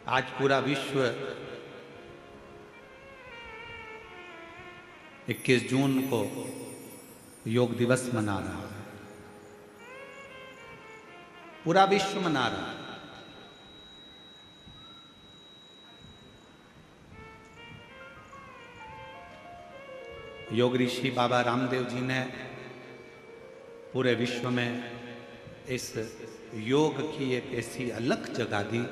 आज पूरा विश्व 21 जून को योग दिवस मना रहा है। पूरा विश्व मना रहा है। योग ऋषि बाबा रामदेव जी ने पूरे विश्व में इस योग की एक ऐसी अलग जगह दी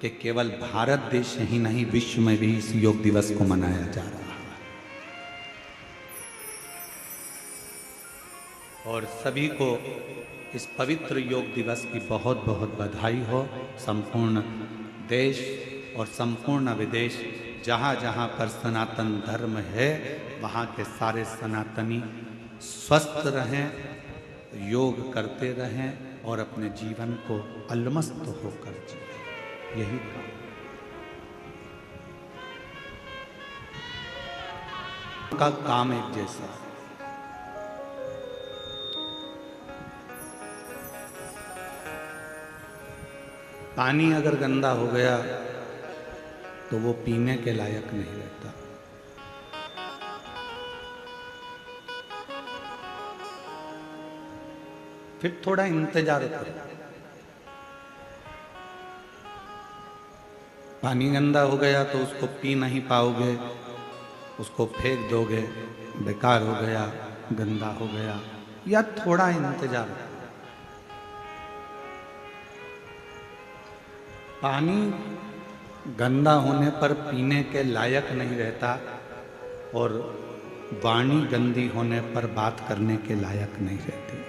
कि केवल भारत देश ही नहीं, विश्व में भी इस योग दिवस को मनाया जा रहा है। और सभी को इस पवित्र योग दिवस की बहुत बहुत बधाई हो। संपूर्ण देश और संपूर्ण विदेश, जहाँ जहाँ पर सनातन धर्म है, वहाँ के सारे सनातनी स्वस्थ रहें, योग करते रहें और अपने जीवन को अलमस्त होकर जिए। यही काम एक जैसा है। पानी अगर गंदा हो गया तो वो पीने के लायक नहीं रहता। फिर थोड़ा इंतजार करो। पानी गंदा हो गया तो उसको पी नहीं पाओगे, उसको फेंक दोगे, बेकार हो गया, गंदा हो गया, या थोड़ा इंतजार करो। पानी गंदा होने पर पीने के लायक नहीं रहता और वाणी गंदी होने पर बात करने के लायक नहीं रहती।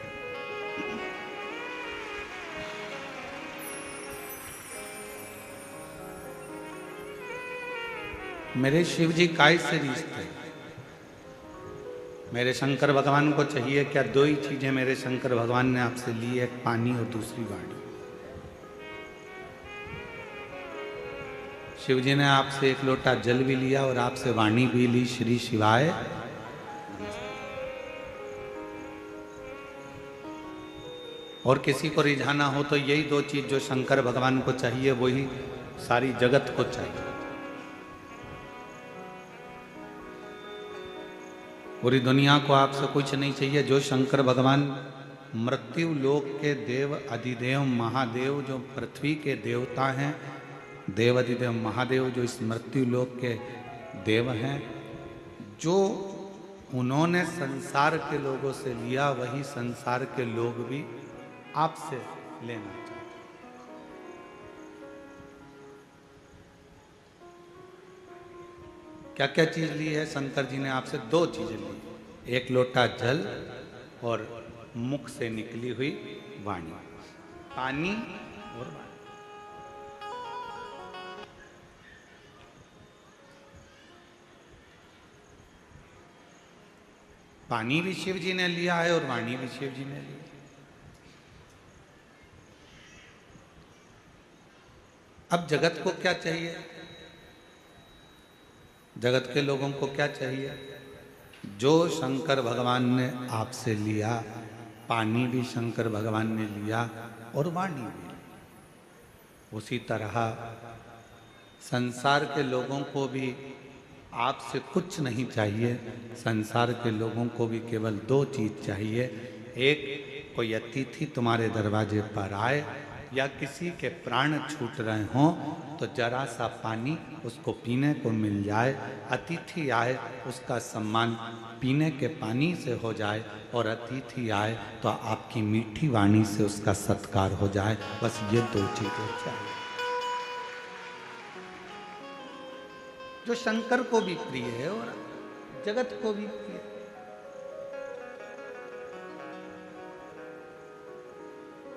मेरे शिव जी काय से रिश्ते, मेरे शंकर भगवान को चाहिए क्या? दो ही चीजें मेरे शंकर भगवान ने आपसे ली, एक पानी और दूसरी वाणी। शिव जी ने आपसे एक लोटा जल भी लिया और आपसे वाणी भी ली, श्री शिवाय। और किसी को रिझाना हो तो यही दो चीज जो शंकर भगवान को चाहिए, वही सारी जगत को चाहिए। पूरी दुनिया को आपसे कुछ नहीं चाहिए। जो शंकर भगवान मृत्यु लोक के देव अधिदेव महादेव, जो पृथ्वी के देवता हैं, देव अधिदेव महादेव जो इस मृत्यु लोक के देव हैं, जो उन्होंने संसार के लोगों से लिया, वही संसार के लोग भी आपसे लेना चाहते। क्या क्या चीज ली है शंकर जी ने आपसे? दो चीजें ली, एक लोटा जल और मुख से निकली हुई वाणी। पानी और वाणी। पानी भी शिव जी ने लिया है और वाणी भी शिव जी ने ली। अब जगत को क्या चाहिए? जगत के लोगों को क्या चाहिए? जो शंकर भगवान ने आपसे लिया, पानी भी शंकर भगवान ने लिया और वाणी भी ली, उसी तरह संसार के लोगों को भी आपसे कुछ नहीं चाहिए। संसार के लोगों को भी केवल दो चीज चाहिए। एक, कोई अतिथि तुम्हारे दरवाजे पर आए या किसी के प्राण छूट रहे हों तो जरा सा पानी उसको पीने को मिल जाए। अतिथि आए, उसका सम्मान पीने के पानी से हो जाए, और अतिथि आए तो आपकी मीठी वाणी से उसका सत्कार हो जाए। बस ये दो चीजें चाहिए, जो शंकर को भी प्रिय है और जगत को भी प्रिय है।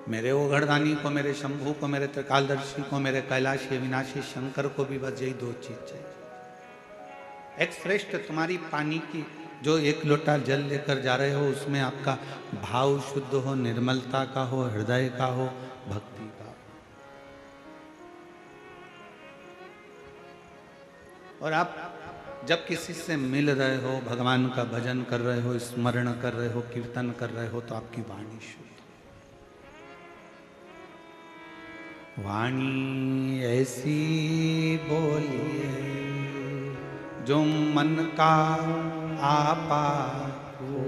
मेरे ओघड़दानी को, मेरे शंभू को, मेरे त्रिकालदर्शी को, मेरे कैलाशी विनाशी शंकर को भी बस यही दो चीज चाहिए। एक श्रेष्ठ तुम्हारी पानी की जो एक लोटा जल लेकर जा रहे हो, उसमें आपका भाव शुद्ध हो, निर्मलता का हो, हृदय का हो, भक्ति का। और आप जब किसी से मिल रहे हो, भगवान का भजन कर रहे हो, स्मरण कर रहे हो, कीर्तन कर रहे हो, तो आपकी वाणी शुद्ध, वाणी ऐसी बोलिए जो मन का आपा हो।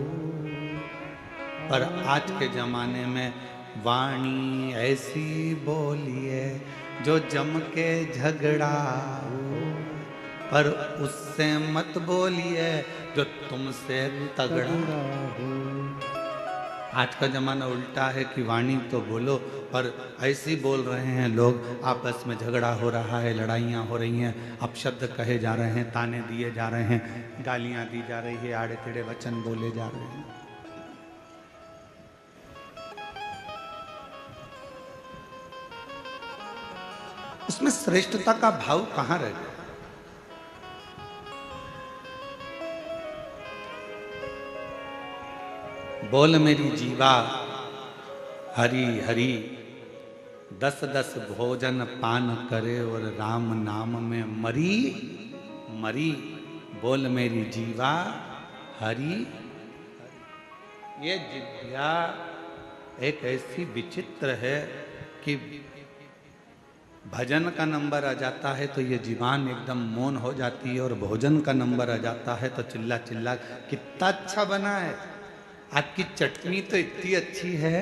पर आज के जमाने में वाणी ऐसी बोलिए जो जम के झगड़ा हो, पर उससे मत बोलिए जो तुमसे तगड़ा हो। आज का जमाना उल्टा है कि वाणी तो बोलो, पर ऐसी बोल रहे हैं लोग, आपस में झगड़ा हो रहा है, लड़ाइयाँ हो रही हैं, अपशब्द कहे जा रहे हैं, ताने दिए जा रहे हैं, गालियाँ दी जा रही है, आड़े टेढ़े वचन बोले जा रहे हैं। उसमें श्रेष्ठता का भाव कहाँ रह गया? बोल मेरी जीवा हरि हरि, 10-10 भोजन पान करे और राम नाम में मरी मरी। बोल मेरी जीवा हरि। ये जिह्वा एक ऐसी विचित्र है कि भजन का नंबर आ जाता है तो ये जीवान एकदम मौन हो जाती है, और भोजन का नंबर आ जाता है तो चिल्ला चिल्ला कितना अच्छा बना है, आपकी चटनी तो इतनी अच्छी है,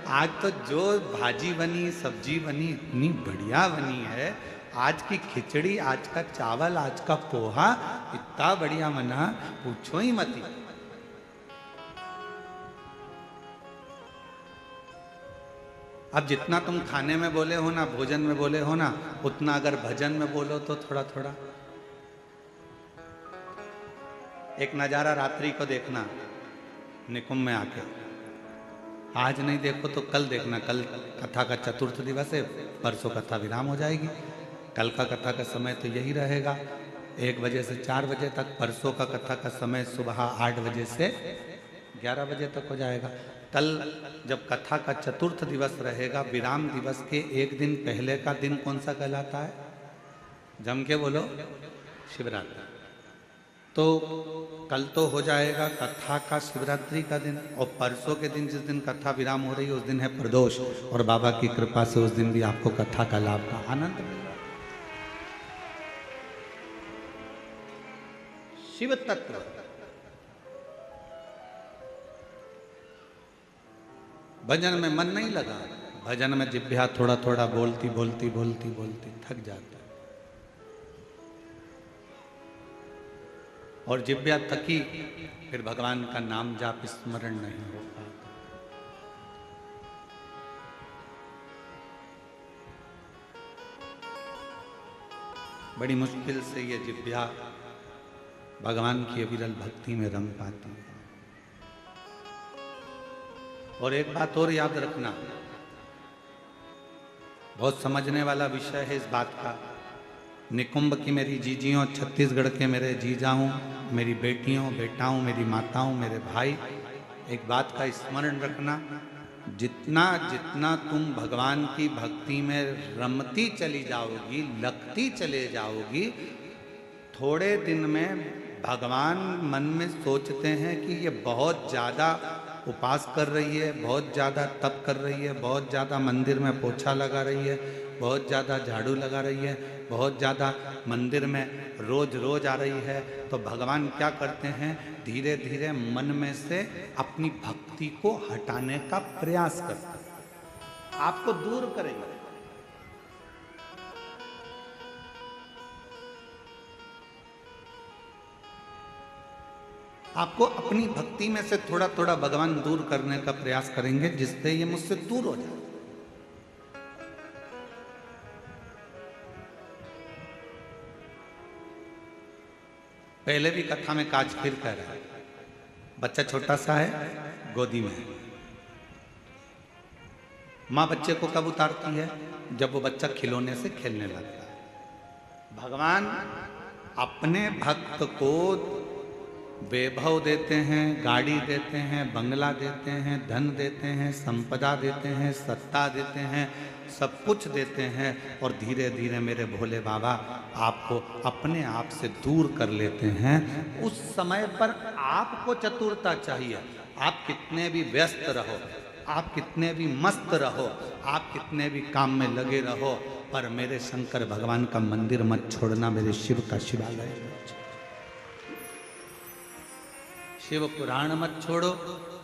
आज तो जो भाजी बनी सब्जी बनी इतनी बढ़िया बनी है, आज की खिचड़ी, आज का चावल, आज का पोहा इतना बढ़िया बना, पूछो ही मत। अब जितना तुम खाने में बोले हो ना, भोजन में बोले हो ना, उतना अगर भजन में बोलो तो थोड़ा थोड़ा। एक नजारा रात्रि को देखना निकुंभ में आके, आज नहीं देखो तो कल देखना, कल कथा का चतुर्थ दिवस है, परसों कथा विराम हो जाएगी। कल का कथा का समय तो यही रहेगा 1 बजे से 4 बजे तक, परसों का कथा का समय सुबह 8 बजे से 11 बजे तक हो जाएगा। कल जब कथा का चतुर्थ दिवस रहेगा, विराम दिवस के 1 दिन पहले का दिन कौन सा कहलाता है? जम के बोलो, शिवरात्रि। तो कल तो हो जाएगा कथा का शिवरात्रि का दिन, और परसों के दिन जिस दिन कथा विराम हो रही है उस दिन है प्रदोष, और बाबा की कृपा से उस दिन भी आपको कथा का लाभ का आनंद मिलेगा। शिव तत्व भजन में मन नहीं लगा, भजन में जिह्वा थोड़ा थोड़ा बोलती बोलती बोलती बोलती थक जाता है, और जिह्वा थकी फिर भगवान का नाम जाप स्मरण नहीं हो पाता। बड़ी मुश्किल से ये जिह्वा भगवान की अविरल भक्ति में रंग पाती है। और एक बात और याद रखना, बहुत समझने वाला विषय है इस बात का। निकुंभ की मेरी जीजियों, छत्तीसगढ़ के मेरे जीजाओं, मेरी बेटियों, बेटाओं, मेरी माताओं, मेरे भाई, एक बात का स्मरण रखना, जितना जितना तुम भगवान की भक्ति में रमती चली जाओगी, लगती चले जाओगी, थोड़े दिन में भगवान मन में सोचते हैं कि ये बहुत ज़्यादा उपास कर रही है, बहुत ज़्यादा तप कर रही है, बहुत ज़्यादा मंदिर में पोछा लगा रही है, बहुत ज़्यादा झाड़ू लगा रही है, बहुत ज़्यादा मंदिर में रोज रोज आ रही है। तो भगवान क्या करते हैं, धीरे धीरे मन में से अपनी भक्ति को हटाने का प्रयास करते हैं, आपको दूर करेंगे। आपको अपनी भक्ति में से थोड़ा थोड़ा भगवान दूर करने का प्रयास करेंगे, जिससे ये मुझसे दूर हो जाए। पहले भी कथा में काज फिर कह रहा है, बच्चा छोटा सा है, गोदी में है, माँ बच्चे को कब उतारती है? जब वो बच्चा खिलौने से खेलने लगता है। भगवान अपने भक्त को वैभव देते हैं, गाड़ी देते हैं, बंगला देते हैं, धन देते हैं, संपदा देते हैं, सत्ता देते हैं, सब कुछ देते हैं, और धीरे धीरे मेरे भोले बाबा आपको अपने आप से दूर कर लेते हैं। उस समय पर आपको चतुरता चाहिए। आप कितने भी व्यस्त रहो, आप कितने भी मस्त रहो, आप कितने भी काम में लगे रहो, पर मेरे शंकर भगवान का मंदिर मत छोड़ना, मेरे शिव का शिवालय मत छोड़ो। शिव पुराण मत छोड़ो,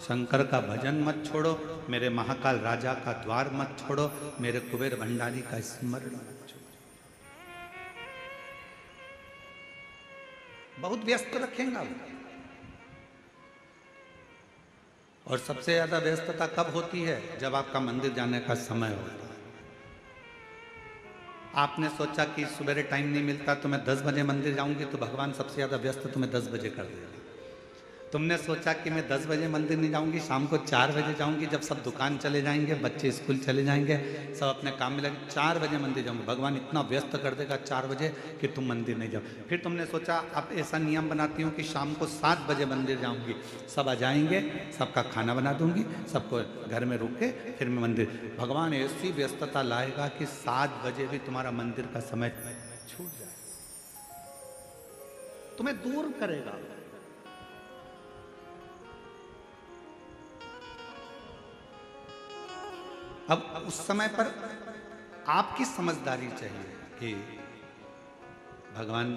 शंकर का भजन मत छोड़ो, मेरे महाकाल राजा का द्वार मत छोड़ो, मेरे कुबेर भंडारी का स्मरण मत छोड़ो। बहुत व्यस्त रखेंगे वो। और सबसे ज्यादा व्यस्तता कब होती है? जब आपका मंदिर जाने का समय होता है। आपने सोचा कि सवेरे टाइम नहीं मिलता तो मैं 10 बजे मंदिर जाऊंगी, तो भगवान सबसे ज्यादा व्यस्त तुम्हें 10 बजे कर देगा। तुमने सोचा कि मैं 10 बजे मंदिर नहीं जाऊंगी, शाम को 4 बजे जाऊंगी, जब सब दुकान चले जाएंगे, बच्चे स्कूल चले जाएंगे, सब अपने काम में लगे, 4 बजे मंदिर जाऊंगी, भगवान इतना व्यस्त कर देगा 4 बजे कि तुम मंदिर नहीं जाओ। फिर तुमने सोचा अब ऐसा नियम बनाती हूँ कि शाम को 7 बजे मंदिर जाऊंगी, सब आ जाएंगे, सबका खाना बना दूंगी, सबको घर में रुक के फिर मैं मंदिर। भगवान ऐसी व्यस्तता लाएगा कि 7 बजे भी तुम्हारा मंदिर का समय छूट जाए, तुम्हें दूर करेगा। अब उस समय पर आपकी समझदारी चाहिए कि भगवान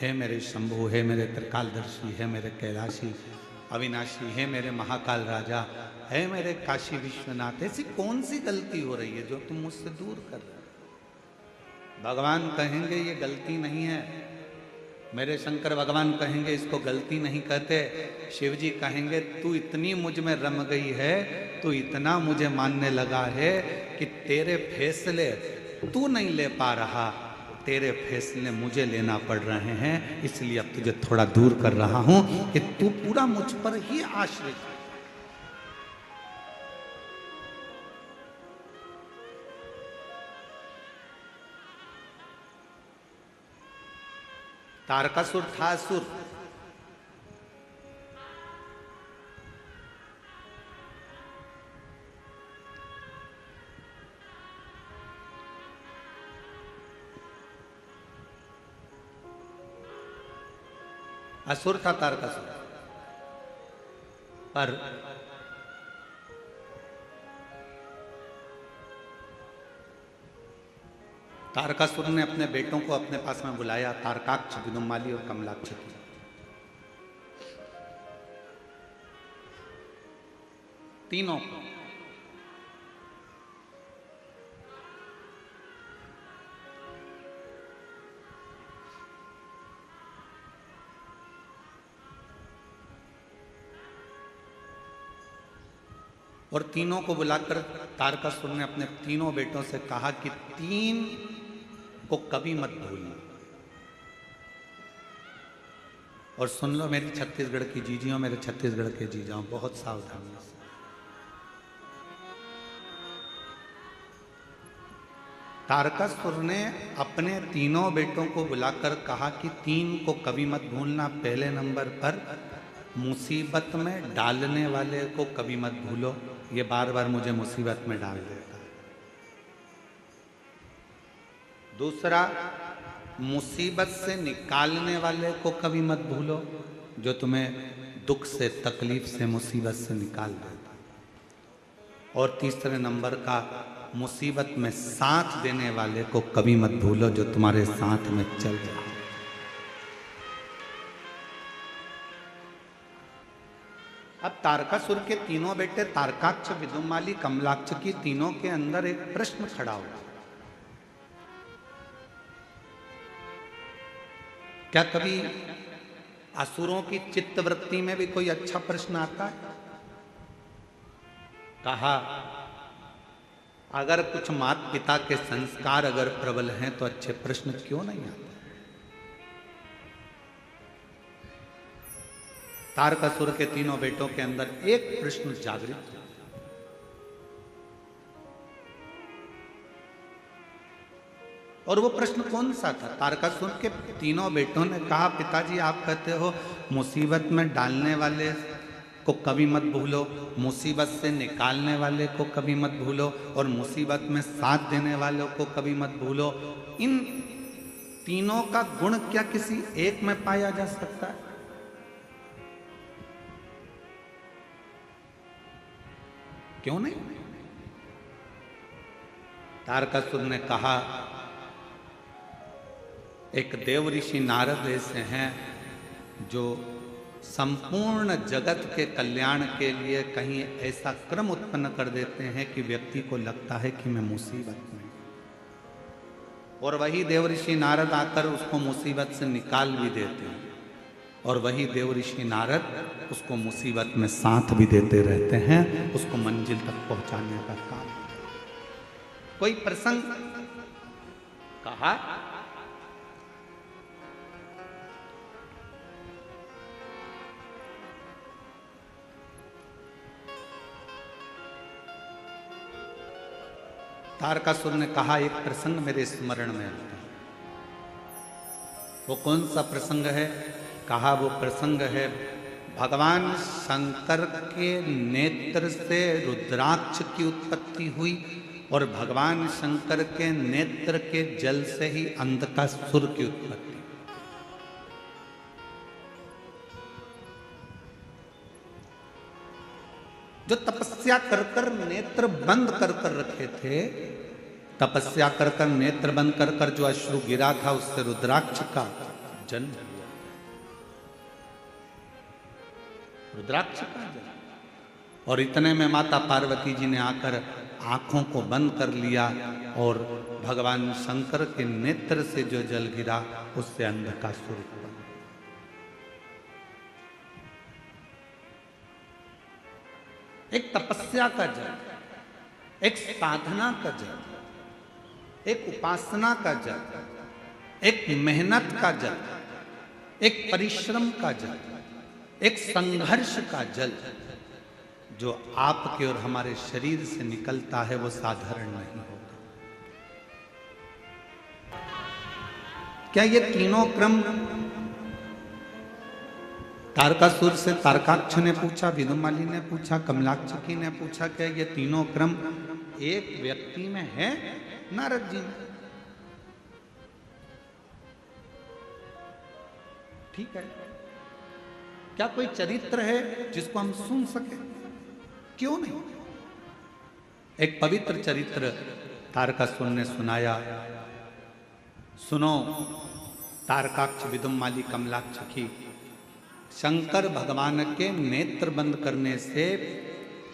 है मेरे शंभु, है मेरे त्रिकालदर्शी, है मेरे कैलाशी अविनाशी, है मेरे महाकाल राजा, है मेरे काशी विश्वनाथ, ऐसी कौन सी गलती हो रही है जो तुम मुझसे दूर कर रहे हो? भगवान कहेंगे ये गलती नहीं है, मेरे शंकर भगवान कहेंगे इसको गलती नहीं कहते। शिव जी कहेंगे तू इतनी मुझ में रम गई है, तू इतना मुझे मानने लगा है कि तेरे फैसले तू नहीं ले पा रहा, तेरे फैसले मुझे लेना पड़ रहे हैं, इसलिए अब तुझे थोड़ा दूर कर रहा हूं कि तू पूरा मुझ पर ही आश्रित है। तारकासुर था असुर, असुर था तारकासुर, पर तारकासुर ने अपने बेटों को अपने पास में बुलाया, तारकाक्ष, विदुम्माली और कमलाक्ष की। तीनों को और तीनों को बुलाकर तारकासुर ने अपने तीनों बेटों से कहा कि 3 को कभी मत भूलना। और सुन लो मेरी छत्तीसगढ़ की जीजियों, मेरे छत्तीसगढ़ के जीजाओं, बहुत सावधानी से। तारकासुर ने अपने तीनों बेटों को बुलाकर कहा कि 3 को कभी मत भूलना। पहले नंबर पर मुसीबत में डालने वाले को कभी मत भूलो, ये बार बार मुझे मुसीबत में डाल देता है। दूसरा, मुसीबत से निकालने वाले को कभी मत भूलो, जो तुम्हें दुख से, तकलीफ से, मुसीबत से निकाल देता है। और तीसरे नंबर का, मुसीबत में साथ देने वाले को कभी मत भूलो, जो तुम्हारे साथ में चल जाए। अब तारकासुर के तीनों बेटे तारकाक्ष, विदुम्माली, कमलाक्ष की तीनों के अंदर एक प्रश्न खड़ा हुआ। क्या कभी असुरों की चित्तवृत्ति में भी कोई अच्छा प्रश्न आता है? कहा अगर कुछ माता पिता के संस्कार अगर प्रबल हैं तो अच्छे प्रश्न क्यों नहीं आते? तारकासुर के तीनों बेटों के अंदर एक प्रश्न जागृत हुआ। और वो प्रश्न कौन सा था? तारकासुर के तीनों बेटों ने कहा पिताजी आप कहते हो मुसीबत में डालने वाले को कभी मत भूलो, मुसीबत से निकालने वाले को कभी मत भूलो, और मुसीबत में साथ देने वालों को कभी मत भूलो। इन तीनों का गुण क्या किसी एक में पाया जा सकता है? क्यों नहीं? तारकासुर ने कहा, एक देव ऋषि नारद ऐसे हैं जो संपूर्ण जगत के कल्याण के लिए कहीं ऐसा क्रम उत्पन्न कर देते हैं कि व्यक्ति को लगता है कि मैं मुसीबत में, और वही देव ऋषि नारद आकर उसको मुसीबत से निकाल भी देते हैं, और वही देव ऋषि नारद उसको मुसीबत में साथ भी देते रहते हैं, उसको मंजिल तक पहुंचाने का काम। कोई प्रसंग कहा, तारकासुर ने कहा, एक प्रसंग मेरे स्मरण में आता है। वो कौन सा प्रसंग है? कहा, वो प्रसंग है भगवान शंकर के नेत्र से रुद्राक्ष की उत्पत्ति हुई, और भगवान शंकर के नेत्र के जल से ही अंधकासुर की उत्पत्ति। जो तपस्या कर कर नेत्र बंद कर कर रखे थे, तपस्या कर कर नेत्र बंद कर कर जो अश्रु गिरा था, उससे रुद्राक्ष का जन्म हुआ। रुद्राक्ष का जन्म। और इतने में माता पार्वती जी ने आकर आंखों को बंद कर लिया, और भगवान शंकर के नेत्र से जो जल गिरा उससे अंधकासुर हुआ। एक तपस्या का जल, एक साधना का जल, एक उपासना का जल, एक मेहनत का जल, एक परिश्रम का जल, एक संघर्ष का जल जो आपके और हमारे शरीर से निकलता है, वो साधारण नहीं होगा। क्या ये तीनों क्रम तारकासुर से तारकाक्ष ने पूछा, विदुमाली ने पूछा, कमलाक्षकी ने पूछा, क्या ये तीनों क्रम एक व्यक्ति में है? नारद जी ने। ठीक है, क्या कोई चरित्र है जिसको हम सुन सके? क्यों नहीं? एक पवित्र चरित्र तारकासुर ने सुनाया। सुनो तारकाक्ष, विदुमाली, कमलाक्षकी, शंकर भगवान के नेत्र बंद करने से,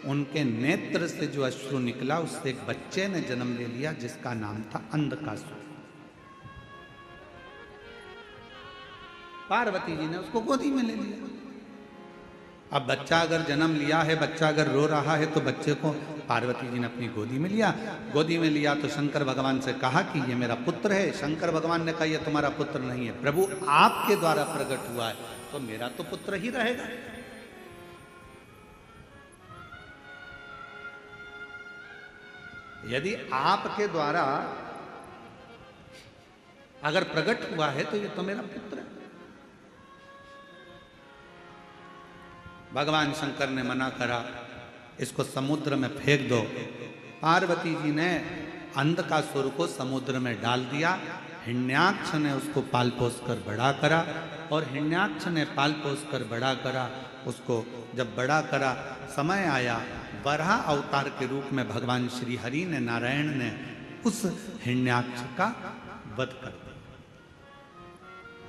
उनके नेत्र से जो अश्रु निकला, उससे एक बच्चे ने जन्म ले लिया जिसका नाम था अंधकासुर। पार्वती जी ने उसको गोदी में ले लिया। अब बच्चा अगर जन्म लिया है, बच्चा अगर रो रहा है, तो बच्चे को पार्वती जी ने अपनी गोदी में लिया। गोदी में लिया तो शंकर भगवान से कहा कि ये मेरा पुत्र है। शंकर भगवान ने कहा, ये तुम्हारा पुत्र नहीं है, प्रभु आपके द्वारा प्रकट हुआ है, तो मेरा तो पुत्र ही रहेगा। यदि आपके द्वारा अगर प्रकट हुआ है तो ये तो मेरा पुत्र है। भगवान शंकर ने मना करा, इसको समुद्र में फेंक दो। पार्वती जी ने अंधकासुर को समुद्र में डाल दिया। हिरण्याक्ष ने उसको पाल पोस कर बड़ा करा, और हिरण्याक्ष ने पाल पोस कर बड़ा करा। उसको जब बड़ा करा, समय आया, वराह अवतार के रूप में भगवान श्री हरि ने, नारायण ने उस हिरण्याक्ष का वध कर दिया।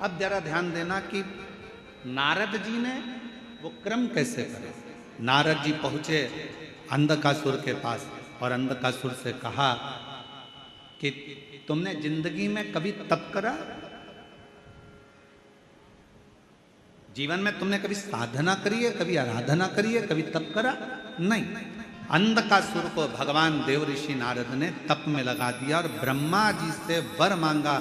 अब जरा ध्यान देना कि नारद जी ने वो क्रम कैसे करे। नारद जी पहुंचे अंधकासुर के पास, और अंधकासुर से कहा कि तुमने जिंदगी में कभी तप करा? जीवन में तुमने कभी साधना करी है, कभी आराधना करी है, कभी तप करा? नहीं। अंधकासुर को भगवान देव ऋषि नारद ने तप में लगा दिया, और ब्रह्मा जी से वर मांगा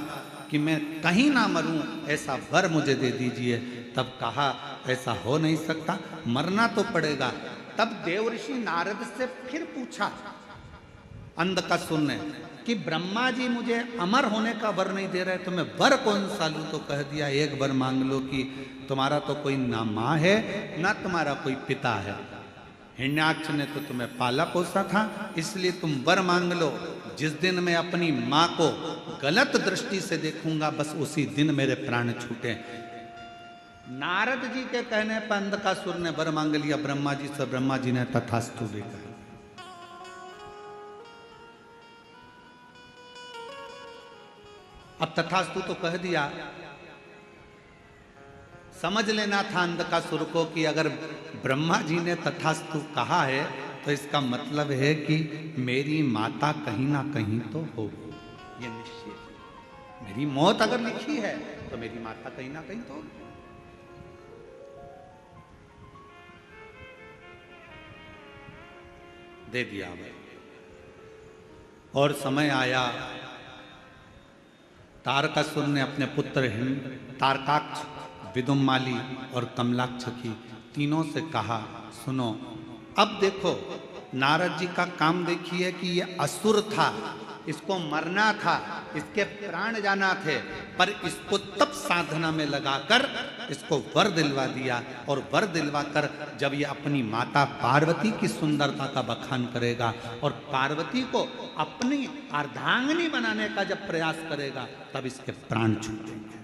कि मैं कहीं ना मरूं, ऐसा वर मुझे दे दीजिए। तब कहा, ऐसा हो नहीं सकता, मरना तो पड़ेगा। तब देव ऋषि नारद से फिर पूछा अंधकासुर ने कि ब्रह्मा जी मुझे अमर होने का वर नहीं दे रहे, तो मैं वर कौन सा लूं? तो कह दिया, एक वर मांग लो कि तुम्हारा तो कोई ना माँ है, ना तुम्हारा कोई पिता है। हिरण्याक्ष ने तो तुम्हें पाला पोसा था, इसलिए तुम वर मांग लो। जिस दिन मैं अपनी माँ को गलत दृष्टि से देखूंगा, बस उसी दिन मेरे प्राण छूटे। नारद जी के कहने पर अंधकासुर ने वर मांग लिया ब्रह्मा जी से। ब्रह्मा जी ने तथास्तु भी कहा। अब तथास्तु तो कह दिया, समझ लेना था अंधकासुर को कि अगर ब्रह्मा जी ने तथास्तु कहा है तो इसका मतलब है कि मेरी माता कहीं ना कहीं तो होगी, ये निश्चित। मेरी मौत अगर लिखी है तो मेरी माता कहीं ना कहीं तो होगी। दे दिया भाई। और समय आया, तारकासुर ने अपने पुत्र तारकाक्ष, विदुम्माली और कमलाक्ष की तीनों से कहा, सुनो अब देखो, नारद जी का काम देखिए कि ये असुर था, इसको मरना था, इसके प्राण जाना थे, पर इसको तप साधना में लगाकर इसको वर दिलवा दिया। और वर दिलवा कर जब ये अपनी माता पार्वती की सुंदरता का बखान करेगा और पार्वती को अपनी अर्धांगिनी बनाने का जब प्रयास करेगा, तब इसके प्राण छूटेंगे।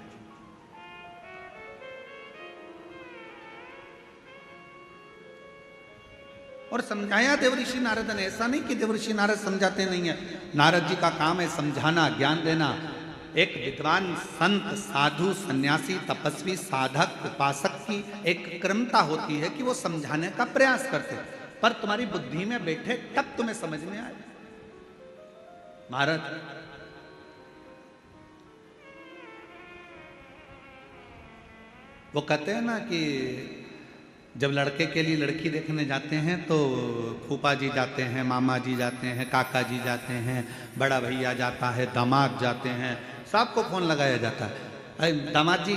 और समझाया देवऋषि नारद ने। ऐसा नहीं कि देवऋषि नारद समझाते नहीं है, नारद जी का काम है समझाना, ज्ञान देना। एक विद्वान संत, साधु, सन्यासी, तपस्वी, साधक, उपासक की एक क्रमता होती है कि वो समझाने का प्रयास करते, पर तुम्हारी बुद्धि में बैठे तब तुम्हें समझ में आए। महाराज वो कहते हैं ना कि जब लड़के के लिए लड़की देखने जाते हैं तो फूफा जी जाते हैं, मामा जी जाते हैं, काका जी जाते हैं, बड़ा भैया जाता है, दामाद जाते हैं, सबको फोन लगाया जाता है, अरे दामाद जी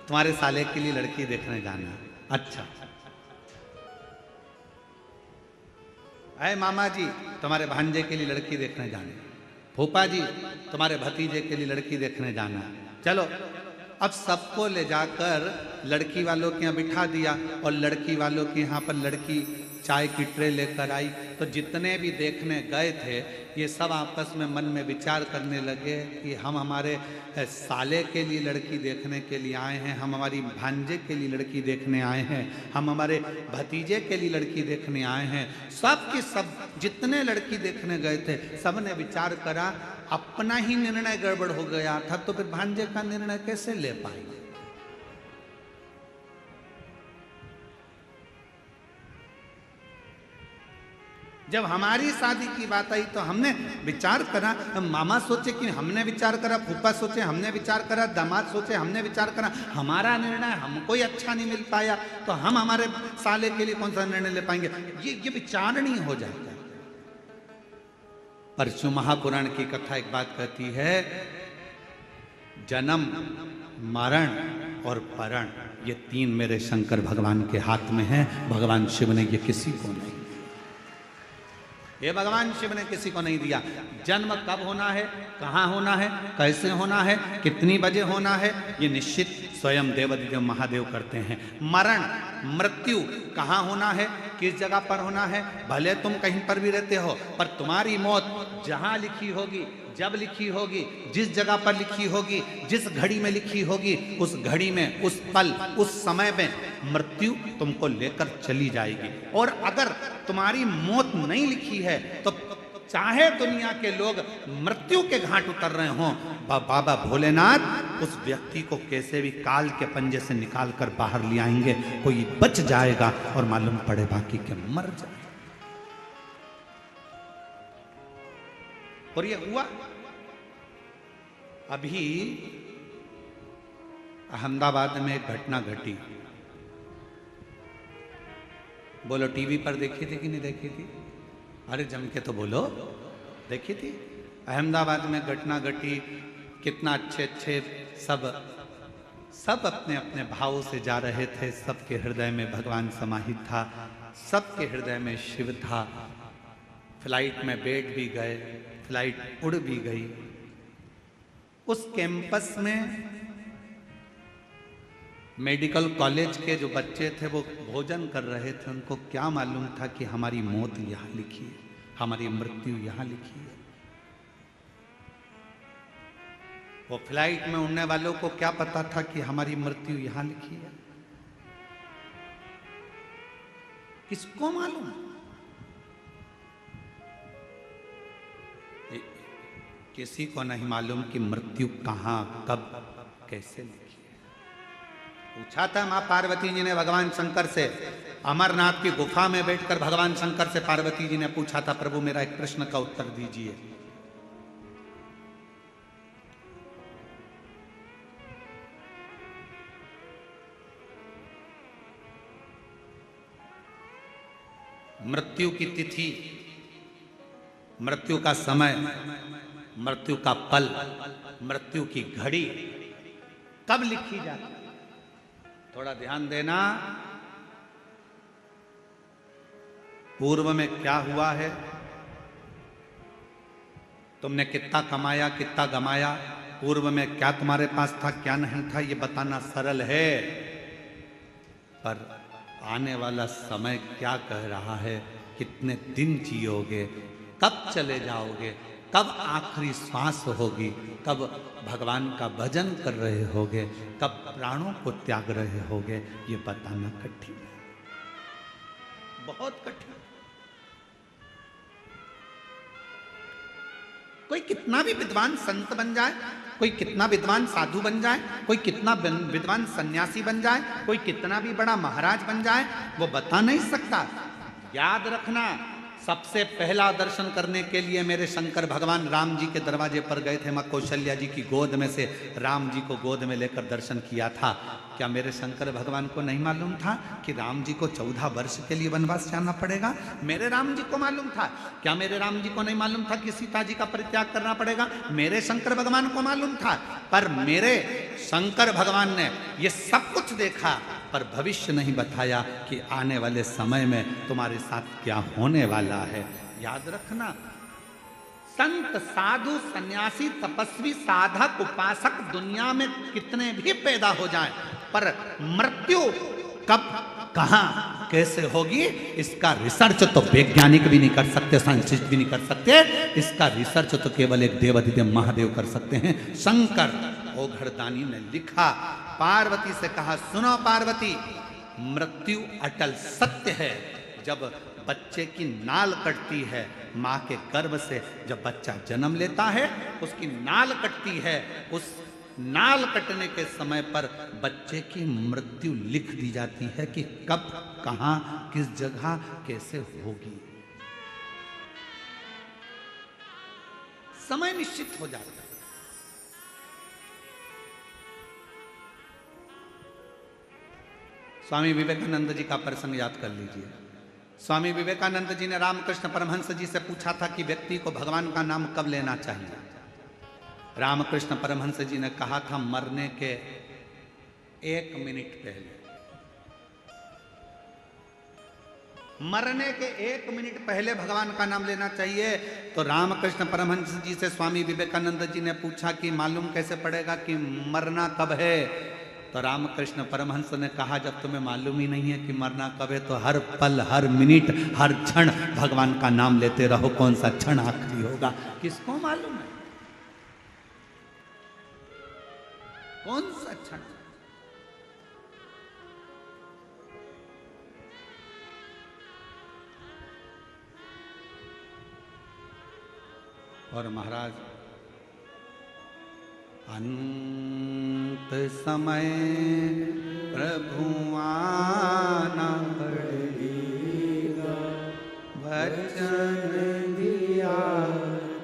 तुम्हारे साले के लिए लड़की देखने जाना। अच्छा, अरे मामा जी तुम्हारे भांजे के लिए लड़की देखने जाना, फूफा जी तुम्हारे भतीजे के लिए लड़की देखने जाना। चलो, अब सबको ले जाकर लड़की वालों के यहाँ बिठा दिया और लड़की वालों के यहाँ पर लड़की चाय की ट्रे लेकर आई। तो जितने भी देखने गए थे ये सब आपस में मन में विचार करने लगे कि हम हमारे साले के लिए लड़की देखने के लिए आए हैं, हम हमारी भांजे के लिए लड़की देखने आए हैं, हम हमारे भतीजे के लिए लड़की देखने आए हैं। सब के सब जितने लड़की देखने गए थे सब ने विचार करा, अपना ही निर्णय गड़बड़ हो गया था तो फिर भांजे का निर्णय कैसे ले पाएंगे। जब हमारी शादी की बात आई तो हमने विचार करा, मामा सोचे कि हमने विचार करा, फूफा सोचे हमने विचार करा, दामाद सोचे हमने विचार करा, हमारा निर्णय हमको ही अच्छा नहीं मिल पाया तो हम हमारे साले के लिए कौन सा निर्णय ले पाएंगे। ये विचारणीय हो जाता है। परशु महापुराण की कथा एक बात कहती है, जन्म, मरण और परण ये तीन मेरे शंकर भगवान के हाथ में हैं। भगवान शिव ने ये किसी को नहीं, ये भगवान शिव ने किसी को नहीं दिया। जन्म कब होना है, कहाँ होना है, कैसे होना है, कितनी बजे होना है, ये निश्चित स्वयं देवादिदेव महादेव करते हैं। मरण, मृत्यु कहाँ होना है, किस जगह पर होना है, भले तुम कहीं पर भी रहते हो पर तुम्हारी मौत जहाँ लिखी होगी, जब लिखी होगी, जिस जगह पर लिखी होगी, जिस घड़ी में लिखी होगी, उस घड़ी में, उस पल, उस समय में मृत्यु तुमको लेकर चली जाएगी। और अगर तुम्हारी मौत नहीं लिखी है तो चाहे दुनिया के लोग मृत्यु के घाट उतर रहे हों, बाबा भोलेनाथ उस व्यक्ति को कैसे भी काल के पंजे से निकाल कर बाहर ले आएंगे। कोई बच जाएगा और मालूम पड़े बाकी के मर जाए। और ये हुआ। अभी अहमदाबाद में एक घटना घटी, बोलो टीवी पर देखी थी कि नहीं देखी थी? अरे जम के तो बोलो, देखी थी। अहमदाबाद में घटना घटी, कितना अच्छे अच्छे सब अपने अपने भावों से जा रहे थे, सबके हृदय में भगवान समाहित था, सबके हृदय में शिव था। फ्लाइट में बैठ भी गए, फ्लाइट उड़ भी गई। उस कैंपस में मेडिकल कॉलेज के जो बच्चे थे वो भोजन कर रहे थे। उनको क्या मालूम था कि हमारी मौत यहाँ लिखी है, हमारी मृत्यु यहाँ लिखी है। वो फ्लाइट में उड़ने वालों को क्या पता था कि हमारी मृत्यु यहाँ लिखी है? किसको मालूम? किसी को नहीं मालूम कि मृत्यु कहाँ, कब, कैसे लिखी है। पूछा था मां पार्वती जी ने भगवान शंकर से, अमरनाथ की गुफा में बैठकर भगवान शंकर से पार्वती जी ने पूछा था, प्रभु मेरा एक प्रश्न का उत्तर दीजिए। मृत्यु की तिथि, मृत्यु का समय, मृत्यु का पल, मृत्यु की घड़ी कब लिखी जाती है? थोड़ा ध्यान देना, पूर्व में क्या हुआ है, तुमने कितना कमाया, कितना गमाया, पूर्व में क्या तुम्हारे पास था, क्या नहीं था, ये बताना सरल है, पर आने वाला समय क्या कह रहा है, कितने दिन जियोगे, कब चले जाओगे, कब आखिरी श्वास होगी, कब भगवान का भजन कर रहे होगे, कब प्राणों को त्याग रहे होगे, ये बताना कठिन है, बहुत कठिन। कोई कितना भी विद्वान संत बन जाए, कोई कितना विद्वान साधु बन जाए, कोई कितना विद्वान सन्यासी बन जाए, कोई कितना भी बड़ा महाराज बन जाए, वो बता नहीं सकता। याद रखना, सबसे पहला दर्शन करने के लिए मेरे शंकर भगवान राम जी के दरवाजे पर गए थे। मां कौशल्या जी की गोद में से राम जी को गोद में लेकर दर्शन किया था। क्या मेरे शंकर भगवान को नहीं मालूम था कि राम जी को 14 वर्ष के लिए वनवास जाना पड़ेगा? मेरे राम जी को मालूम था। क्या मेरे राम जी को नहीं मालूम था कि सीता जी का परित्याग करना पड़ेगा? मेरे शंकर भगवान को मालूम था। पर मेरे शंकर भगवान ने ये सब कुछ देखा, पर भविष्य नहीं बताया कि आने वाले समय में तुम्हारे साथ क्या होने वाला है। याद रखना, संत, साधु, सन्यासी, तपस्वी, साधक, उपासक दुनिया में कितने भी पैदा हो जाएं, पर मृत्यु कब, कहां, कैसे होगी, इसका रिसर्च तो वैज्ञानिक भी नहीं कर सकते, साइंटिस्ट भी नहीं कर सकते। इसका रिसर्च तो केवल एक देवाधिदेव महादेव कर सकते हैं। शंकर ओघड़दानी ने लिखा, पार्वती से कहा, सुनो पार्वती, मृत्यु अटल सत्य है। जब बच्चे की नाल कटती है, माँ के गर्भ से जब बच्चा जन्म लेता है, उसकी नाल कटती है, उस नाल कटने के समय पर बच्चे की मृत्यु लिख दी जाती है कि कब, कहां, किस जगह, कैसे होगी। समय निश्चित हो जाता है। स्वामी विवेकानंद जी का प्रसंग याद कर लीजिए। स्वामी विवेकानंद जी ने रामकृष्ण परमहंस जी से पूछा था कि व्यक्ति को भगवान का नाम कब लेना चाहिए। रामकृष्ण परमहंस जी ने कहा था, मरने के 1 मिनट पहले। मरने के 1 मिनट पहले भगवान का नाम लेना चाहिए। तो रामकृष्ण परमहंस जी से स्वामी विवेकानंद जी ने पूछा कि मालूम कैसे पड़ेगा कि मरना कब है? तो रामकृष्ण परमहंस ने कहा, जब तुम्हें मालूम ही नहीं है कि मरना कब है, तो हर पल, हर मिनट, हर क्षण भगवान का नाम लेते रहो। कौन सा क्षण आखिरी होगा, किसको मालूम है? कौन सा क्षण? और महाराज, अंत समय प्रभु आना पड़ेगा, वचन दिया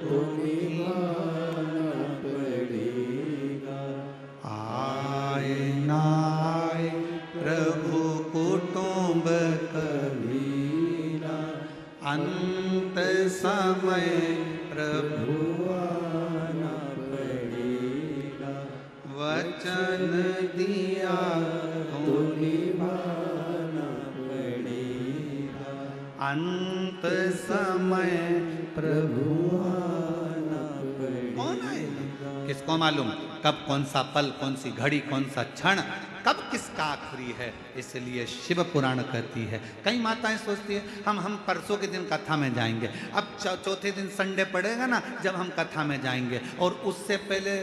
तो निभाना पड़ेगा। आए ना आए प्रभु कुटुंब कबीरा, अंत समय प्रभु आना पड़ेगा, वचन दिया तो निभाना पड़ेगा। अंत समय प्रभु आना पड़ेगा। कौन आएगा, किसको मालूम? कब, कौन सा पल, कौन सी घड़ी, कौन सा क्षण, कब किसका आखिरी है। इसलिए शिव पुराण कहती है। कई माताएं सोचती है हम परसों के दिन कथा में जाएंगे। अब चौथे दिन संडे पड़ेगा ना, जब हम कथा में जाएंगे, और उससे पहले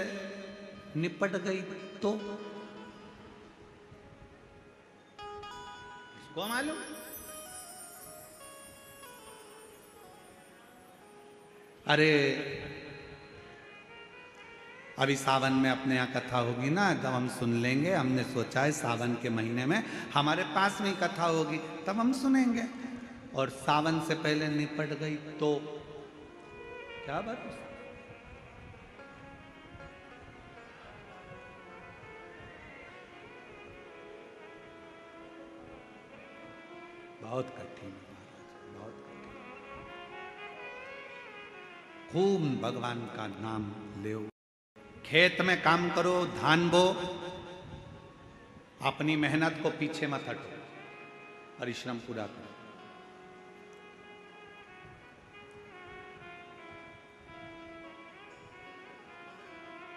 निपट गई तो इसको मालूम। अरे अभी सावन में अपने यहाँ कथा होगी ना, तब हम सुन लेंगे। हमने सोचा है सावन के महीने में हमारे पास में ही कथा होगी, तब हम सुनेंगे। और सावन से पहले निपट गई तो क्या बात। बहुत कठिन महाराज, बहुत कठिन। खूब भगवान का नाम ले, खेत में काम करो, धान बो, अपनी मेहनत को पीछे मत हटो, परिश्रम पूरा करो।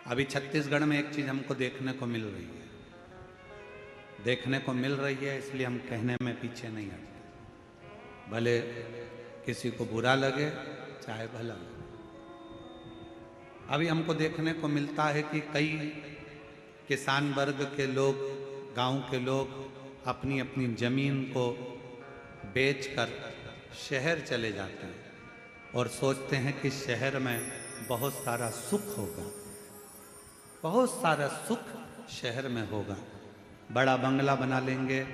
अभी छत्तीसगढ़ में एक चीज हमको देखने को मिल रही है, इसलिए हम कहने में पीछे नहीं हटते, भले किसी को बुरा लगे चाहे भला लगे। अभी हमको देखने को मिलता है कि कई किसान वर्ग के लोग, गांव के लोग अपनी अपनी जमीन को बेचकर शहर चले जाते हैं और सोचते हैं कि शहर में बहुत सारा सुख होगा, बहुत सारा सुख शहर में होगा। बड़ा बंगला बना लेंगे,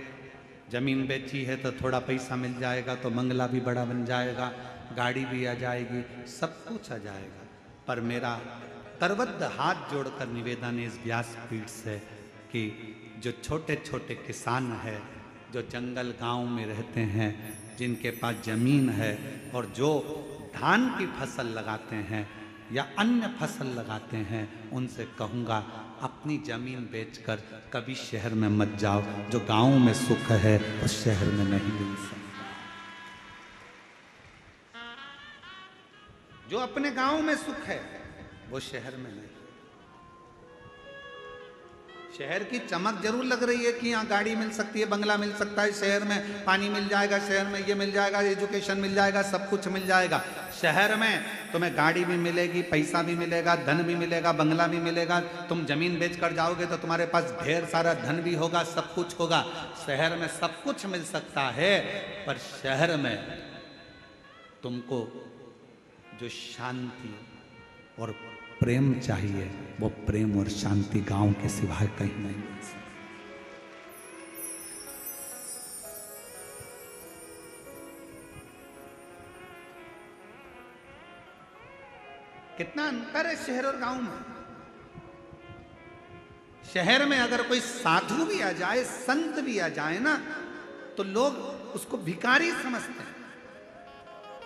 जमीन बेची है तो थोड़ा पैसा मिल जाएगा तो बंगला भी बड़ा बन जाएगा, गाड़ी भी आ जाएगी, सब कुछ आ जाएगा। पर मेरा करबद्ध हाथ जोड़कर निवेदन है इस व्यासपीठ से कि जो छोटे छोटे किसान हैं, जो जंगल गांव में रहते हैं, जिनके पास जमीन है और जो धान की फसल लगाते हैं या अन्य फसल लगाते हैं, उनसे कहूँगा अपनी जमीन बेचकर कभी शहर में मत जाओ। जो गांव में सुख है वो शहर में नहीं मिल सकता। जो अपने गांव में सुख है वो शहर में नहीं। शहर की चमक जरूर लग रही है कि यहाँ गाड़ी मिल सकती है, बंगला मिल सकता है, शहर में पानी मिल जाएगा, शहर में ये मिल जाएगा, एजुकेशन मिल जाएगा, सब कुछ मिल जाएगा। शहर में तुम्हें गाड़ी भी मिलेगी, पैसा भी मिलेगा, धन भी मिलेगा, बंगला भी मिलेगा। तुम जमीन बेच कर जाओगे तो तुम्हारे पास ढेर सारा धन भी होगा, सब कुछ होगा। शहर में सब कुछ मिल सकता है, पर शहर में तुमको जो शांति और प्रेम चाहिए, वो प्रेम और शांति गांव के सिवाय कहीं नहीं मिल सकती। कितना अंतर है शहर और गांव में। शहर में अगर कोई साधु भी आ जाए, संत भी आ जाए ना, तो लोग उसको भिखारी समझते हैं।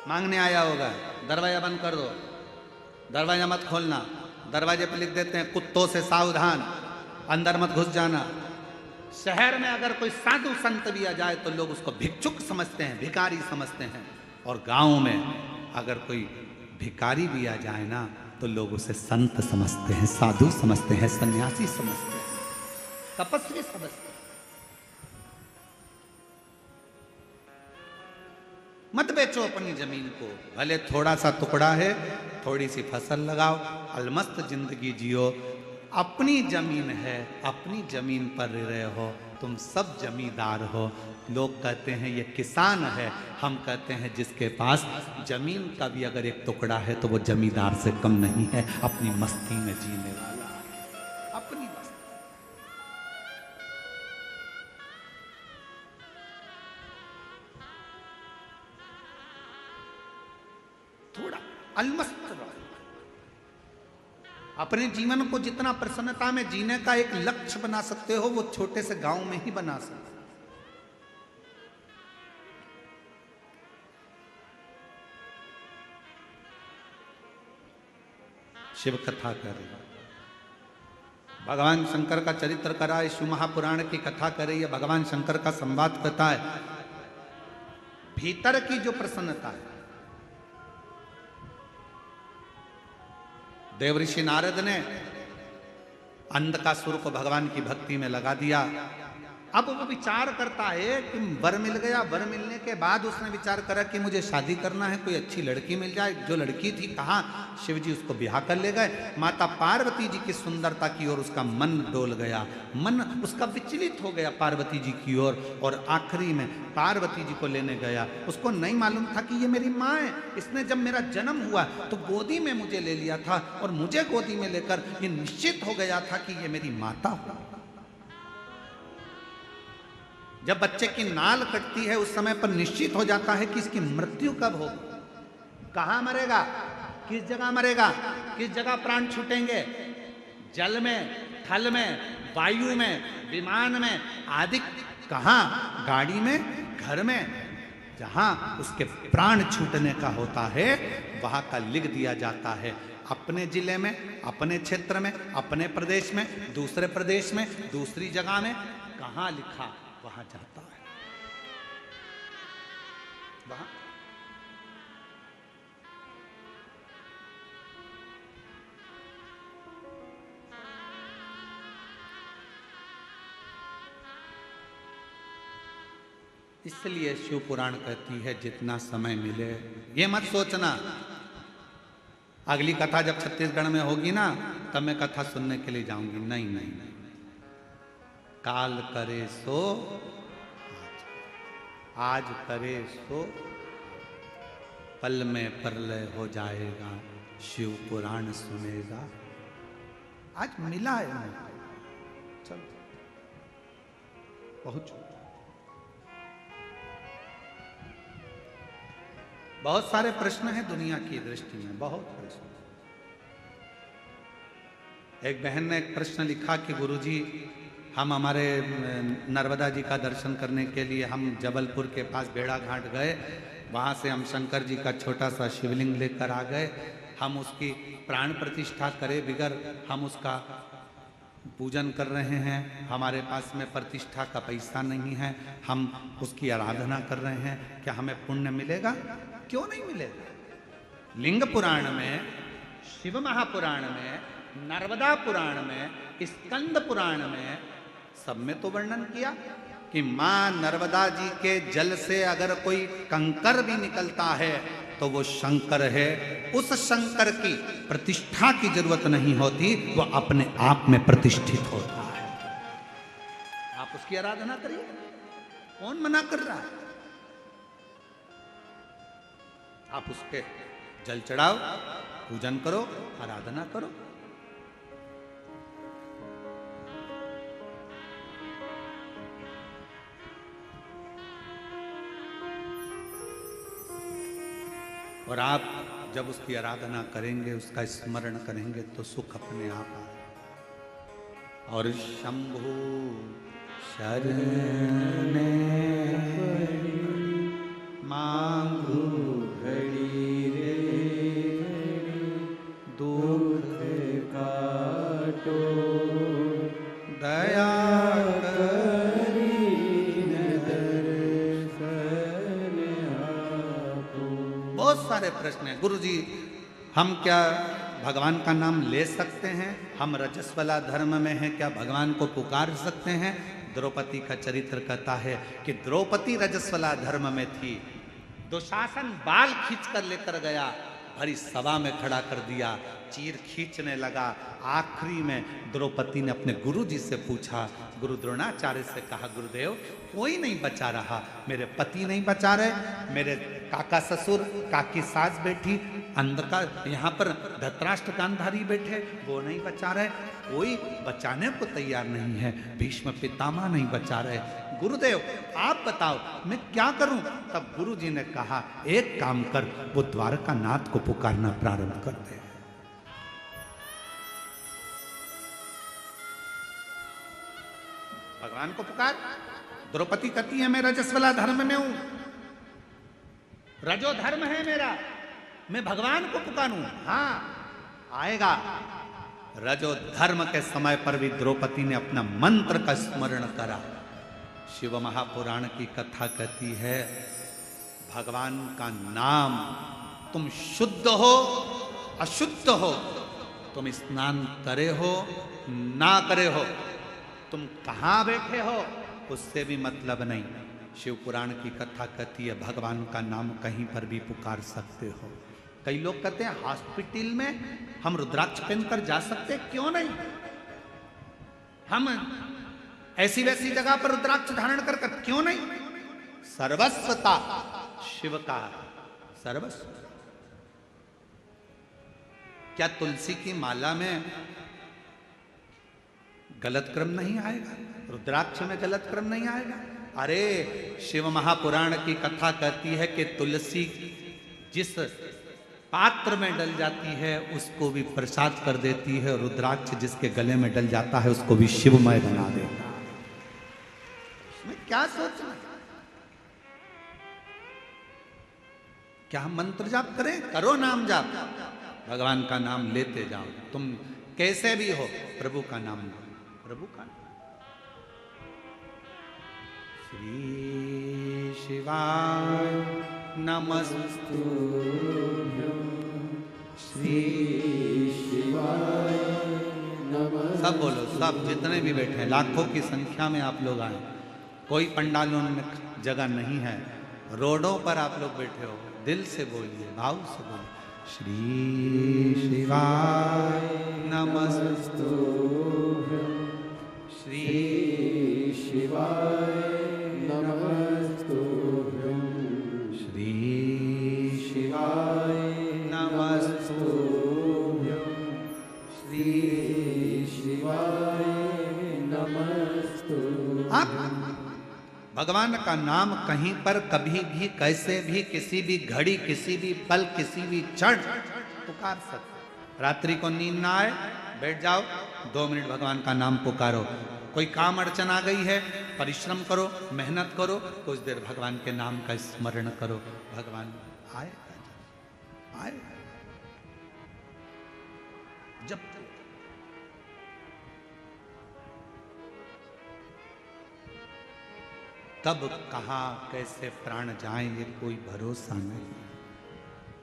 मांगने आया होगा, दरवाजा बंद कर दो, दरवाजा मत खोलना, दरवाजे पर लिख देते हैं कुत्तों से सावधान, अंदर मत घुस जाना। शहर में अगर कोई साधु संत भी आ जाए तो लोग उसको भिक्षुक समझते हैं, भिखारी समझते हैं। और गांव में अगर कोई भिखारी भी आ जाए ना तो लोग उसे संत समझते हैं, साधु समझते हैं, सन्यासी समझते हैं, तपस्वी समझते हैं। मत बेचो अपनी जमीन को, भले थोड़ा सा टुकड़ा है, थोड़ी सी फसल लगाओ, अलमस्त जिंदगी जियो। अपनी जमीन है, अपनी जमीन पर रहे हो, तुम सब जमींदार हो। लोग कहते हैं ये किसान है, हम कहते हैं जिसके पास जमीन का भी अगर एक टुकड़ा है तो वो जमींदार से कम नहीं है, अपनी मस्ती में जीने वाला, अपनी मस्ती। थोड़ा अलमस्त रहो। अपने जीवन को जितना प्रसन्नता में जीने का एक लक्ष्य बना सकते हो, वो छोटे से गांव में ही बना सकते हो। शिव कथा करे, भगवान शंकर का चरित्र करा, शिव महापुराण की कथा करे, ये भगवान शंकर का संवाद करता है। भीतर की जो प्रसन्नता है, देवऋषि नारद ने अंधकासुर को भगवान की भक्ति में लगा दिया अब वो विचार करता है कि वर मिल गया, वर मिलने के बाद उसने विचार करा कि मुझे शादी करना है, कोई अच्छी लड़की मिल जाए। जो लड़की थी कहाँ, शिव जी उसको ब्याह कर ले गए। माता पार्वती जी की सुंदरता की ओर उसका मन डोल गया, मन उसका विचलित हो गया पार्वती जी की ओर, और आखिरी में पार्वती जी को लेने गया। उसको नहीं मालूम था कि ये मेरी माँ है, इसने जब मेरा जन्म हुआ तो गोदी में मुझे ले लिया था, और मुझे गोदी में लेकर ये निश्चित हो गया था कि ये मेरी माता हो। जब बच्चे की नाल कटती है उस समय पर निश्चित हो जाता है कि इसकी मृत्यु कब हो, कहां मरेगा, किस जगह मरेगा, किस जगह प्राण छूटेंगे, जल में, थल में, वायु में, विमान में आदि, कहां, गाड़ी में, घर में, जहां उसके प्राण छूटने का होता है वहां का लिख दिया जाता है। अपने जिले में, अपने क्षेत्र में, अपने प्रदेश में, दूसरे प्रदेश में, दूसरी जगह में, कहां लिखा वहां जाता है। वहां इसलिए शिव पुराण कहती है जितना समय मिले, ये मत सोचना अगली कथा जब छत्तीसगढ़ में होगी ना तब मैं कथा सुनने के लिए जाऊंगी। नहीं नहीं नहीं, काल करे सो आज करे सो पल में प्रलय हो जाएगा, शिव पुराण सुनेगा। आज मिला है चल पहुंचो। बहुत सारे प्रश्न हैं दुनिया की दृष्टि में, बहुत प्रश्न। एक बहन ने एक प्रश्न लिखा कि गुरुजी हम हमारे नर्मदा जी का दर्शन करने के लिए हम जबलपुर के पास बेड़ा घाट गए, वहाँ से हम शंकर जी का छोटा सा शिवलिंग लेकर आ गए, हम उसकी प्राण प्रतिष्ठा करे बिगर हम उसका पूजन कर रहे हैं, हमारे पास में प्रतिष्ठा का पैसा नहीं है, हम उसकी आराधना कर रहे हैं, क्या हमें पुण्य मिलेगा? क्यों नहीं मिलेगा? लिंग पुराण में, शिव महापुराण में, नर्मदा पुराण में, स्कंद पुराण में सब में तो वर्णन किया कि मां नर्मदा जी के जल से अगर कोई कंकर भी निकलता है तो वो शंकर है। उस शंकर की प्रतिष्ठा की जरूरत नहीं होती, वो अपने आप में प्रतिष्ठित होता है। आप उसकी आराधना करिए, कौन मना कर रहा है? आप उसके जल चढ़ाओ, पूजन करो, आराधना करो। और आप जब उसकी आराधना करेंगे, उसका स्मरण करेंगे तो सुख अपने आप आए। और शंभु शरण मांगू घड़ी रे दुख काटो दया सारे प्रश्न हैं। गुरुजी हम क्या भगवान का नाम ले सकते हैं? हम रजस्वला धर्म में हैं, क्या भगवान को पुकार सकते हैं? द्रौपदी का चरित्र कहता है कि द्रौपदी रजस्वला धर्म में थी, दुशासन बाल खींच कर लेकर गया, भरी सभा में खड़ा कर दिया, चीर खींचने लगा। आखिरी में द्रौपदी ने अपने गुरु जी से पूछा, गुरु द्रोणाचार्य से कहा, गुरुदेव कोई नहीं बचा रहा, मेरे पति नहीं बचा रहे, मेरे काका ससुर, काकी सास बैठी, अंधकार यहाँ पर धृतराष्ट्र गांधारी बैठे, वो नहीं बचा रहे, कोई बचाने को तैयार नहीं है, भीष्म पितामह नहीं बचा रहे, गुरुदेव आप बताओ मैं क्या करूं? तब गुरु जी ने कहा, एक काम कर, वो द्वारका नाथ को पुकारना प्रारंभ कर दे। भगवान को पुकार। द्रौपदी कहती है मैं रजस्वला धर्म में हूं, रजो धर्म है मेरा, मैं भगवान को पुकारूं। हाँ आएगा। रजो धर्म के समय पर भी द्रौपदी ने अपना मंत्र का स्मरण करा। शिव महापुराण की कथा कहती है, भगवान का नाम, तुम शुद्ध हो अशुद्ध हो, तुम स्नान करे हो ना करे हो, तुम कहां बैठे हो, उससे भी मतलब नहीं। शिव पुराण की कथा कहती है भगवान का नाम कहीं पर भी पुकार सकते हो। कई लोग कहते हैं हॉस्पिटल में हम रुद्राक्ष पहनकर जा सकते, क्यों नहीं? हम ऐसी वैसी जगह पर रुद्राक्ष धारण कर क्यों नहीं? सर्वस्वता शिव का सर्वस्व। क्या तुलसी की माला में गलत क्रम नहीं आएगा? रुद्राक्ष में गलत क्रम नहीं आएगा? अरे शिव महापुराण की कथा कहती है कि तुलसी जिस पात्र में डल जाती है उसको भी प्रसाद कर देती है, रुद्राक्ष जिसके गले में डल जाता है उसको भी शिवमय बना देता है। इसमें क्या सोचना? क्या हम मंत्र जाप करें? करो नाम जाप, भगवान का नाम लेते जाओ। तुम कैसे भी हो प्रभु का नाम लो, प्रभु का। श्री शिवाय नमस्तुभ्यं, श्री शिवाय नमस्तुभ्यं। सब बोलो, सब जितने भी बैठे हैं, लाखों की संख्या में आप लोग आए। कोई पंडालों में जगह नहीं है, रोडों पर आप लोग बैठे हो। दिल से बोलिए, भाव से बोलिए, श्री शिवाय नमस्तुभ्यं, श्री शिवाय नमस्तुभ्यं, श्री शिवाय नमस्तुभ्यं, श्री शिवाय नमस्तुभ्यं। भगवान का नाम कहीं पर कभी भी कैसे भी किसी भी घड़ी किसी भी पल किसी भी क्षण पुकार सकते। रात्रि को नींद ना आए, बैठ जाओ 2 मिनट भगवान का नाम पुकारो। कोई काम अड़चन आ गई है, परिश्रम करो, मेहनत करो, कुछ देर भगवान के नाम का स्मरण करो, भगवान आए आए। जब तब कहाँ कैसे प्राण जाएंगे कोई भरोसा नहीं।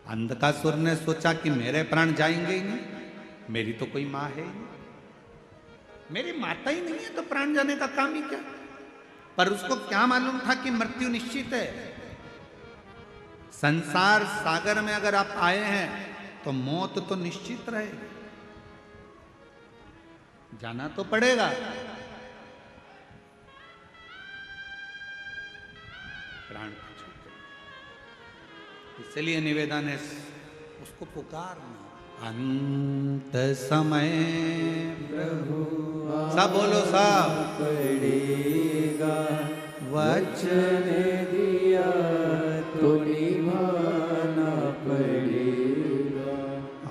अंधकासुर ने सोचा कि मेरे प्राण जाएंगे ही नहीं, मेरी तो कोई माँ है ही नहीं, मेरी माता ही नहीं है तो प्राण जाने का काम ही क्या। पर उसको क्या मालूम था कि मृत्यु निश्चित है। संसार सागर में अगर आप आए हैं तो मौत तो निश्चित रहेगी, जाना तो पड़ेगा। प्राण इसलिए निवेदन है उसको पुकारना। अंत समय प्रभु सब बोलो, सब पड़ेगा, वचन दिया तो निभाना पड़ेगा।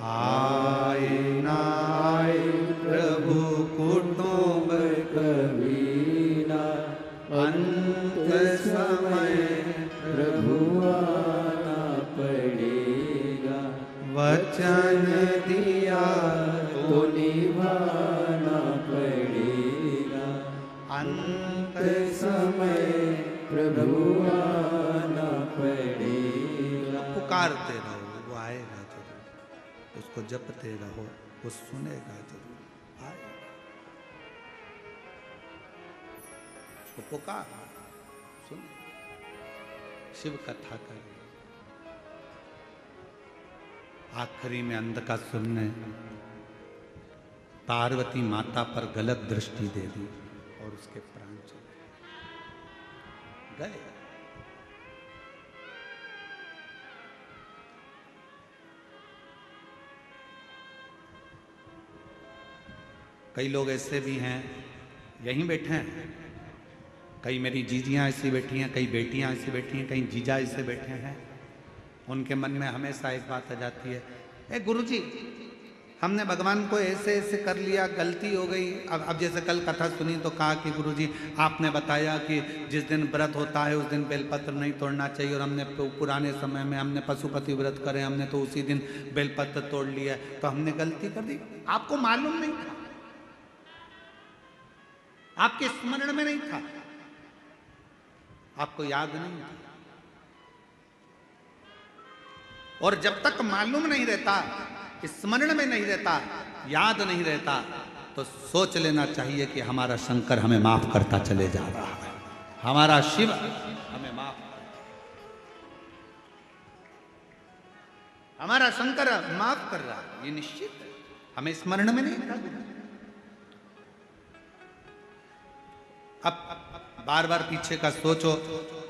आए ना आए प्रभु कुटुंब कबीरा, अंत समय प्रभु आना पड़ेगा, वचन दिया तो निभाना पड़ेगा। अंत समय प्रभु आना पड़ेगा। पुकारते रहो, वो आएगा जरूर। उसको जपते रहो, वो सुनेगा जरूर, आएगा। उसको पुकार, सुन, शिव कथा करें। आखिरी में अंधकासुर ने पार्वती माता पर गलत दृष्टि दे दी और उसके प्राण चले गए। कई लोग ऐसे भी हैं, यहीं बैठे हैं, कई मेरी जीजियां ऐसी बैठी हैं, कई बेटियां ऐसी बैठी हैं, कई जीजा ऐसे बैठे हैं। उनके मन में हमेशा एक बात आ जाती है, ए गुरुजी हमने भगवान को ऐसे ऐसे कर लिया, गलती हो गई। अब जैसे कल कथा सुनी तो कहा कि गुरुजी आपने बताया कि जिस दिन व्रत होता है उस दिन बेलपत्र नहीं तोड़ना चाहिए, और हमने पुराने समय में हमने पशुपति व्रत करे, हमने तो उसी दिन बेलपत्र तोड़ लिया, तो हमने गलती कर दी। आपको मालूम नहीं था, आपके स्मरण में नहीं था, आपको याद नहीं था। और जब तक मालूम नहीं रहता, स्मरण में नहीं रहता, याद नहीं रहता, तो सोच लेना चाहिए कि हमारा शंकर हमें माफ करता चले जा रहा है। हमारा शिव हमें माफ कर, हमारा शंकर माफ कर रहा, ये निश्चित है, हमें स्मरण में नहीं था। अब बार बार पीछे का सोचो,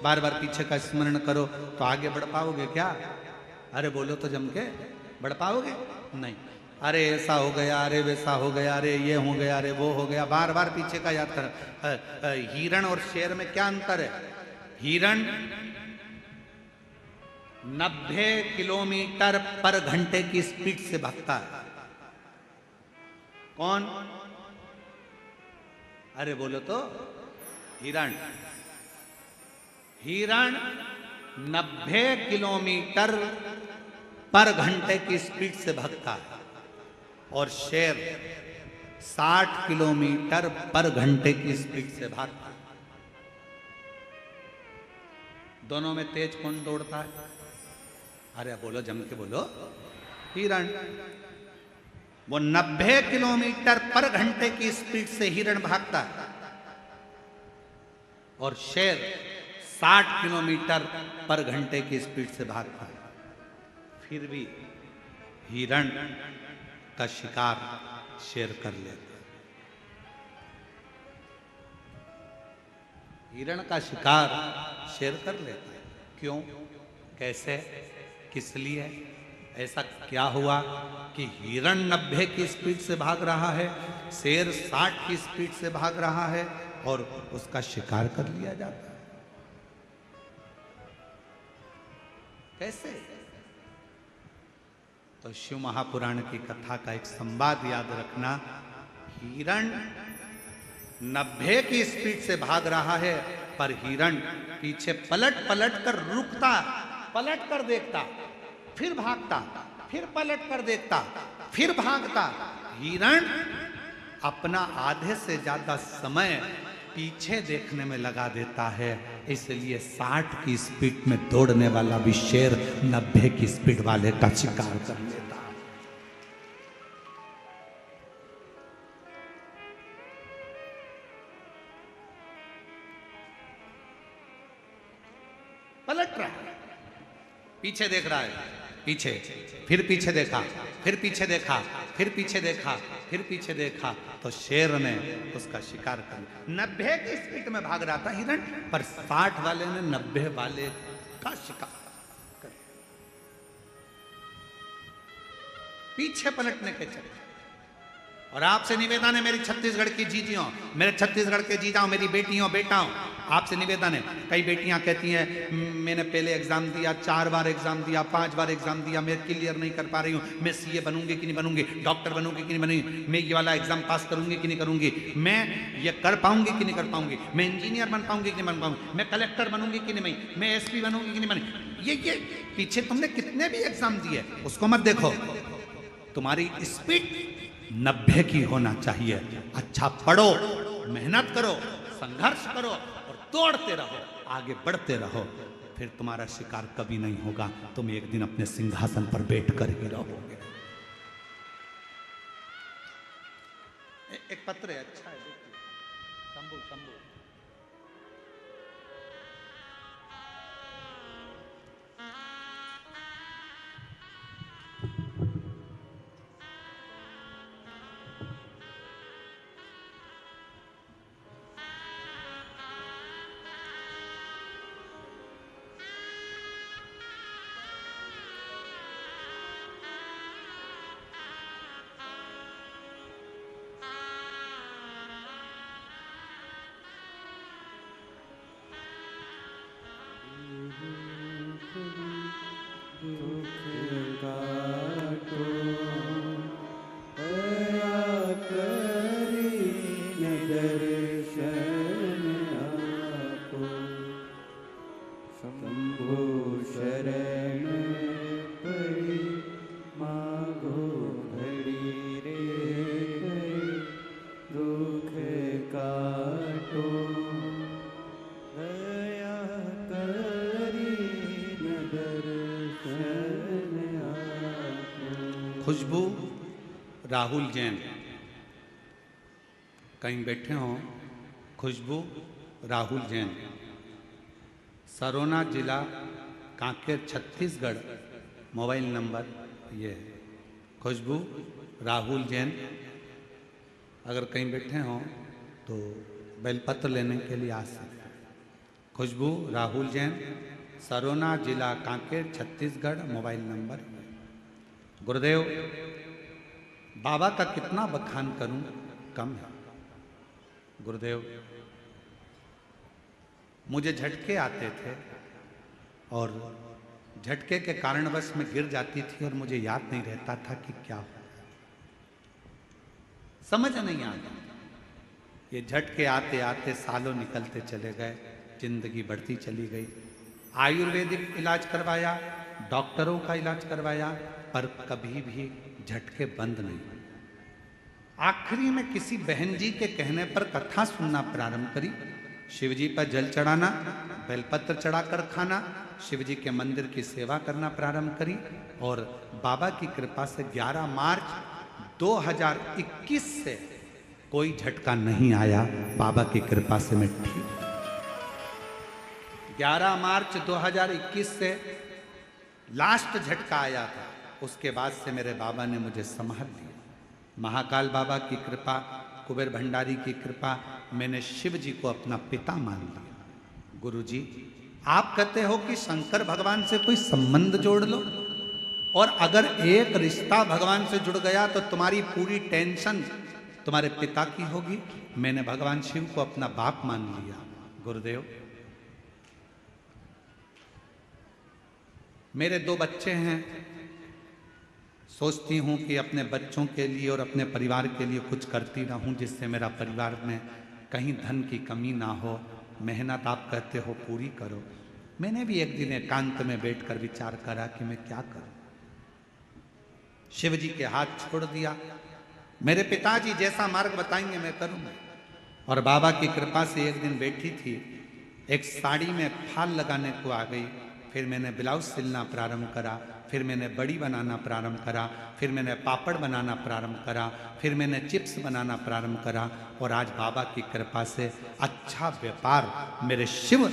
बार बार पीछे का स्मरण करो तो आगे बढ़ पाओगे क्या? अरे बोलो तो जम के, बढ़ पाओगे नहीं। अरे ऐसा हो गया, अरे वैसा हो गया, अरे ये हो गया, अरे वो हो गया, बार बार पीछे का याद कर। हिरण और शेर में क्या अंतर है? हिरण 90 किलोमीटर पर घंटे की स्पीड से भागता है। कौन? अरे बोलो तो, हिरण। हिरण 90 किलोमीटर पर घंटे की स्पीड से भागता है और शेर 60 किलोमीटर पर घंटे की स्पीड से भागता है। दोनों में तेज कौन दौड़ता है? अरे बोलो, जम के बोलो, हिरण। वो 90 किलोमीटर पर घंटे की स्पीड से हिरण भागता है और शेर 60 किलोमीटर पर घंटे की स्पीड से भागता है। फिर भी हिरण का शिकार शेर कर लेता है। हिरण का शिकार शेर कर लेता है। क्यों? कैसे? किस लिए? ऐसा क्या हुआ कि हिरण 90 की स्पीड से भाग रहा है, शेर 60 की स्पीड से भाग रहा है और उसका शिकार कर लिया जाता है? कैसे? तो शिव महापुराण की कथा का एक संवाद याद रखना। हिरण 90 की स्पीड से भाग रहा है, पर हिरण पीछे पलट पलट कर रुकता, पलट कर देखता, फिर भागता, फिर पलट कर देखता, फिर भागता। हिरण अपना आधे से ज्यादा समय पीछे देखने में लगा देता है, इसलिए 60 की स्पीड में दौड़ने वाला भी शेर 90 की स्पीड वाले का शिकार कर लेता है। पलट रहा है, पीछे देख रहा है, पीछे, फिर पीछे देखा, फिर पीछे देखा, फिर पीछे देखा, फिर पीछे देखा, तो शेर ने उसका शिकार कर लिया। 90 की स्पीड में भाग रहा था हिरण, पर 60 वाले ने 90 वाले का शिकार कर लिया। पीछे पलटने के चलते। और आपसे निवेदन है, मेरी छत्तीसगढ़ की जीजियों, मेरे छत्तीसगढ़ के जीजाओं, मेरी बेटियों बेटाओं, आपसे निवेदन है। कई बेटियां कहती हैं मैंने पहले एग्जाम दिया, 4 बार एग्जाम दिया, 5 बार एग्जाम दिया, मैं क्लियर नहीं कर पा रही हूँ, मैं सीए बनूंगी कि नहीं बनूंगी, डॉक्टर बनूंगी कि नहीं बनूंगी, मैं ये वाला एग्जाम पास करूंगी कि नहीं करूंगी, मैं ये कर पाऊंगी कि नहीं कर पाऊंगी, मैं इंजीनियर बन पाऊंगी कि नहीं बन पाऊंगी, मैं कलेक्टर बनूंगी कि नहीं, मैं एसपी बनूंगी कि नहीं बनूंगी। ये पीछे तुमने कितने भी एग्जाम दिए, उसको मत देखो, तुम्हारी स्पीड 90 की होना चाहिए। अच्छा पढ़ो, मेहनत करो, संघर्ष करो और दौड़ते रहो, आगे बढ़ते रहो, फिर तुम्हारा शिकार कभी नहीं होगा। तुम एक दिन अपने सिंहासन पर बैठकर ही रहोगे। एक पत्र है, अच्छा है, देखिए, शंभू शंभू। खुशबू राहुल जैन कहीं बैठे हों, खुशबू राहुल जैन, सरोना जिला कांकेर छत्तीसगढ़, मोबाइल नंबर ये है। खुशबू राहुल जैन, अगर कहीं बैठे हों तो बेलपत्र लेने के लिए आ सकते हैं। खुशबू राहुल जैन, सरोना जिला कांकेर छत्तीसगढ़, मोबाइल नंबर। गुरुदेव, बाबा का कितना बखान करूं, कम है। गुरुदेव, मुझे झटके आते थे और झटके के कारणवश में गिर जाती थी और मुझे याद नहीं रहता था कि क्या हो, समझ नहीं आता। ये झटके आते आते सालों निकलते चले गए, जिंदगी बढ़ती चली गई। आयुर्वेदिक इलाज करवाया, डॉक्टरों का इलाज करवाया, पर कभी भी झटके बंद नहीं। आखिरी में किसी बहन जी के कहने पर कथा सुनना प्रारंभ करी। शिव जी पर जल चढ़ाना, बेलपत्र चढ़ाकर खाना, शिव जी के मंदिर की सेवा करना प्रारंभ करी और बाबा की कृपा से 11 मार्च 2021 से कोई झटका नहीं आया। बाबा की कृपा से मैं ठीक। 11 मार्च 2021 से लास्ट झटका आया था, उसके बाद से मेरे बाबा ने मुझे संभाल लिया। महाकाल बाबा की कृपा, कुबेर भंडारी की कृपा, मैंने शिव जी को अपना पिता मान लिया। गुरु जी, आप कहते हो कि शंकर भगवान से कोई संबंध जोड़ लो, और अगर एक रिश्ता भगवान से जुड़ गया तो तुम्हारी पूरी टेंशन तुम्हारे पिता की होगी। मैंने भगवान शिव को अपना बाप मान लिया। गुरुदेव, मेरे 2 बच्चे हैं, सोचती हूँ कि अपने बच्चों के लिए और अपने परिवार के लिए कुछ करती रहूँ, जिससे मेरा परिवार में कहीं धन की कमी ना हो। मेहनत आप कहते हो पूरी करो। मैंने भी एक दिन एकांत में बैठकर विचार करा कि मैं क्या करूं। शिव जी के हाथ छोड़ दिया। मेरे पिताजी जैसा मार्ग बताएंगे मैं करूंगा। और बाबा की कृपा से एक दिन बैठी थी, एक साड़ी में फाल लगाने को आ गई। फिर मैंने ब्लाउज सिलना प्रारंभ करा, फिर मैंने बड़ी बनाना प्रारंभ करा, फिर मैंने पापड़ बनाना प्रारंभ करा, फिर मैंने चिप्स बनाना प्रारंभ करा। और आज बाबा की कृपा से अच्छा व्यापार मेरे शिव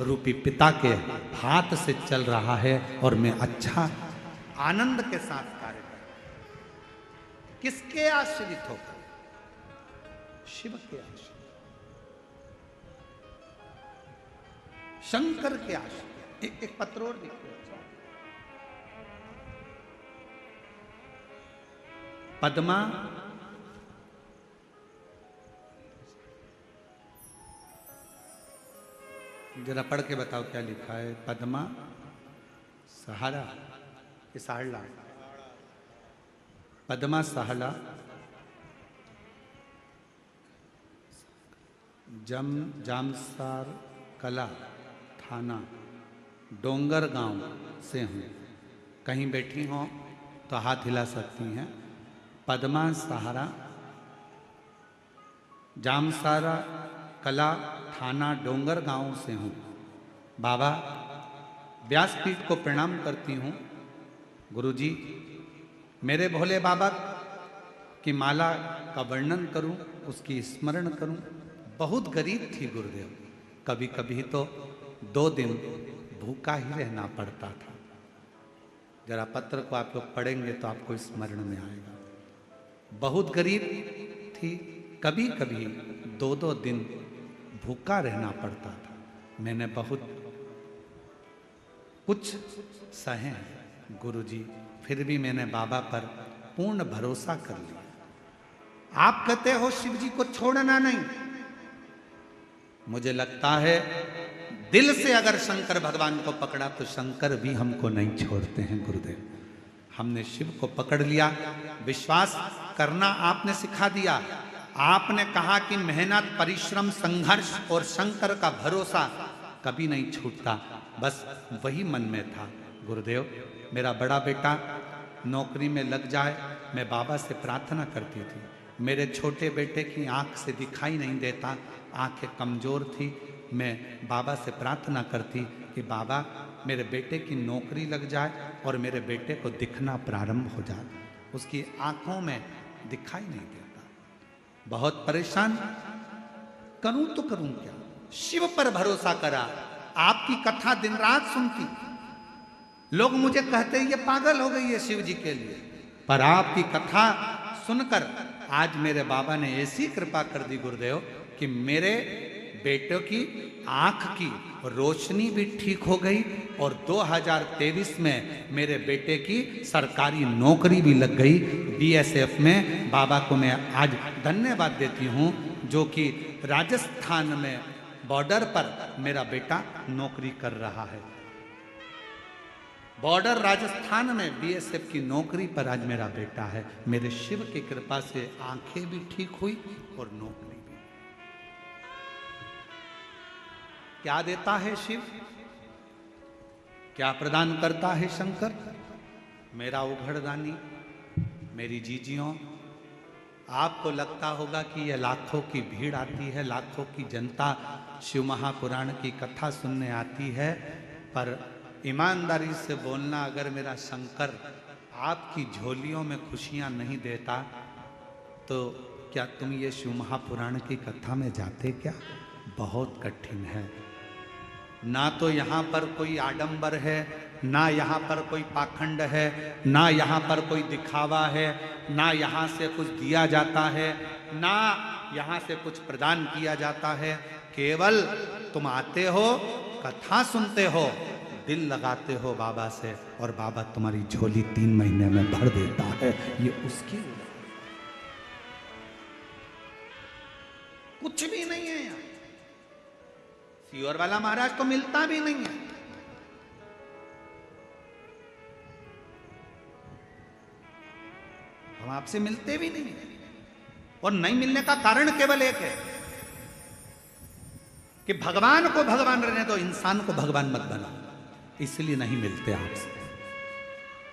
रूपी पिता के हाथ से चल रहा है और मैं अच्छा आनंद के साथ कार्य कर रहा हूं। किसके आश्रित होकर? शिव के आश्रित, शंकर के आश्रित। एक पत्र और देखो। पद्मा जरा पढ़ के बताओ क्या लिखा है। पद्मा सहारा कि साहला? पद्मा सहाला, जामसार कला थाना डोंगर गांव से हूँ। कहीं बैठी हो तो हाथ हिला सकती हैं। पद्मा सहारा, जामसारा कला थाना डोंगर गांव से हूँ। बाबा, व्यासपीठ को प्रणाम करती हूँ। गुरुजी, मेरे भोले बाबा की माला का वर्णन करूं, उसकी स्मरण करूं। बहुत गरीब थी गुरुदेव, कभी कभी तो 2 दिन भूखा ही रहना पड़ता था। जरा पत्र को आप लोग पढ़ेंगे तो आपको स्मरण में आएगा। बहुत गरीब थी, कभी कभी 2-2 दिन भूखा रहना पड़ता था। मैंने बहुत कुछ सहे हैं गुरुजी, फिर भी मैंने बाबा पर पूर्ण भरोसा कर लिया। आप कहते हो शिव जी को छोड़ना नहीं, मुझे लगता है दिल से अगर शंकर भगवान को पकड़ा तो शंकर भी हमको नहीं छोड़ते हैं गुरुदेव। हमने शिव को पकड़ लिया, विश्वास करना आपने सिखा दिया। आपने कहा कि मेहनत, परिश्रम, संघर्ष और शंकर का भरोसा कभी नहीं छूटता। बस वही मन में था। गुरुदेव, मेरा बड़ा बेटा नौकरी में लग जाए, मैं बाबा से प्रार्थना करती थी। मेरे छोटे बेटे की आंख से दिखाई नहीं देता, आंखें कमज़ोर थी। मैं बाबा से प्रार्थना करती कि बाबा मेरे बेटे की नौकरी लग जाए और मेरे बेटे को दिखना प्रारंभ हो जाए। उसकी आंखों में दिखाई नहीं देता, बहुत परेशान। करूं तो करूं क्या? शिव पर भरोसा करा, आपकी कथा दिन रात सुनती। लोग मुझे कहते हैं ये पागल हो गई है शिव जी के लिए, पर आपकी कथा सुनकर आज मेरे बाबा ने ऐसी कृपा कर दी गुरुदेव कि मेरे बेटे की आंख की रोशनी भी ठीक हो गई और 2023 में मेरे बेटे की सरकारी नौकरी भी लग गई बीएसएफ में। बाबा को मैं आज धन्यवाद देती हूँ जो कि राजस्थान में बॉर्डर पर मेरा बेटा नौकरी कर रहा है। बॉर्डर राजस्थान में बीएसएफ की नौकरी पर आज मेरा बेटा है। मेरे शिव की कृपा से आंखें भी ठीक हुई और नौकरी भी। क्या देता है शिव, क्या प्रदान करता है शंकर? मेरा उघड़दानी, मेरी जीजियों, आपको लगता होगा कि यह लाखों की भीड़ आती है, लाखों की जनता शिव महापुराण की कथा सुनने आती है, पर ईमानदारी से बोलना, अगर मेरा शंकर आपकी झोलियों में खुशियां नहीं देता तो क्या तुम ये शिव महापुराण की कथा में जाते क्या? बहुत कठिन है। ना तो यहाँ पर कोई आडंबर है, ना यहाँ पर कोई पाखंड है, ना यहाँ पर कोई दिखावा है, ना यहाँ से कुछ दिया जाता है, ना यहाँ से कुछ प्रदान किया जाता है। केवल तुम आते हो, कथा सुनते हो, दिल लगाते हो बाबा से और बाबा तुम्हारी झोली 3 महीने में भर देता है। ये उसकी कुछ भी नहीं है यार। सीहोर वाला महाराज तो मिलता भी नहीं है। हम आपसे मिलते भी नहीं है और नहीं मिलने का कारण केवल एक है कि भगवान को भगवान रहने दो, इंसान को भगवान मत बनाओ, इसलिए नहीं मिलते आपसे।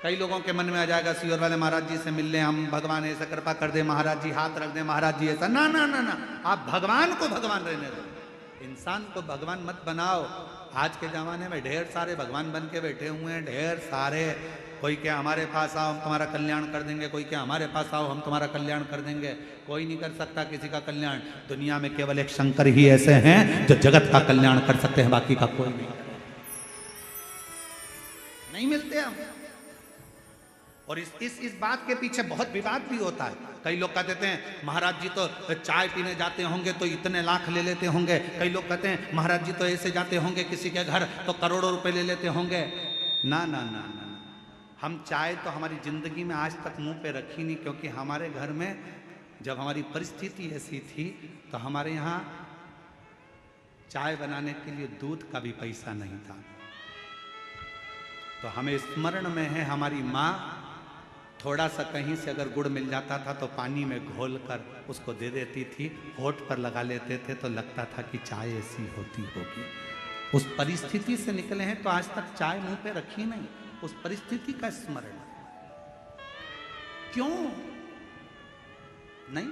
कई लोगों के मन में आ जाएगा सीहोर वाले महाराज जी से मिल लें हम, भगवान ऐसा कृपा कर दे, महाराज जी हाथ रख दे, महाराज जी ऐसा। ना ना ना ना, आप भगवान को भगवान रहने दो, इंसान को भगवान मत बनाओ। आज के जमाने में ढेर सारे भगवान बन के बैठे हुए हैं, ढेर सारे। कोई क्या हमारे पास आओ हम तुम्हारा कल्याण कर देंगे, कोई क्या हमारे पास आओ हम तुम्हारा कल्याण कर देंगे। कोई नहीं कर सकता किसी का कल्याण। दुनिया में केवल एक शंकर ही ऐसे हैं जो जगत का कल्याण कर सकते हैं, बाकी का कोई नहीं मिलते हम। और इस बात के पीछे बहुत विवाद भी होता है। कई लोग कहते हैं महाराज जी तो चाय पीने जाते होंगे तो इतने लाख ले लेते होंगे। कई लोग कहते हैं महाराज जी तो ऐसे जाते होंगे किसी के घर तो करोड़ों रुपए ले लेते होंगे। ना ना ना ना, हम चाय तो हमारी जिंदगी में आज तक मुंह पे रखी नहीं, क्योंकि हमारे घर में जब हमारी परिस्थिति ऐसी थी तो हमारे यहाँ चाय बनाने के लिए दूध का भी पैसा नहीं था। तो हमें स्मरण में है हमारी माँ थोड़ा सा कहीं से अगर गुड़ मिल जाता था तो पानी में घोल कर उसको दे देती थी, होठ पर लगा लेते थे तो लगता था कि चाय ऐसी होती होगी। उस परिस्थिति से निकले हैं तो आज तक चाय मुंह पे रखी नहीं। उस परिस्थिति का स्मरण क्यों नहीं?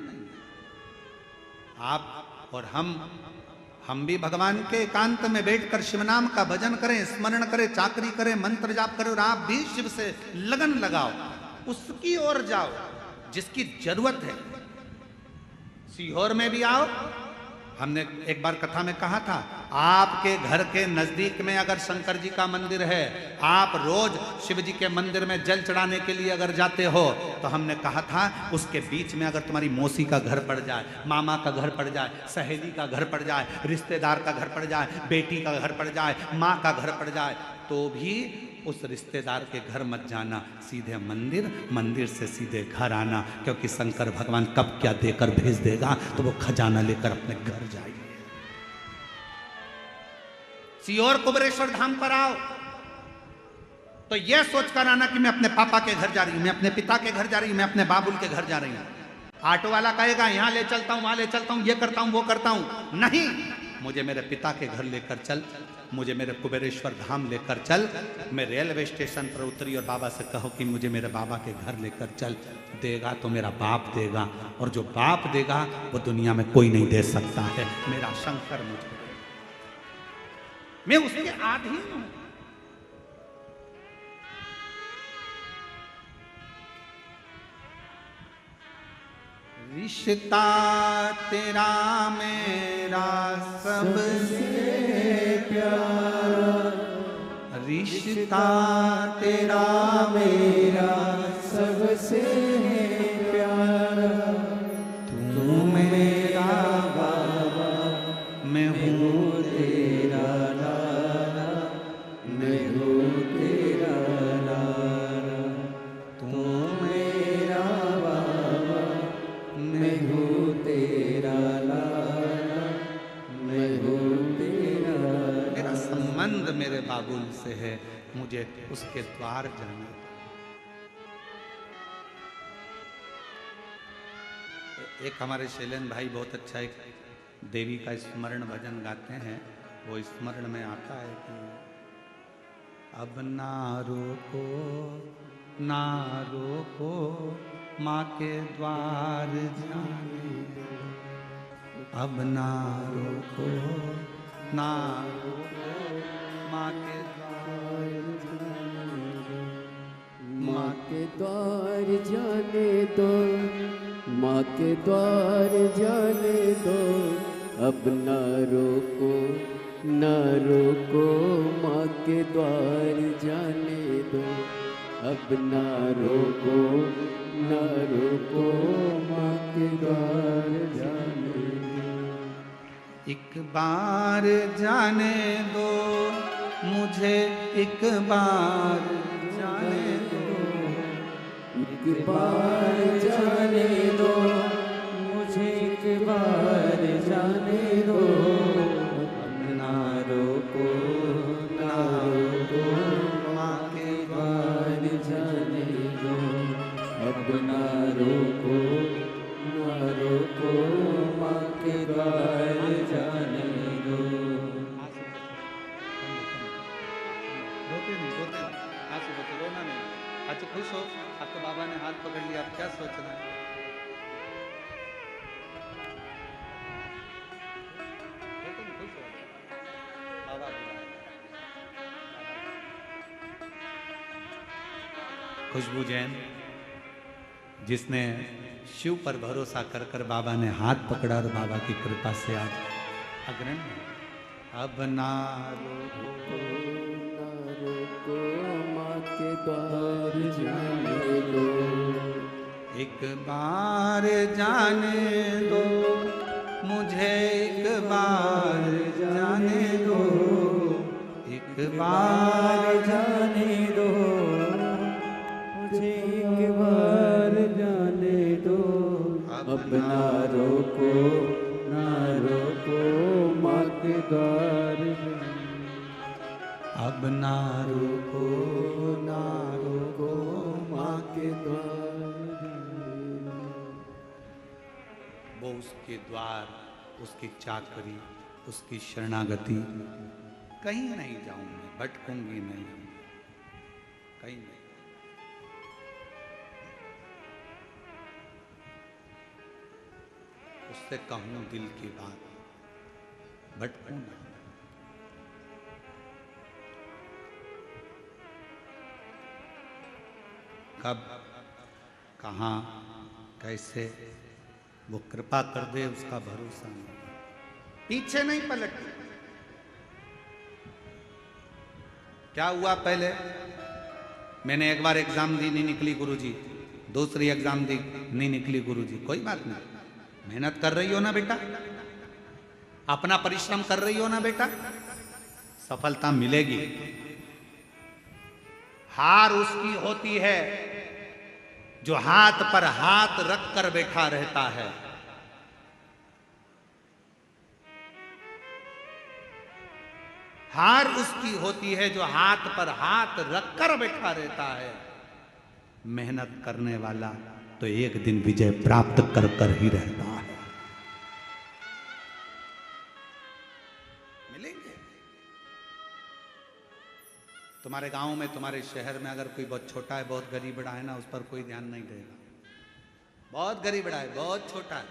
आप और हम भी भगवान के एकांत में बैठकर शिव नाम का भजन करें, स्मरण करें, चाकरी करें, मंत्र जाप करें और आप भी शिव से लगन लगाओ, उसकी ओर जाओ जिसकी जरूरत है। सीहोर में भी आओ। हमने एक बार कथा में कहा था, आपके घर के नजदीक में अगर शंकर जी का मंदिर है, आप रोज शिव जी के मंदिर में जल चढ़ाने के लिए अगर जाते हो, तो हमने कहा था उसके बीच में अगर तुम्हारी मौसी का घर पड़ जाए, मामा का घर पड़ जाए, सहेली का घर पड़ जाए, रिश्तेदार का घर पड़ जाए, बेटी का घर पड़ जाए, माँ का घर पड़ जाए, तो भी उस रिश्तेदार के घर मत जाना, सीधे मंदिर, मंदिर से सीधे घर आना, क्योंकि शंकर भगवान कब क्या देकर भेज देगा तो वो खजाना लेकर अपने घर जाइए। सीहोर कुबेरेश्वर धाम पर आओ तो यह सोचकर आना कि मैं अपने पापा के घर जा रही हूं, मैं अपने पिता के घर जा रही हूं, मैं अपने बाबुल के घर जा रही हूं। ऑटो वाला कहेगा यहाँ ले चलता हूं, वहां ले चलता हूं, ये करता हूं, वो करता हूं। नहीं, मुझे मेरे पिता के घर लेकर चल, मुझे मेरे कुबेरेश्वर धाम लेकर चल। मैं रेलवे स्टेशन पर उतरी और बाबा से कहो कि मुझे मेरे बाबा के घर लेकर चल। देगा तो मेरा बाप देगा, और जो बाप देगा वो दुनिया में कोई नहीं दे सकता है। मेरा शंकर मुझे, मैं उसके अधीन हूं। रिश्ता तेरा मेरा सबसे प्यारा, रिश्ता तेरा मेरा सबसे प्यारा, तू मेरा बाबा मैं हूँ तेरा लाला, मैं हूँ तेरा लाला, तू मेरा बाबा मैं हूँ तेरा लाला, मैं हूँ तेरा लाला। मेरा संबंध मेरे बाबुल से है, मुझे उसके द्वार जाना। एक हमारे शैलेंद्र भाई बहुत अच्छा एक देवी का स्मरण भजन गाते हैं। वो स्मरण में आता है कि अब ना रोको ना रोको माँ के द्वार जाने, अब ना रोको ना रोको माँ के द्वार जाने दो, माँ के द्वार जाने दो, माँ के द्वार जाने दो, अब न रोको न रोको माँ के द्वार जाने दो, अब न रोको न रोको माँ के द्वार जाने दो। एक बार जाने दो मुझे, एक बार जाने दो, एक बार जाने दो मुझे, एक बार जाने दो, अब ना रोको ना रोको माँ के द्वार जाने दो, अब ना रोको ना रोको माँ के द्वार जाने दो। रोते नहीं, रोते नहीं, आंसू बचे, रोना नहीं। अच्छा खुश हो, आपके बाबा ने हाथ पकड़ लिया, आप क्या सोच रहे हैं? रोते नहीं, खुश हो, बाबा बुलाए। खुशबू जैन, जिसने शिव पर भरोसा कर कर बाबा ने हाथ पकड़ा और बाबा की कृपा से आज अग्रणी है। अब ना रोको ना रोको माँ के द्वार जाने दो, एक बार जाने दो मुझे, एक बार जाने दो, एक बार जाने दो मुझे, एक बार जाने दो, अब ना रोको ना रोको माँ के द्वार जाने, अब ना रोको ना रोको माँ के द्वार जाने। वो उसके द्वार, उसकी चाकरी, उसकी शरणागति, कहीं नहीं जाऊंगी, भटकूंगी नहीं, कहीं नहीं। उससे कहूं दिल की बात, भटकूं नहीं। कब कहाँ कैसे वो कृपा कर दे, उसका भरोसा नहीं, पीछे नहीं पलटती। क्या हुआ पहले, मैंने एक बार एग्जाम दी, नहीं निकली गुरुजी, दूसरी एग्जाम दी, नहीं निकली गुरुजी, कोई बात नहीं, मेहनत कर रही हो ना बेटा, अपना परिश्रम कर रही हो ना बेटा, सफलता मिलेगी। हार उसकी होती है जो हाथ पर हाथ रख कर बैठा रहता है। हार उसकी होती है जो हाथ पर हाथ रख कर बैठा रहता है। मेहनत करने वाला तो एक दिन विजय प्राप्त कर कर ही रहता है। मिलेंगे तुम्हारे गांव में, तुम्हारे शहर में अगर कोई बहुत छोटा है, बहुत गरीब बड़ा है ना, उस पर कोई ध्यान नहीं देगा। बहुत गरीब बड़ा है, बहुत छोटा है,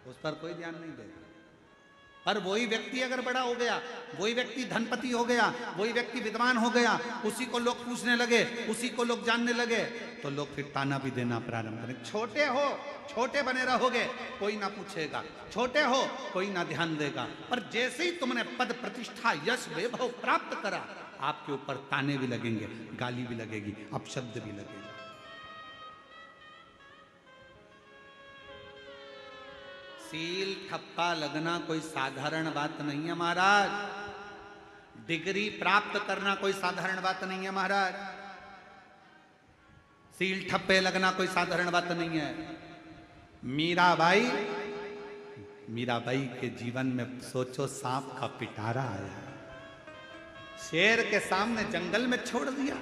उस पर कोई ध्यान नहीं देगा। पर वही व्यक्ति अगर बड़ा हो गया, वही व्यक्ति धनपति हो गया, वही व्यक्ति विद्वान हो गया, उसी को लोग पूछने लगे, उसी को लोग जानने लगे, तो लोग फिर ताना भी देना प्रारंभ करें। छोटे हो, छोटे बने रहोगे, कोई ना पूछेगा, छोटे हो कोई ना ध्यान देगा। पर जैसे ही तुमने पद प्रतिष्ठा यश वैभव प्राप्त करा, आपके ऊपर ताने भी लगेंगे, गाली भी लगेगी, अपशब्द भी लगेगा। सील ठप्पा लगना कोई साधारण बात नहीं है महाराज। डिग्री प्राप्त करना कोई साधारण बात नहीं है महाराज। सील ठप्पे लगना कोई साधारण बात नहीं है। मीराबाई के जीवन में सोचो, सांप का पिटारा आया, शेर के सामने जंगल में छोड़ दिया।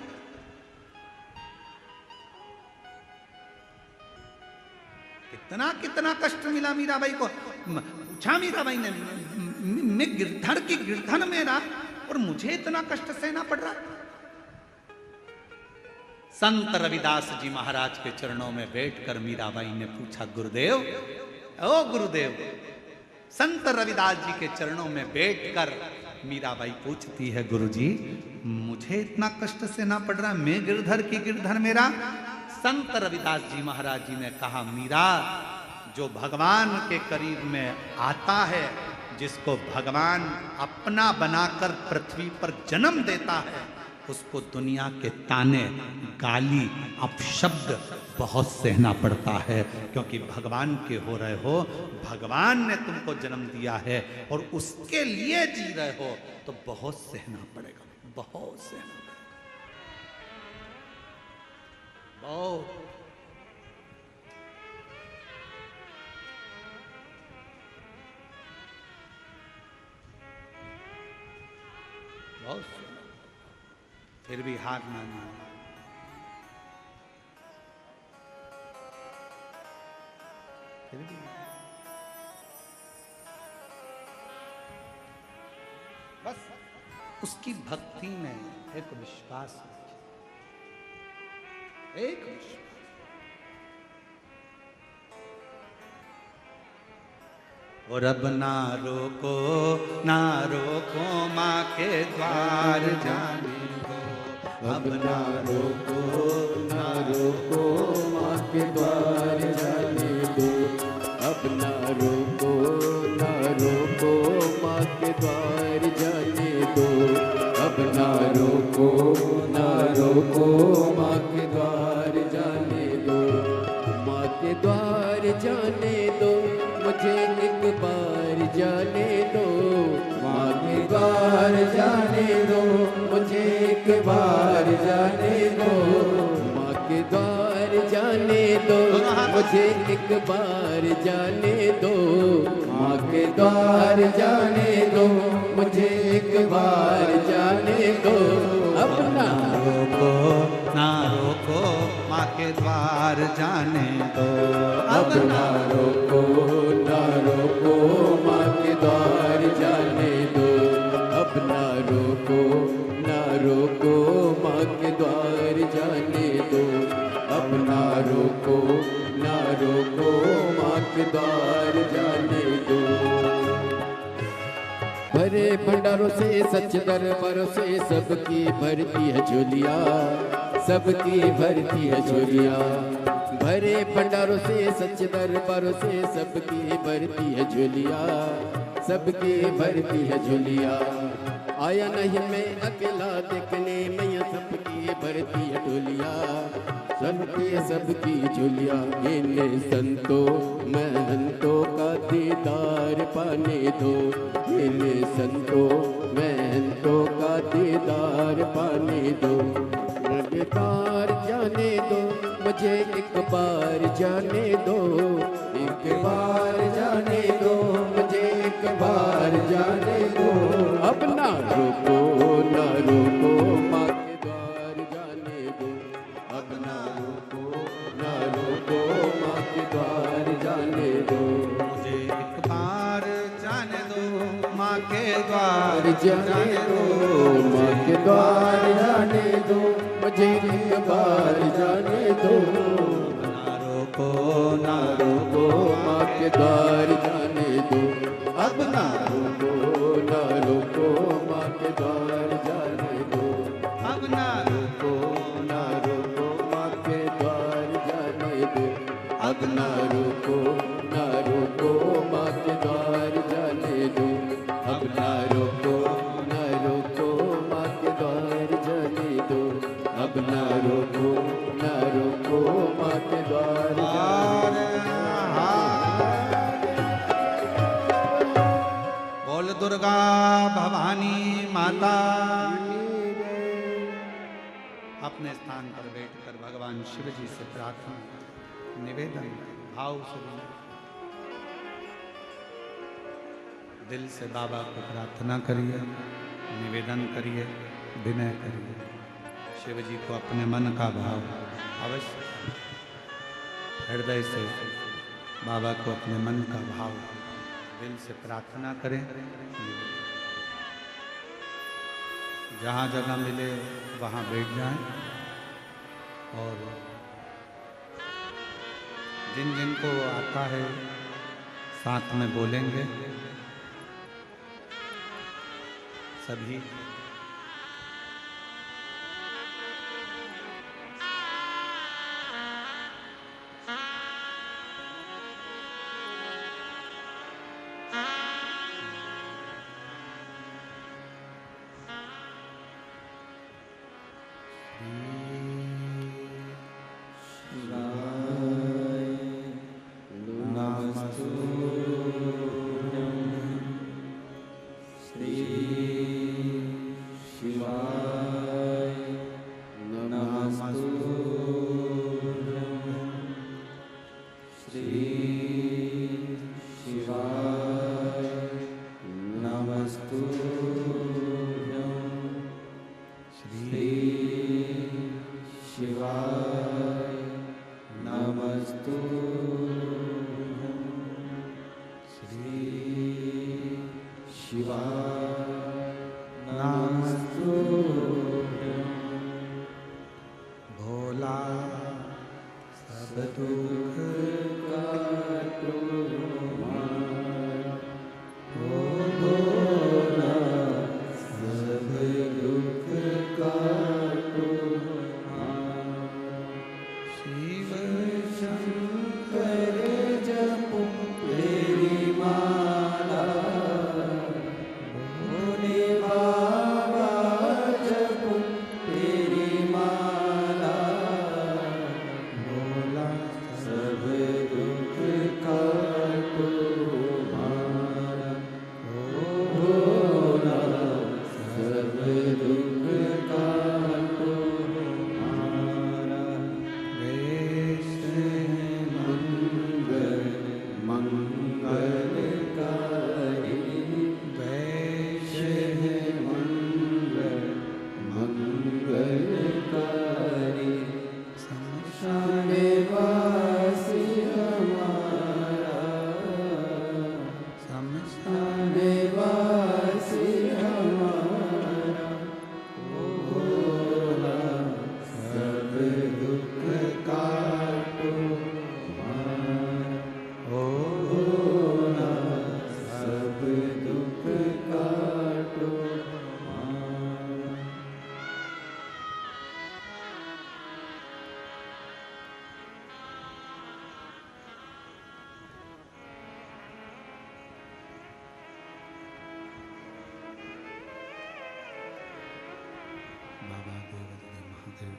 कितना कितना कष्ट मिला मीराबाई को। पूछा मीराबाई ने, मैं गिरधर की गिरधन मेरा, और मुझे इतना कष्ट सहना पड़ रहा। संत रविदास जी महाराज के चरणों में बैठकर मीराबाई ने पूछा, गुरुदेव, ओ गुरुदेव। संत रविदास जी के चरणों में बैठकर मीराबाई पूछती है, गुरुजी मुझे इतना कष्ट सहना पड़ रहा, मैं गिरधर की गिरधर मेरा। संत रविदास जी महाराज जी ने कहा, मीरा, जो भगवान के करीब में आता है, जिसको भगवान अपना बनाकर पृथ्वी पर जन्म देता है, उसको दुनिया के ताने, गाली, अपशब्द बहुत सहना पड़ता है। क्योंकि भगवान के हो रहे हो, भगवान ने तुमको जन्म दिया है और उसके लिए जी रहे हो, तो बहुत सहना पड़ेगा, बहुत सहना पड़ेगा। बहुत फिर भी हार ना मानो। फिर भी बस उसकी भक्ति में एक विश्वास, एक विश्वास। और अब ना रोको, ना रोको माँ के द्वार जाने को। अब ना रोको, ना रोको माँ के द्वार जाने दो। अब ना रोको, ना रोको माँ के द्वार जाने दो। अब ना रोको, ना रोको माँ के द्वार जाने दो। माँ के द्वार जाने दो, मुझे एक बार जाने दो। माँ के द्वार जाने दो, मुझे एक बार जाने दो। माँ के द्वार जाने दो, मुझे एक बार जाने दो। माँ के द्वार जाने दो, मुझे एक बार जाने दो। अब ना रोको, ना रोको माँ के द्वार जाने दो। अब ना रोको, ना रोको माँ के द्वार जाने दो। अब ना रोको, ना रोको माँ के द्वार जाने दो। अब ना रोको, ना रोको माँ के द्वार जाने दो। भरे भंडारों से, सच दरबारों से सबकी भरती है झोलिया, सबकी भरती है झोलिया। भरे भंडारों से, सच दरबारों से सबकी भरती है झोलिया, सबकी भरती है झोलिया। आया नहीं मैं अकेला देखने, मैं सबकी भरती है झोलिया, सबकी झोलिया। इन संतों महंतों का दीदार पाने दो। इन संतों महंतों का दीदार पाने दो। एक बार जाने दो, मुझे एक बार जाने दो। एक बार जाने दो, मुझे एक बार जाने दो। अब ना रोको, ना रोको माँ के द्वार जाने दो। अब ना रोको, ना रोको माँ के द्वार जाने दो। मुझे एक बार जाने दो, माँ के द्वार जाने दो। माँ के द्वार जाने दो, मुझे एक बार जाने दो। ना रोको, ना रोको माँ के द्वार जाने दो। अब ना रुको माँ के द्वार जाने दो। अब ना रुको ना रुको माँ के द्वार जाने दो। अब ना रुको माँ के द्वार जाने दो। अब ना रुको माँ के द्वार जाने दो। अब ना रुको माँ के द्वार जाने दो। बोल दुर्गा भवानी माता की जय। अपने स्थान पर बैठकर भगवान शिव जी से प्रार्थना निवेदन भाव से दिल से बाबा को प्रार्थना करिए, निवेदन करिए, विनय करिए। शिव जी को अपने मन का भाव अवश्य हृदय से बाबा को अपने मन का भाव दिल से प्रार्थना करें। जहाँ जगह मिले वहाँ बैठ जाएं और जिन जिनको आता है साथ में बोलेंगे सभी। भोला सब दुख काटो ओ भोला सब दुख काटो शिव शंकर जपो तेरी माला भोले बाबा जपो तेरी माला भोला सब दुख काटो हमारा ओ भोला सब दुख काटो हमारा। वैसे मंगल मंगलकारी वैसे मंगल मंगलकारी शमशान वासी हमारा शमशान वासी हमारा ओ भोला सब दुख काटो हमारा ओ भोला सब दुख काटो हमारा। बाबा देवदेव महादेव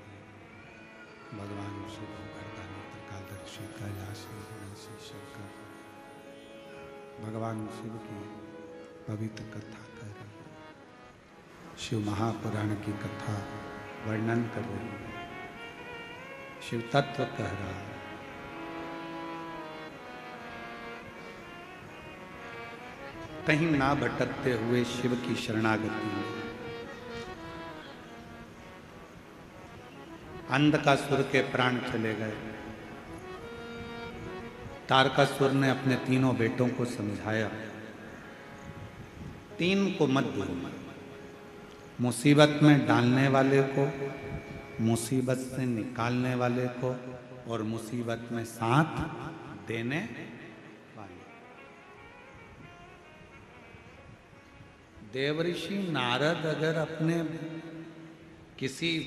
भगवान शिव वरदानी त्रिकालदर्शी कैलाशी गणेशी शंकर भगवान शिव की पवित्र कथा कर रही है। शिव महापुराण की कथा वर्णन कर रही है। शिव तत्व कह रहा है। कहीं ना भटकते हुए शिव की शरणागति में अंधकासुर के प्राण चले गए। तारकासुर ने अपने तीनों बेटों को समझाया, तीन को मत देना, मुसीबत में डालने वाले को, मुसीबत से निकालने वाले को और मुसीबत में साथ देने वाले। देवऋषि नारद अगर अपने किसी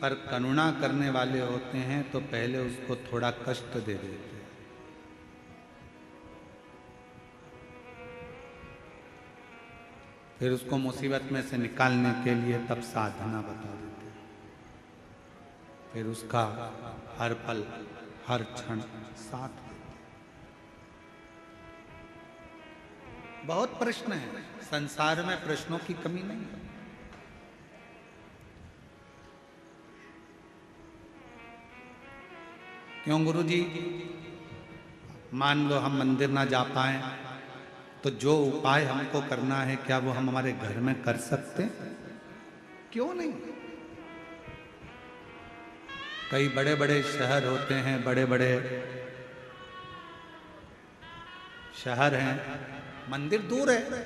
पर करुणा करने वाले होते हैं तो पहले उसको थोड़ा कष्ट दे देते हैं, फिर उसको मुसीबत में से निकालने के लिए तब साधना बता देते हैं, फिर उसका हर पल हर क्षण साथ देते हैं। बहुत प्रश्न है संसार में, प्रश्नों की कमी नहीं है। क्यों गुरुजी? मान लो हम मंदिर ना जा पाए तो जो उपाय हमको करना है क्या वो हम हमारे घर में कर सकते? क्यों नहीं? कई बड़े बड़े शहर होते हैं, बड़े बड़े शहर हैं, मंदिर दूर है।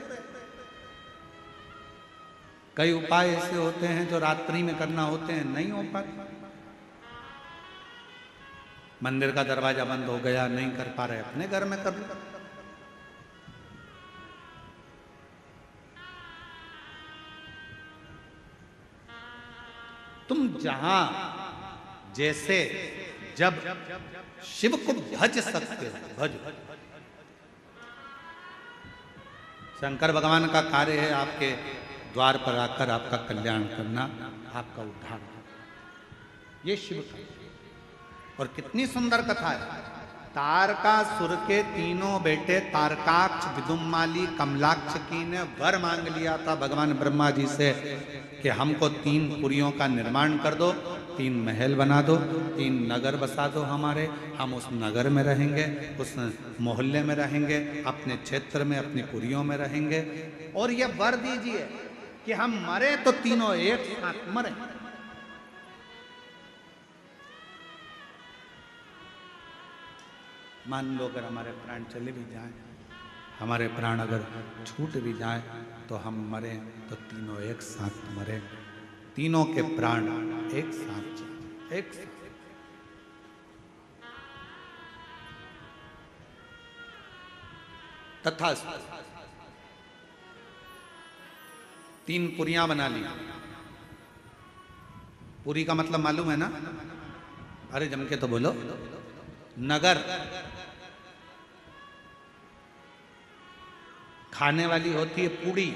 कई उपाय ऐसे होते हैं जो रात्रि में करना होते हैं, नहीं हो पाते। मंदिर का दरवाजा बंद हो गया, नहीं कर पा रहे, अपने घर में कर लो। तुम जहां जैसे जब शिव को भज सकते हो, भज। शंकर भगवान का कार्य है आपके द्वार पर आकर आपका कल्याण करना, आपका उद्धार। ये शिव का, और कितनी सुंदर कथा है। तारकासुर के तीनों बेटे तारकाक्ष, विदुम्माली, कमलाक्ष की ने वर मांग लिया था भगवान ब्रह्मा जी से कि हमको 3 पुरियों का निर्माण कर दो, 3 महल बना दो, 3 नगर बसा दो हमारे, हम उस नगर में रहेंगे, उस मोहल्ले में रहेंगे, अपने क्षेत्र में अपनी पुरियों में रहेंगे, और ये वर दीजिए कि हम मरे तो तीनों एक साथ मरे। मान लो अगर हमारे प्राण चले भी जाएं, हमारे प्राण अगर छूट भी जाएं तो हम मरे तो तीनों एक साथ मरे, तीनों के प्राण एक साथ जाए, एक साथ। तथा 3 पुरियां बना ली। पुरी का मतलब मालूम है ना? अरे जम के तो बोलो। नगर खाने वाली होती है पूड़ी,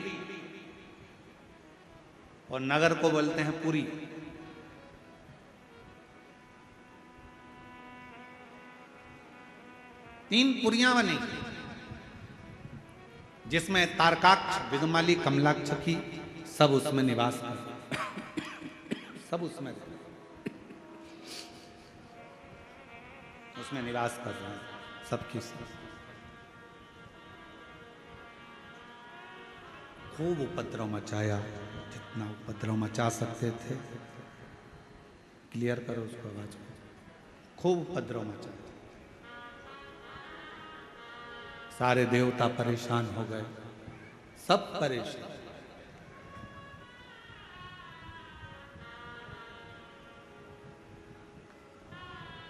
और नगर को बोलते हैं पुरी। तीन पुरियां बनी जिसमें तारकाक्ष, विदुमाली, कमलाक्ष की सब उसमें निवास कर, सब उसमें निवास कर रहे हैं, सबकी सब। खूब उपद्रव मचाया, जितना उपद्रव मचा सकते थे। क्लियर करो उसको आवाज को। खूब उपद्रव मचाया, सारे देवता परेशान हो गए, सब परेशान।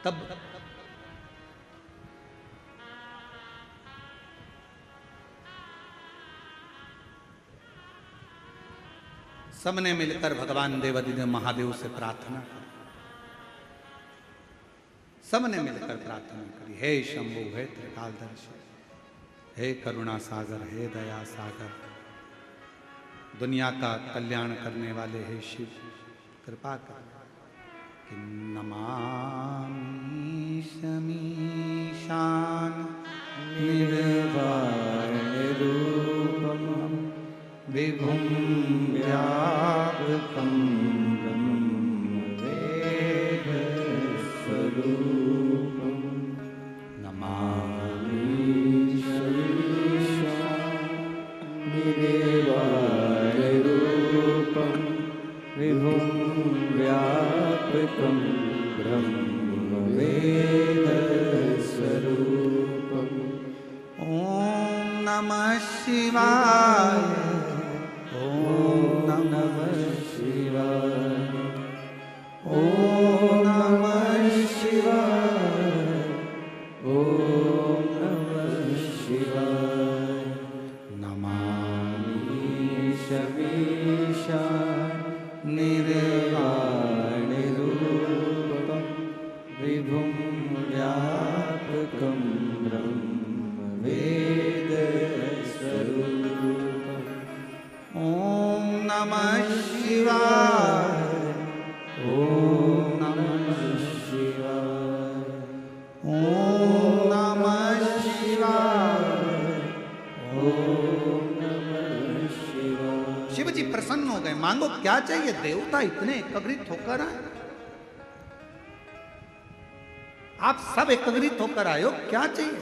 तब सबने मिलकर भगवान देवादिदेव महादेव से प्रार्थना की। सबने मिलकर प्रार्थना करी, हे शंभु, हे त्रिकालदर्शी, हे करुणा सागर, हे दया सागर, दुनिया का कल्याण करने वाले हे शिव, कृपा कर। कि नमामि शमीशान निर्वाणरूपम् विभुं व्यापकं ब्रह्मवेदस्वरूपं नमामि निर्वाणरूपं विभुं व्यापकं ब्रह्मवेदस्वरूपम्। ॐ नमः शिवाय, ॐ नमः शिवाय, ॐ नमः शिवाय, ॐ नमः शिवाय। नमामि ईशमीशा निर्वाणरूपं विभुं व्यापकं ब्रह्म वेदस्वरूपम् ॐ नमः शिवाय। ॐ नमः शिवाय। ॐ नमः शिवाय। ॐ नमः शिवाय। शिव जी प्रसन्न हो गए। मांगो क्या चाहिए? देवता इतने एकत्रित होकर आए, आप सब एकत्रित होकर आए हो, क्या चाहिए?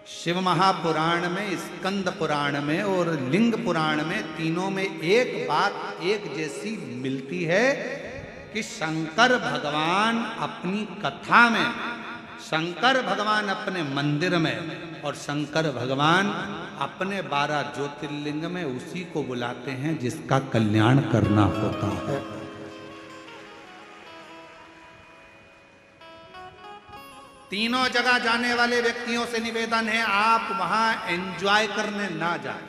शिव महापुराण में, स्कंद पुराण में और लिंग पुराण में, तीनों में एक बात एक जैसी मिलती है कि शंकर भगवान अपनी कथा में, शंकर भगवान अपने मंदिर में और शंकर भगवान अपने 12 ज्योतिर्लिंग में उसी को बुलाते हैं जिसका कल्याण करना होता है। तीनों जगह जाने वाले व्यक्तियों से निवेदन है, आप वहां एंजॉय करने ना जाए,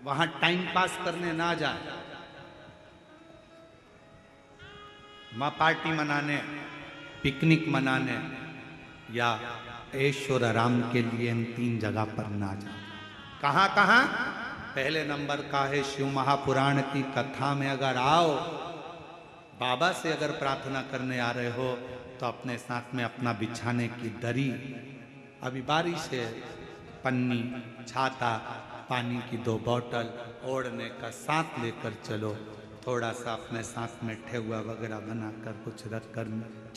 वहां टाइम पास करने ना जाए, वहां पार्टी मनाने, पिकनिक मनाने या ऐश्वर्य आराम के लिए इन 3 जगह पर ना जाए। कहां कहां? पहले नंबर का है शिव महापुराण की कथा में अगर आओ, बाबा से अगर प्रार्थना करने आ रहे हो तो अपने साथ में अपना बिछाने की दरी, अभी बारिश है, पन्नी, छाता, पानी की 2 बोतल, ओढ़ने का साथ लेकर चलो। थोड़ा सा अपने साथ में ठेहुआ वगैरह बनाकर कुछ रखकर,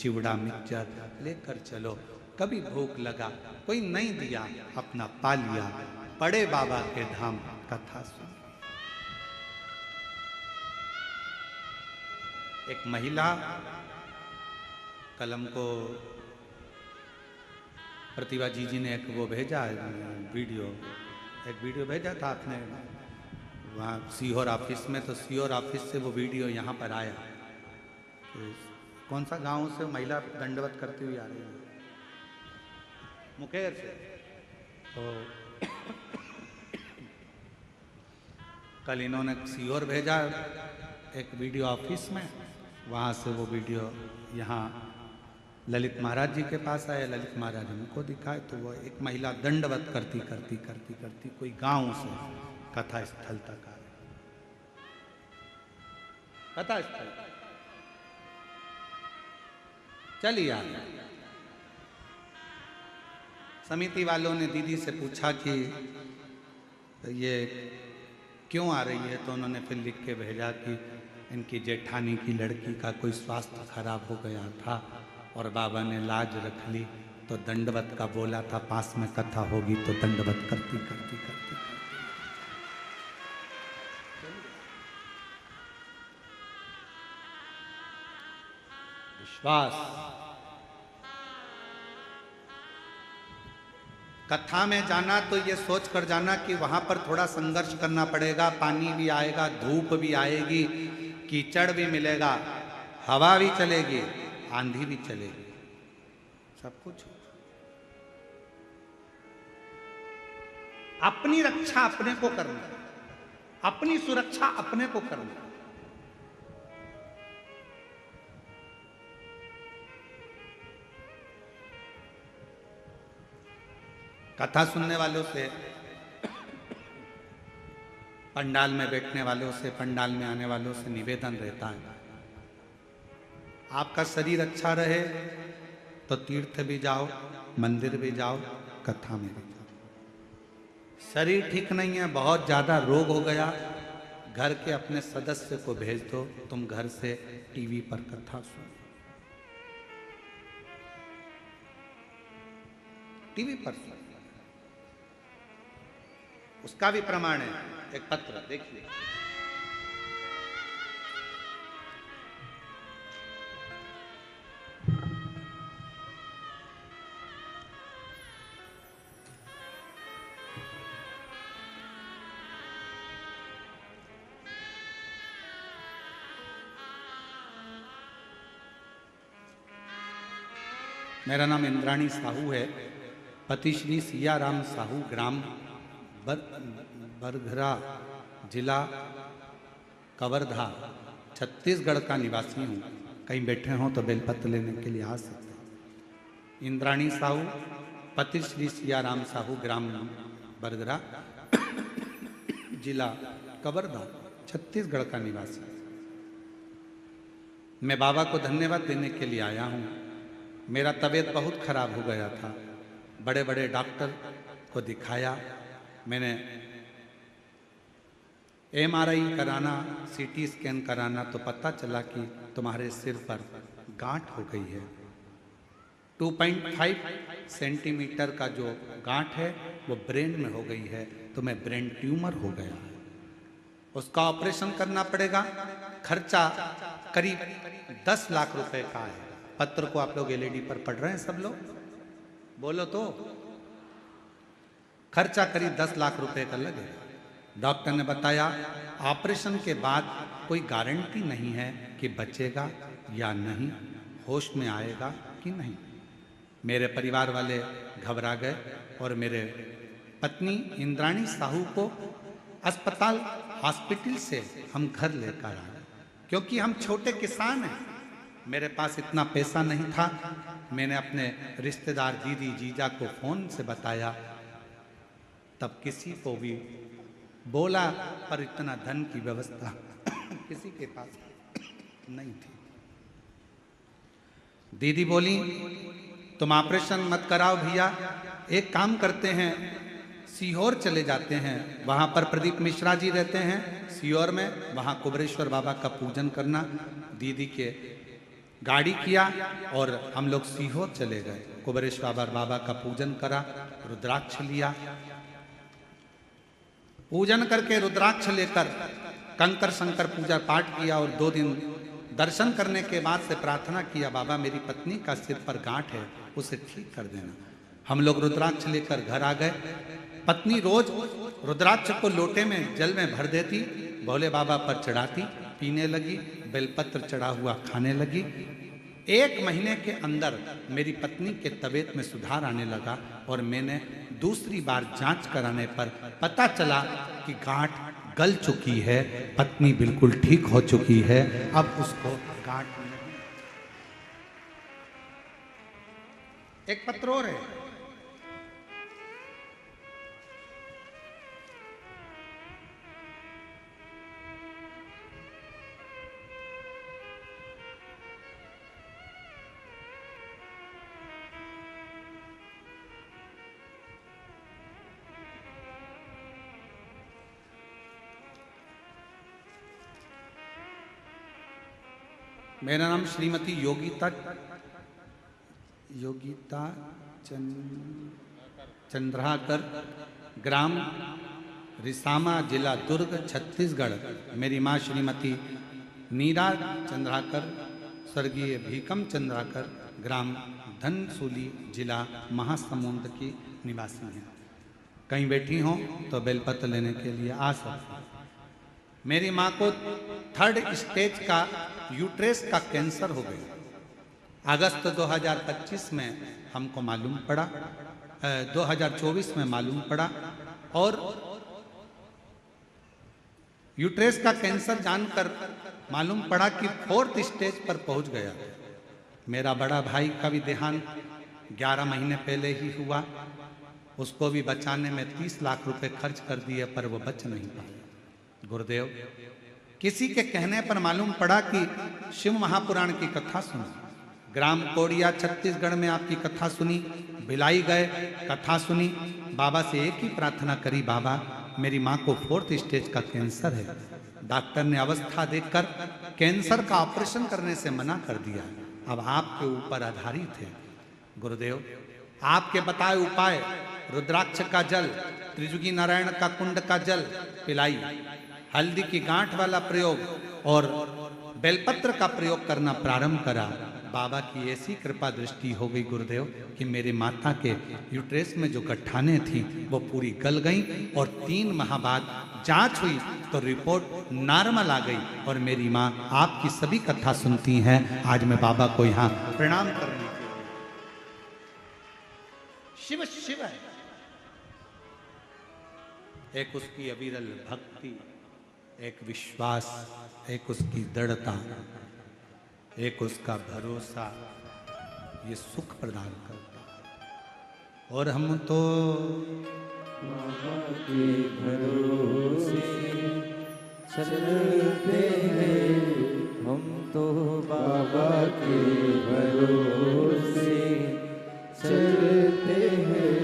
चिवड़ा मिक्सचर लेकर चलो। कभी भूख लगा, कोई नहीं दिया, अपना पा लिया, बड़े बाबा के धाम कथा सुन। एक महिला कलम को प्रतिभा जी ने एक वो भेजा वीडियो, एक वीडियो भेजा था आपने वहाँ सीहोर ऑफिस में, तो सीहोर ऑफिस से वो वीडियो यहाँ पर आया। तो कौन सा गांव से महिला दंडवत करती हुई आ रही है? मुकेर से। तो कल इन्होंने सीहोर भेजा एक वीडियो ऑफिस में, वहाँ से वो वीडियो यहाँ ललित महाराज जी के पास आए। ललित महाराज हमको दिखाए तो वो एक महिला दंडवत करती करती करती करती कोई गांव से कथा स्थल तक आ रही। कथा स्थल चलिए आ गए। समिति वालों ने दीदी से पूछा कि ये क्यों आ रही है, तो उन्होंने फिर लिख के भेजा कि इनकी जेठानी की लड़की का कोई स्वास्थ्य खराब हो गया था और बाबा ने लाज रख ली, तो दंडवत का बोला था, पास में कथा होगी तो दंडवत करती करती करती। विश्वास। कथा में जाना तो ये सोच कर जाना कि वहां पर थोड़ा संघर्ष करना पड़ेगा, पानी भी आएगा, धूप भी आएगी, कीचड़ भी मिलेगा, हवा भी चलेगी, आंधी भी चलेगी, सब कुछ। अपनी रक्षा अपने को करना, अपनी सुरक्षा अपने को करना। कथा सुनने वालों से, पंडाल में बैठने वालों से, पंडाल में आने वालों से निवेदन रहता है, आपका शरीर अच्छा रहे तो तीर्थ भी जाओ, मंदिर भी जाओ, कथा में भी जाओ। शरीर ठीक नहीं है, बहुत ज़्यादा रोग हो गया, घर के अपने सदस्य को भेज दो, तुम घर से टीवी पर कथा सुनो, टीवी पर सुनो। उसका भी प्रमाण है, एक पत्र देखिए। मेरा नाम इंद्राणी साहू है, पति श्री सियाराम साहू, ग्राम बरघरा, जिला कवर्धा, छत्तीसगढ़ का निवासी हूँ। कहीं बैठे हों तो बेलपत्र लेने के लिए आ सकते हैं। इंद्राणी साहू, पति श्री सियाराम साहू, ग्राम बरगरा, जिला कवर्धा, छत्तीसगढ़ का निवासी। मैं बाबा को धन्यवाद देने के लिए आया हूँ। मेरा तबीयत बहुत खराब हो गया था। बड़े बड़े डॉक्टर को दिखाया। मैंने MRI कराना, CT स्कैन कराना, तो पता चला कि तुम्हारे सिर पर गांठ हो गई है। 2.5 सेंटीमीटर का जो गांठ है वो ब्रेन में हो गई है। तुम्हें ब्रेन ट्यूमर हो गया है, उसका ऑपरेशन करना पड़ेगा। खर्चा करीब 10 लाख रुपए का है। पत्र को आप लोग LED पर पढ़ रहे हैं सब लोग, बोलो तो। खर्चा करीब 10 लाख रुपए का लगेगा। डॉक्टर ने बताया ऑपरेशन के बाद कोई गारंटी नहीं है कि बचेगा या नहीं, होश में आएगा कि नहीं। मेरे परिवार वाले घबरा गए और मेरे पत्नी इंद्राणी साहू को अस्पताल, हॉस्पिटल से हम घर लेकर आए। क्योंकि हम छोटे किसान हैं, मेरे पास इतना पैसा नहीं था। मैंने अपने रिश्तेदार, दीदी, जीजा को फोन से बताया, तब किसी को भी बोला, पर इतना धन की व्यवस्था किसी के पास नहीं थी। दीदी बोली तुम ऑपरेशन मत कराओ भैया, एक काम करते हैं, सीहोर चले जाते हैं, वहां पर प्रदीप मिश्रा जी रहते हैं सीहोर में, वहां कुबेरेश्वर बाबा का पूजन करना। दीदी के गाड़ी किया और हम लोग सीहोर चले गए। कुबेरेश्वर बाबा का पूजन करा, रुद्राक्ष लिया, पूजन करके रुद्राक्ष लेकर कंकर शंकर पूजा पाठ किया और 2 दिन दर्शन करने के बाद से प्रार्थना किया, बाबा मेरी पत्नी का सिर पर गांठ है, उसे ठीक कर देना। हम लोग रुद्राक्ष लेकर घर आ गए। पत्नी रोज रुद्राक्ष को लोटे में जल में भर देती, भोले बाबा पर चढ़ाती, पीने लगी, बेलपत्र चढ़ा हुआ खाने लगी। 1 महीने के अंदर मेरी पत्नी के तबीयत में सुधार आने लगा और मैंने दूसरी बार जांच कराने पर पता चला कि गांठ गल चुकी है, पत्नी बिल्कुल ठीक हो चुकी है। अब उसको गांठ नहीं। एक पत्र और है, मेरा नाम श्रीमती योगिता चंद्राकर, ग्राम रिसामा, जिला दुर्ग, छत्तीसगढ़। मेरी माँ श्रीमती नीरा चंद्राकर, स्वर्गीय भीकम चंद्राकर, ग्राम धनसूली, जिला महासमुंद की निवासी हैं। कहीं बैठी हों तो बेलपत्र लेने के लिए आ सकते हैं। मेरी माँ को 3rd स्टेज का यूट्रेस का कैंसर हो गया। अगस्त 2025 में हमको मालूम पड़ा, 2024 में मालूम पड़ा, और यूट्रेस का कैंसर जानकर मालूम पड़ा कि 4th स्टेज पर पहुंच गया। मेरा बड़ा भाई का भी देहांत 11 महीने पहले ही हुआ। उसको भी बचाने में 30 लाख रुपए खर्च कर दिए, पर वो बच नहीं पाया। गुरुदेव, किसी के कहने पर मालूम पड़ा कि शिव महापुराण की कथा सुनी। ग्राम कोड़िया, छत्तीसगढ़ में आपकी कथा सुनी। भिलाई गए, कथा सुनी। बाबा से एक ही प्रार्थना करी, बाबा मेरी माँ को 4th स्टेज का कैंसर है। डॉक्टर ने अवस्था देखकर कैंसर का ऑपरेशन करने से मना कर दिया। अब आपके ऊपर आधारित है। गुरुदेव, आपके बताए उपाय, रुद्राक्ष का जल, त्रिजुगी नारायण का कुंड का जल पिलाई, हल्दी की गांठ वाला प्रयोग और बेलपत्र का प्रयोग करना प्रारंभ करा। बाबा की ऐसी कृपा दृष्टि हो गई गुरुदेव कि मेरे माता के यूट्रेस में जो गट्ठाने थी वो पूरी गल गई, और 3 माह बाद जांच हुई तो रिपोर्ट नॉर्मल आ गई। और मेरी माँ आपकी सभी कथा सुनती हैं। आज मैं बाबा को यहाँ प्रणाम करने के लिए, शिव शिव है, एक उसकी अविरल भक्ति, एक विश्वास, एक उसकी दृढ़ता, एक उसका भरोसा, ये सुख प्रदान करता है। और हम तो बाबा के भरोसे चलते हैं, हम तो बाबा के भरोसे चलते हैं।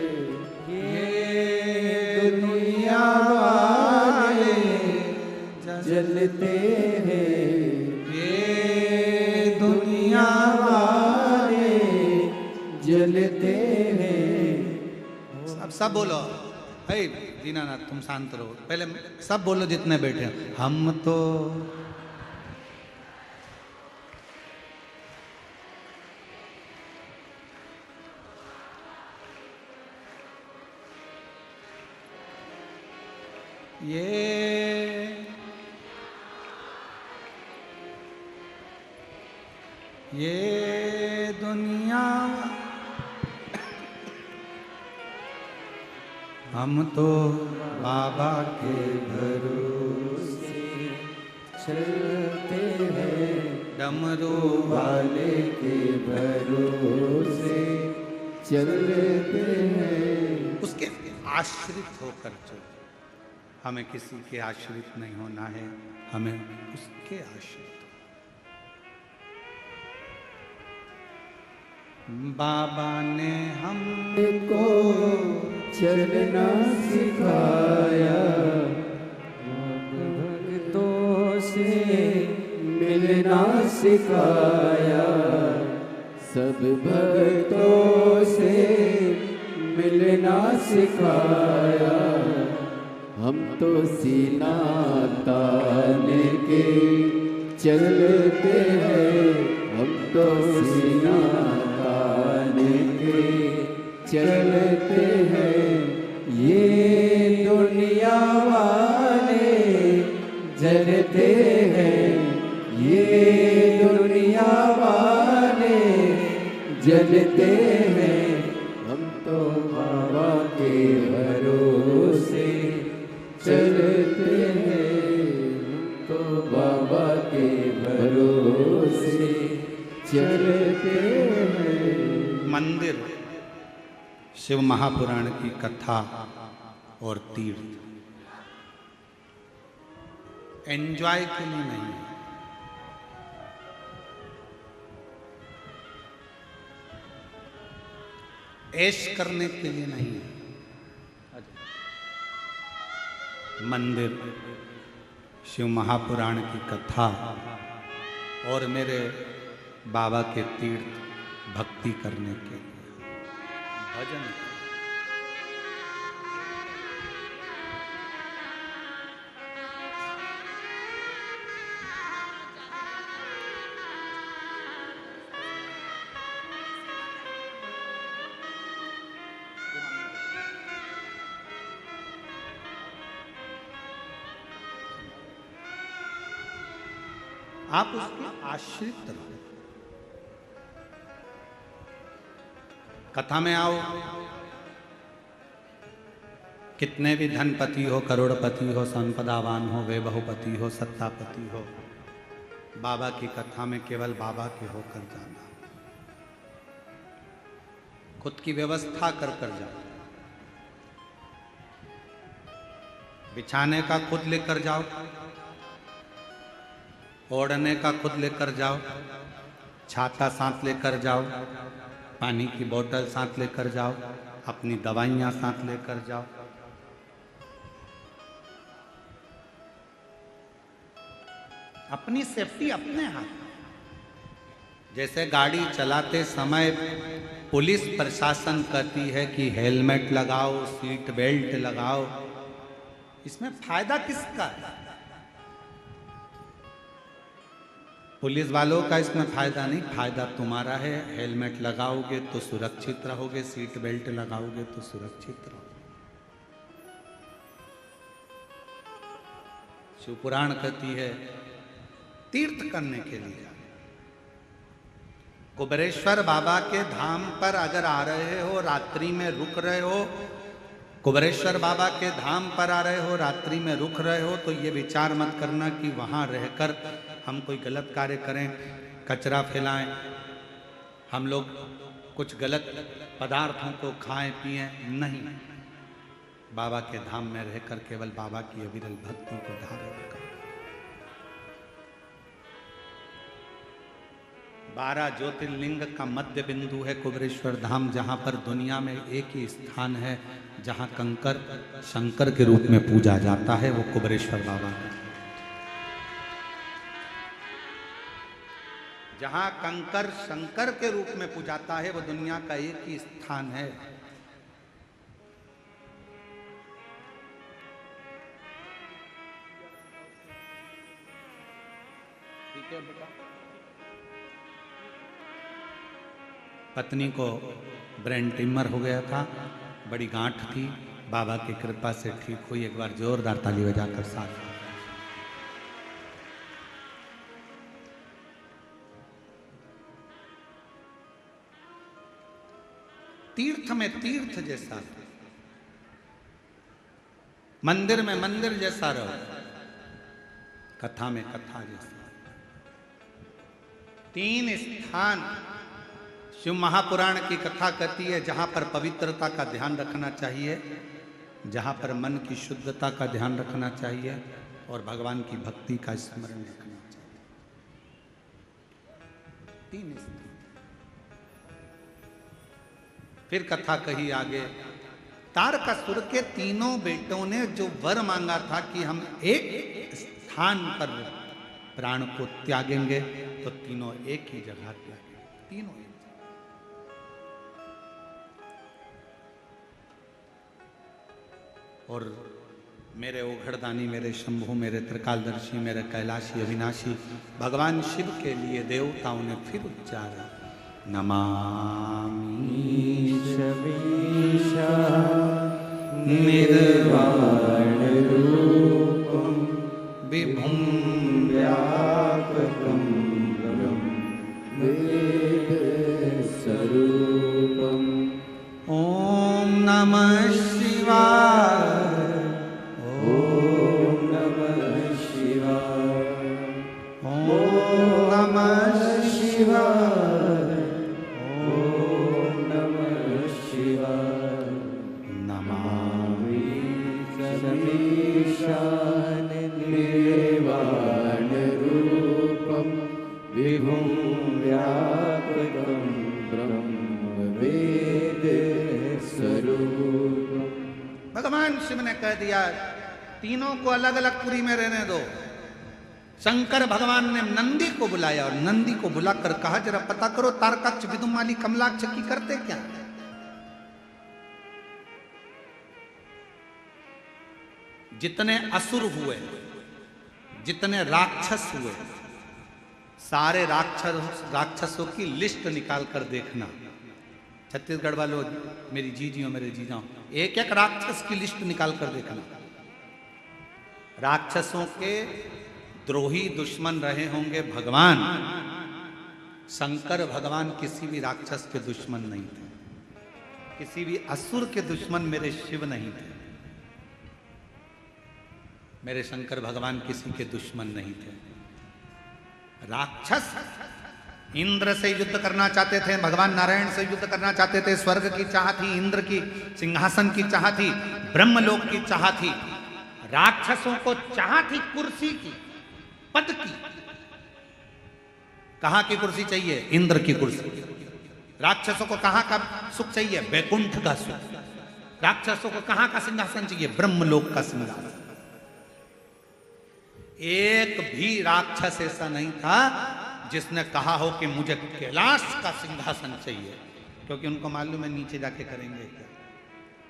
ये दुनिया वाले जलते हैं, ये दुनिया वाले जलते हैं। अब सब बोलो, हे दीनानाथ तुम शांत रहो, पहले सब बोलो जितने बैठे हैं। हम तो ये दुनिया, हम तो बाबा के भरोसे चलते हैं, डमरू वाले के भरोसे चलते हैं। उसके आश्रित होकर चलो। हमें किसी के आश्रित नहीं होना है, हमें उसके आश्रित। बाबा ने हमको चलना सिखाया, भक्तों से मिलना सिखाया, सब भक्तों से मिलना सिखाया। हम तो सीना ताने के चलते हैं, हम तो सीना ताने के चलते हैं। ये दुनिया वाले जलते हैं, ये दुनिया वाले जलते हैं। हम तो बाबा के भरोसे चलते हैं, हम तो बाबा के भरोसे चलते हैं। मंदिर, शिव महापुराण की कथा और तीर्थ एंजॉय के लिए नहीं है, ऐश करने के लिए नहीं है। मंदिर, शिव महापुराण की कथा और मेरे बाबा के तीर्थ भक्ति करने के लिए, भजन। आप उसके आश्रित रहो। कथा में आओ, कितने भी धनपति हो, करोड़पति हो, संपदावान हो, वैभवपति हो, सत्तापति हो, बाबा की कथा में केवल बाबा के होकर जाना। खुद की व्यवस्था कर कर जाओ, बिछाने का खुद लेकर जाओ, ओढ़ने का खुद लेकर जाओ, छाता साथ लेकर जाओ, पानी की बोतल साथ लेकर जाओ, अपनी दवाइयाँ साथ लेकर जाओ। अपनी सेफ्टी अपने हाथ। जैसे गाड़ी चलाते समय पुलिस प्रशासन कहती है कि हेलमेट लगाओ, सीट बेल्ट लगाओ, इसमें फायदा किसका है? पुलिस वालों का इसमें फायदा नहीं, फायदा तुम्हारा है। हेलमेट लगाओगे तो सुरक्षित रहोगे, सीट बेल्ट लगाओगे तो सुरक्षित रहोगे। शिव पुराण कहती है तीर्थ करने के लिए कुबेरेश्वर बाबा के धाम पर अगर आ रहे हो, रात्रि में रुक रहे हो, कुबेरेश्वर बाबा के धाम पर आ रहे हो, रात्रि में रुक रहे हो, तो ये विचार मत करना कि वहाँ रहकर हम कोई गलत कार्य करें, कचरा फैलाएं, हम लोग कुछ गलत पदार्थों को खाएं पिएं। नहीं, बाबा के धाम में रहकर केवल बाबा की अविरल भक्ति को धारण करें। 12 ज्योतिर्लिंग का मध्य बिंदु है कुबेरेश्वर धाम, जहाँ पर दुनिया में एक ही स्थान है जहाँ कंकर शंकर के रूप में पूजा जाता है, वो कुबेरेश्वर बाबा है। जहाँ कंकर शंकर के रूप में पूजाता है, वो दुनिया का एक ही स्थान है। ठीक है बेटा। पत्नी को ब्रेन ट्यूमर हो गया था, बड़ी गांठ थी, बाबा की कृपा से ठीक हुई। एक बार जोरदार ताली बजाकर साथ। तीर्थ में तीर्थ जैसा, मंदिर में मंदिर जैसा रहो, कथा में कथा जैसा। 3 स्थान शिव महापुराण की कथा कहती है जहाँ पर पवित्रता का ध्यान रखना चाहिए, जहाँ पर मन की शुद्धता का ध्यान रखना चाहिए और भगवान की भक्ति का स्मरण रखना चाहिए। 3 स्थान। फिर कथा कही आगे, तारकासुर के 3 बेटों ने जो वर मांगा था कि हम एक स्थान पर प्राण को त्यागेंगे, तो तीनों एक ही जगह त्यागे, तीनों एक। और मेरे ओघड़दानी, मेरे शंभु, मेरे त्रिकालदर्शी, मेरे कैलाशी अविनाशी भगवान शिव के लिए देवताओं ने फिर उच्चारा, नमामि शमीशा निर्वाण रूपम विभुं व्यापकं वेद स्वरूपम। ओम नमः शिवाय, ओम नमः शिवाय, ओम नमः शिवाय, ओम नमः शिवाय। नमामि शमीशान निर्वाण रूपम विभुं व्यापकं ब्रह्म वेद स्वरूपम। भगवान शिव ने कह दिया तीनों को अलग अलग पुरी में रहने दो। शंकर भगवान ने नंदी को बुलाया और नंदी को बुलाकर कहा, जरा पता करो तारकाक्ष, विदुमाली, कमलाक्ष की करते क्या? जितने असुर हुए, जितने राक्षस हुए, सारे राक्षसों की लिस्ट निकाल कर देखना। छत्तीसगढ़ वालों, मेरी जीजियों, मेरे जीजाओं, एक एक राक्षस की लिस्ट निकाल कर देखना। राक्षसों के द्रोही दुश्मन रहे होंगे भगवान। शंकर भगवान किसी भी राक्षस के दुश्मन नहीं थे, किसी भी असुर के दुश्मन मेरे शिव नहीं थे। मेरे शंकर भगवान किसी के दुश्मन नहीं थे। राक्षस इंद्र से युद्ध करना चाहते थे, भगवान नारायण से युद्ध करना चाहते थे। स्वर्ग की चाह थी, इंद्र की सिंहासन की चाह थी, ब्रह्मलोक की चाह थी। राक्षसों को चाह थी कुर्सी की, पद की। कहां की कुर्सी चाहिए? इंद्र की कुर्सी। राक्षसों को कहां का सुख चाहिए? वैकुंठ का सुख। राक्षसों को कहां का सिंहासन चाहिए? ब्रह्मलोक का सिंहासन। एक भी राक्षस ऐसा नहीं था जिसने कहा हो कि मुझे कैलाश का सिंहासन चाहिए, क्योंकि उनको मालूम है नीचे जाके करेंगे क्या।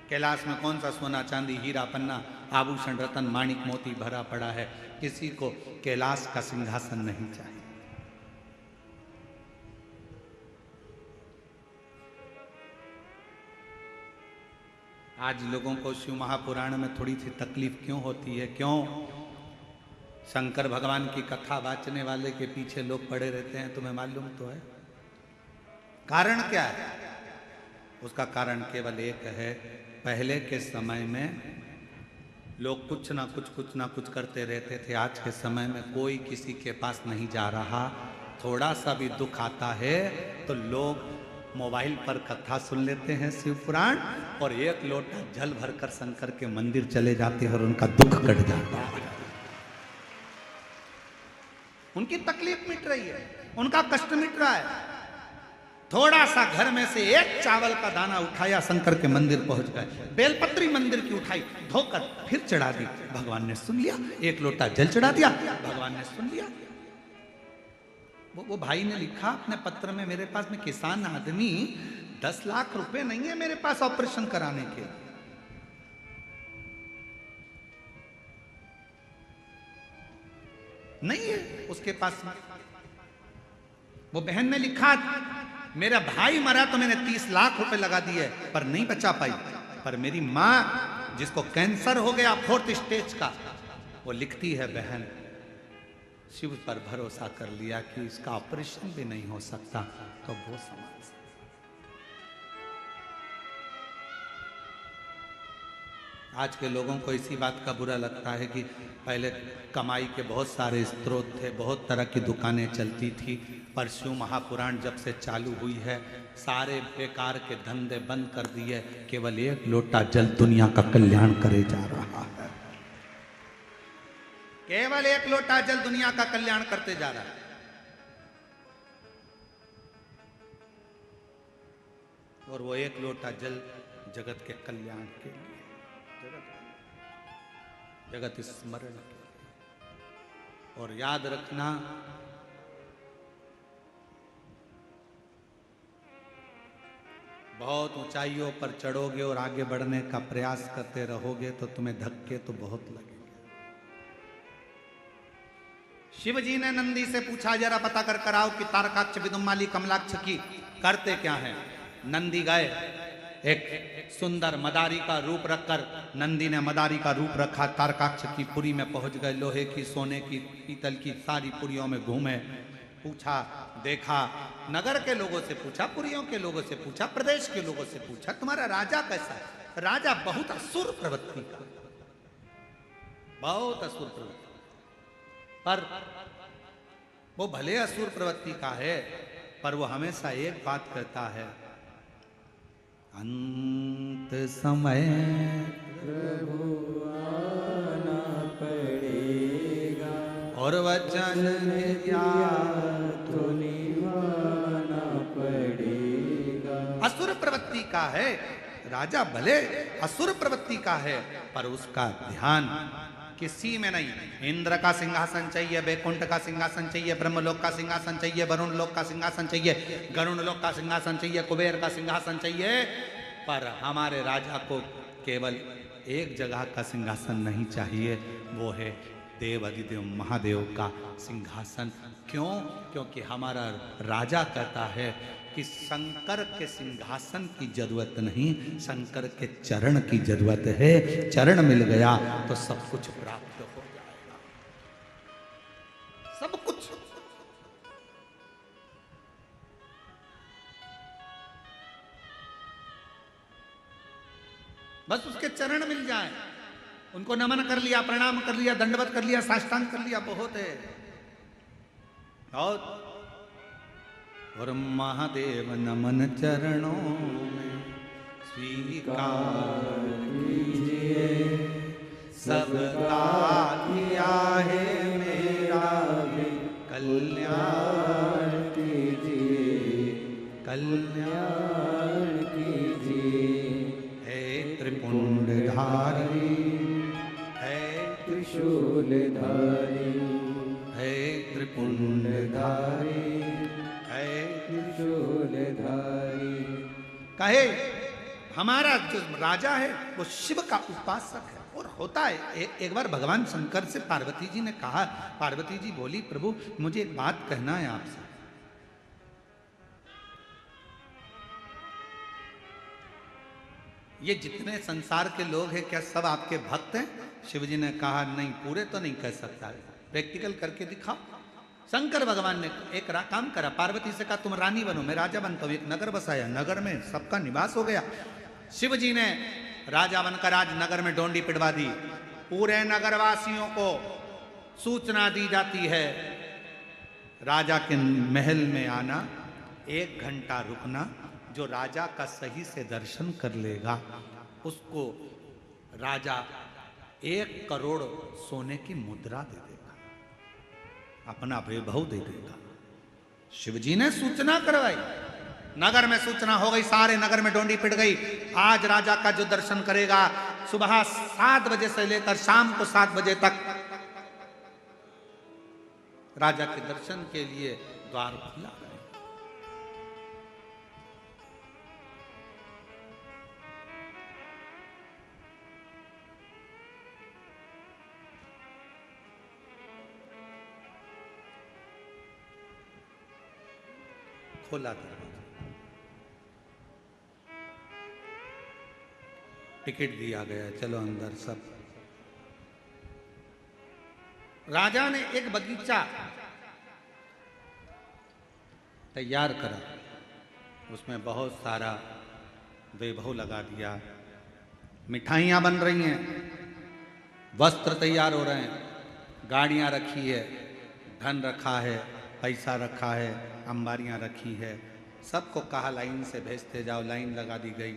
कैलाश में कौन सा सोना चांदी हीरा पन्ना आभूषण रतन माणिक मोती भरा पड़ा है। किसी को कैलाश का सिंहासन नहीं चाहिए। आज लोगों को शिव महापुराण में थोड़ी सी तकलीफ क्यों होती है? क्यों शंकर भगवान की कथा वाचने वाले के पीछे लोग पड़े रहते हैं? तुम्हें मालूम तो है कारण क्या है? उसका कारण केवल एक है पहले के समय में लोग कुछ ना कुछ करते रहते थे। आज के समय में कोई किसी के पास नहीं जा रहा। थोड़ा सा भी दुख आता है तो लोग मोबाइल पर कथा सुन लेते हैं शिव पुराण, और एक लोटा जल भरकर शंकर के मंदिर चले जाते हैं और उनका दुख कट जाता है। उनकी तकलीफ मिट रही है, उनका कष्ट मिट रहा है। थोड़ा सा घर में से एक चावल का दाना उठाया, शंकर के मंदिर पहुंच गए। बेलपत्री मंदिर की उठाई, धोकर फिर चढ़ा दी, भगवान ने सुन लिया। एक लोटा जल चढ़ा दिया, भगवान ने सुन लिया। वो भाई ने लिखा अपने पत्र में, मेरे पास में किसान आदमी, 10 लाख रुपए नहीं है मेरे पास ऑपरेशन कराने के। नहीं है उसके पास में। वो बहन ने लिखा, मेरा भाई मरा तो मैंने 30 लाख रुपए लगा दिए पर नहीं बचा पाई। पर मेरी माँ जिसको कैंसर हो गया 4th स्टेज का, वो लिखती है, बहन शिव पर भरोसा कर लिया कि इसका ऑपरेशन भी नहीं हो सकता तो वो समझ सकता। आज के लोगों को इसी बात का बुरा लगता है कि पहले कमाई के बहुत सारे स्रोत थे, बहुत तरह की दुकानें चलती थी, पर शिव महापुराण जब से चालू हुई है सारे बेकार के धंधे बंद कर दिए। केवल एक लोटा जल दुनिया का कल्याण करे जा रहा है। केवल एक लोटा जल दुनिया का कल्याण करते जा रहा है। और वो एक लोटा जल जगत के कल्याण के लिए, जगत स्मरण के लिए। और याद रखना, बहुत ऊंचाइयों पर चढ़ोगे और आगे बढ़ने का प्रयास करते रहोगे तो तुम्हें धक्के तो बहुत लगेंगे। शिव जी ने नंदी से पूछा, जरा पता कर कराओ कि तारकाक्ष, विदुमाली, कमलाक्ष की करते क्या हैं। नंदी गए, एक सुंदर मदारी का रूप रखकर नंदी ने मदारी का रूप रखा। तारकाक्ष की पुरी में पहुंच गए। लोहे की, सोने की, पीतल की सारी पुरियों में घूमे, पूछा, देखा, नगर के लोगों से पूछा, पुरियों के लोगों से पूछा, प्रदेश के लोगों से पूछा, तुम्हारा राजा कैसा है। राजा बहुत असुर प्रवृत्ति का, बहुत असुर प्रवृत्ति, पर वो भले असुर प्रवृत्ति का है पर वो हमेशा एक बात कहता है, अंत समय प्रभु आना पड़ेगा और वचन दिया तो निभाना पड़ेगा। असुर प्रवृत्ति का है राजा, भले असुर प्रवृत्ति का है पर उसका ध्यान किसी में नहीं। इंद्र का सिंहासन चाहिए, वैकुंठ का सिंहासन चाहिए, ब्रह्मलोक का सिंहासन चाहिए, वरुण लोक का सिंहासन चाहिए, गरुण लोक का सिंहासन चाहिए, कुबेर का सिंहासन चाहिए, पर हमारे राजा को केवल एक जगह का सिंहासन नहीं चाहिए, वो है देव अधिदेव महादेव का सिंहासन। क्यों? क्योंकि हमारा राजा कहता है कि शंकर के सिंहासन की जरूरत नहीं, शंकर के चरण की जरूरत है। चरण मिल गया तो सब कुछ प्राप्त हो जाएगा, सब कुछ। बस उसके चरण मिल जाए, उनको नमन कर लिया, प्रणाम कर लिया, दंडवत कर लिया, साष्टांग कर लिया, बहुत है। और महादेव नमन चरणों में स्वीकार कीजिए, सबका किया है मेरा भी कल्याण कीजिए, कल्याण कीजिए। हे त्रिपुंडधारी, हे त्रिशूलधारी, हे त्रिपुंडधारी, त्रिशूलधारी। कहे हमारा जो राजा है वो शिव का उपासक है। और होता है, एक बार भगवान शंकर से पार्वती जी ने कहा, पार्वती जी बोली, प्रभु मुझे एक बात कहना है आपसे। ये जितने संसार के लोग हैं क्या सब आपके भक्त हैं? शिव जी ने कहा, नहीं, पूरे तो नहीं कह सकता, प्रैक्टिकल करके दिखाओ। शंकर भगवान ने एक काम करा, पार्वती से कहा तुम रानी बनो, मैं राजा बनता हूं। एक नगर बसाया, नगर में सबका निवास हो गया। शिव जी ने राजा बनकर आज नगर में डोंडी पिटवा दी। पूरे नगरवासियों को सूचना दी जाती है, राजा के महल में आना, 1 घंटा रुकना, जो राजा का सही से दर्शन कर लेगा उसको राजा 1 करोड़ सोने की मुद्रा दे देगा, अपना वैभव दे देगा। शिवजी ने सूचना करवाई, नगर में सूचना हो गई, सारे नगर में डोंडी पिट गई। आज राजा का जो दर्शन करेगा सुबह 7 बजे से लेकर शाम को 7 बजे तक राजा के दर्शन के लिए द्वार खुला है। खोला दरवाजा, टिकट दिया गया, चलो अंदर सब। राजा ने एक बगीचा तैयार करा, उसमें बहुत सारा वैभव लगा दिया, मिठाइयाँ बन रही हैं, वस्त्र तैयार हो रहे हैं, गाड़ियाँ रखी है, धन रखा है, पैसा रखा है, अंबारियाँ रखी है। सबको कहा लाइन से भेजते जाओ, लाइन लगा दी गई।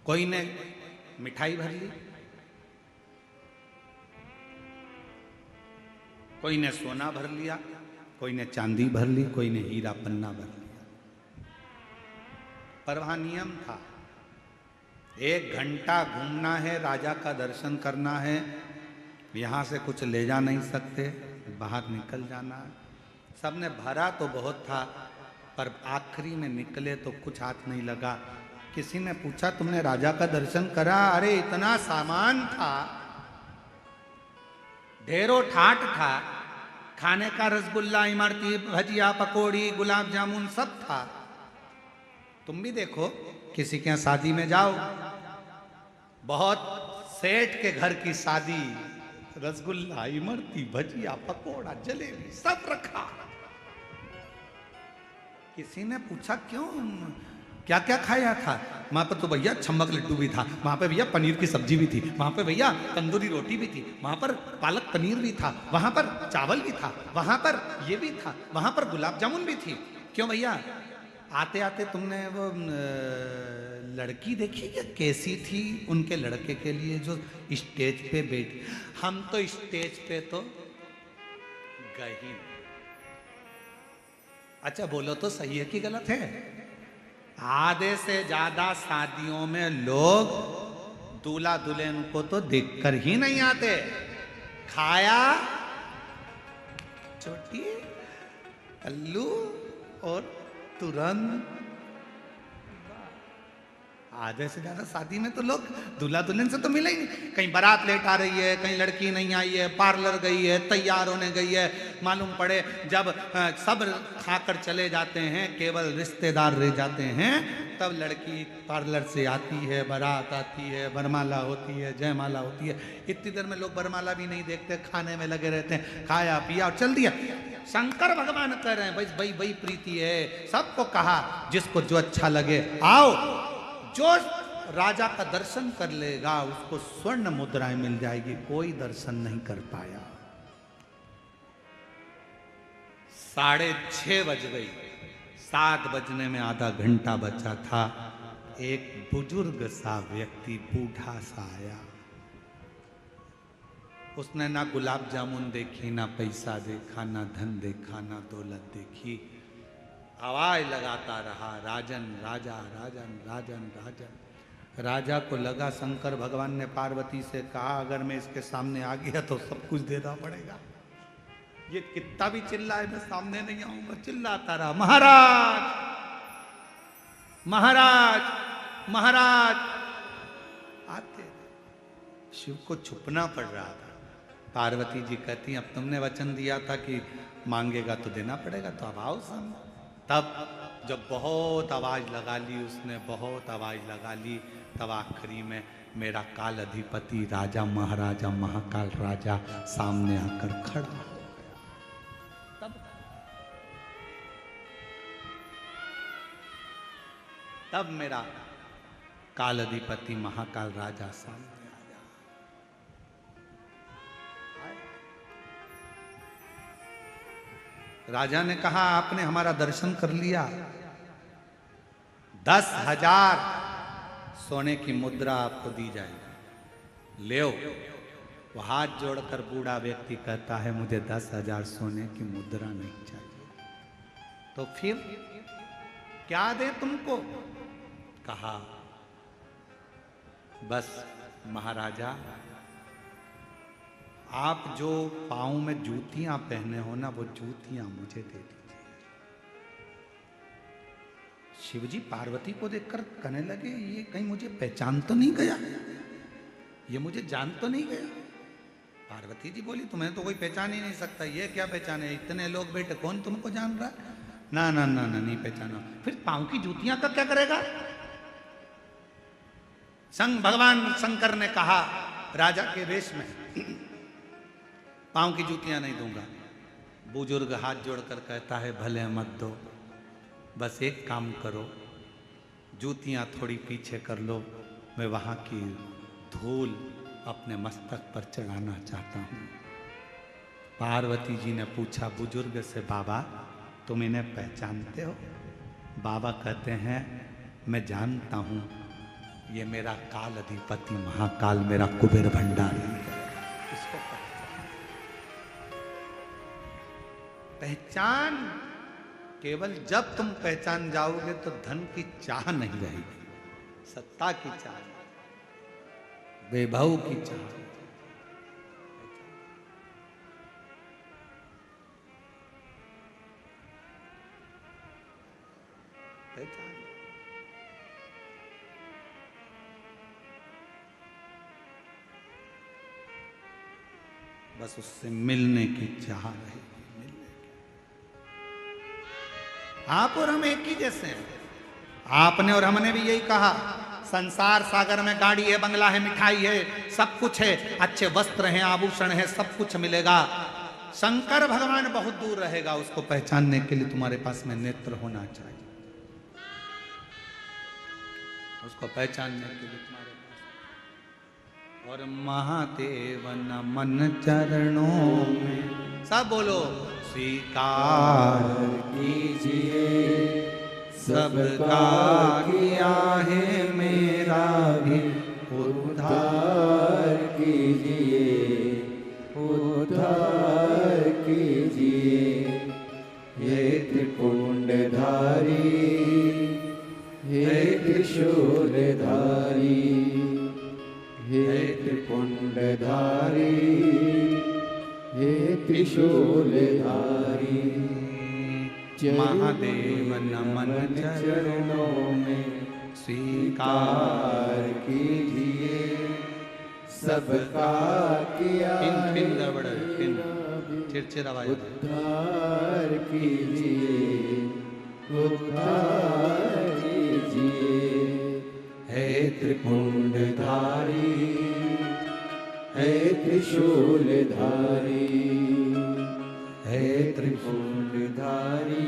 कोई ने मिठाई भर ली, कोई ने सोना भर लिया, कोई ने चांदी भर ली, कोई ने हीरा पन्ना भर लिया। पर वहां नियम था, 1 घंटा घूमना है, राजा का दर्शन करना है, यहां से कुछ ले जा नहीं सकते, बाहर निकल जाना है। सबने भरा तो बहुत था, पर आखिरी में निकले तो कुछ हाथ नहीं लगा। किसी ने पूछा तुमने राजा का दर्शन करा? अरे इतना सामान था, ढेरों ठाट था, खाने का रसगुल्ला, इमरती, भजिया, पकौड़ी, गुलाब जामुन सब था। तुम भी देखो, किसी के यहाँ शादी में जाओ, बहुत सेठ के घर की शादी, रसगुल्ला, इमरती, भजिया, पकौड़ा, जलेबी सब रखा। किसी ने पूछा क्यों, क्या क्या खाया था? वहां पर तो भैया छम्मक लड्डू भी था, वहां पे भैया पनीर की सब्जी भी थी, वहां पे भैया तंदूरी रोटी भी थी, वहां पर पालक पनीर भी था, वहां पर चावल भी था, वहां पर ये भी था, वहां पर गुलाब जामुन भी थी। क्यों भैया, आते आते तुमने वो लड़की देखी क्या कैसी थी उनके लड़के के लिए जो स्टेज पे बैठी? हम तो स्टेज पे तो गए ही। अच्छा बोलो तो सही है कि गलत है? आधे से ज्यादा शादियों में लोग दूल्हा दुल्हन को तो देखकर ही नहीं आते, खाया छोटी अल्लू और तुरंत। आधे से ज्यादा शादी में तो लोग दूल्हा दुल्हन से तो मिले ही नहीं। कहीं बारात लेट आ रही है, कहीं लड़की नहीं आई है, पार्लर गई है, तैयार होने गई है, मालूम पड़े जब सब खाकर चले जाते हैं, केवल रिश्तेदार रह जाते हैं, तब लड़की पार्लर से आती है, बारात आती है, वरमाला होती है, जयमाला होती है। इतनी देर में लोग वरमाला भी नहीं देखते, खाने में लगे रहते हैं, खाया पिया और चल दिया। शंकर भगवान कह रहे हैं भाई वही प्रीति है। सबको कहा जिसको जो अच्छा लगे आओ, जो राजा का दर्शन कर लेगा उसको स्वर्ण मुद्राएं मिल जाएगी। कोई दर्शन नहीं कर पाया। 6:30 बज गई, 7 बजने में आधा घंटा बचा था। एक बुजुर्ग सा व्यक्ति बूढ़ा सा आया। उसने ना गुलाब जामुन देखी, ना पैसा देखा, ना धन देखा, ना दौलत देखी। आवाज लगाता रहा, राजन राजा, राजन राजन राजन। राजा को लगा शंकर भगवान ने पार्वती से कहा अगर मैं इसके सामने आ गया तो सब कुछ देना पड़ेगा। ये कितना भी चिल्लाए मैं सामने नहीं आऊंगा। चिल्लाता रहा, महाराज महाराज महाराज। आते शिव को छुपना पड़ रहा था। पार्वती जी कहती अब तुमने वचन दिया था कि मांगेगा तो देना पड़ेगा, तो अब आओ सामने। तब जब बहुत आवाज लगा ली उसने, बहुत आवाज लगा ली, तब आखिरी में मेरा काल अधिपति राजा महाराजा महाकाल राजा सामने आकर खड़ा हो गया। तब मेरा काल अधिपति महाकाल राजा सामने आ जा। राजा ने कहा आपने हमारा दर्शन कर लिया, 10,000 सोने की मुद्रा आपको दी जाएगी, ले। वो हाथ जोड़कर बूढ़ा व्यक्ति कहता है मुझे 10,000 सोने की मुद्रा नहीं चाहिए। तो फिर क्या दे तुमको? कहा बस महाराजा, आप जो पाँव में जूतियां पहने हो ना, वो जूतियां मुझे दे दीजिए। शिवजी पार्वती को देखकर कहने लगे ये कहीं मुझे पहचान तो नहीं गया, ये मुझे जान तो नहीं गया। पार्वती जी बोली तुम्हें तो कोई पहचान ही नहीं सकता, ये क्या पहचाने, इतने लोग बैठे कौन तुमको जान रहा है? ना ना ना ना नहीं पहचाना। फिर पाँव की जूतियां का क्या करेगा? भगवान शंकर ने कहा राजा के वेश में पाँव की जूतियां नहीं दूंगा। बुजुर्ग हाथ जोड़कर कहता है भले मत दो, बस एक काम करो, जूतियां थोड़ी पीछे कर लो, मैं वहां की धूल अपने मस्तक पर चढ़ाना चाहता हूं। पार्वती जी ने पूछा बुजुर्ग से बाबा तुम इन्हें पहचानते हो? बाबा कहते हैं मैं जानता हूं, ये मेरा काल अधिपति महाकाल मेरा कुबेर भंडारी है, इसको पहचान। केवल जब तुम पहचान जाओगे तो धन की चाह नहीं रहेगी, सत्ता की चाह, वैभव की चाह। पहचान बस उससे मिलने की चाह रहेगी, मिलने की। आप और हम एक ही जैसे हैं। आपने और हमने भी यही कहा संसार सागर में गाड़ी है, बंगला है, मिठाई है, सब कुछ है, अच्छे वस्त्र हैं, आभूषण है, सब कुछ मिलेगा। शंकर भगवान बहुत दूर रहेगा, उसको पहचानने के लिए तुम्हारे पास में नेत्र होना चाहिए, उसको पहचानने के लिए तुम्हारे पास। और महादेव नमन चरणों में, सब बोलो स्वीकार कीजिए, सबका किया है मेरा भी उद्धार कीजिए, उद्धार कीजिए। हे त्रिपुंडधारी, हे त्रिशूलधारी, हे त्रिपुंडधारी, हे त्रिशूलधारी। महादेव नमन चरणों में स्वीकार कीजिए, सबका किया उद्धार कीजिए, उद्धार कीजिए। हे त्रिपुंडधारी, हे त्रिशूलधारी, हे त्रिपुंडधारी,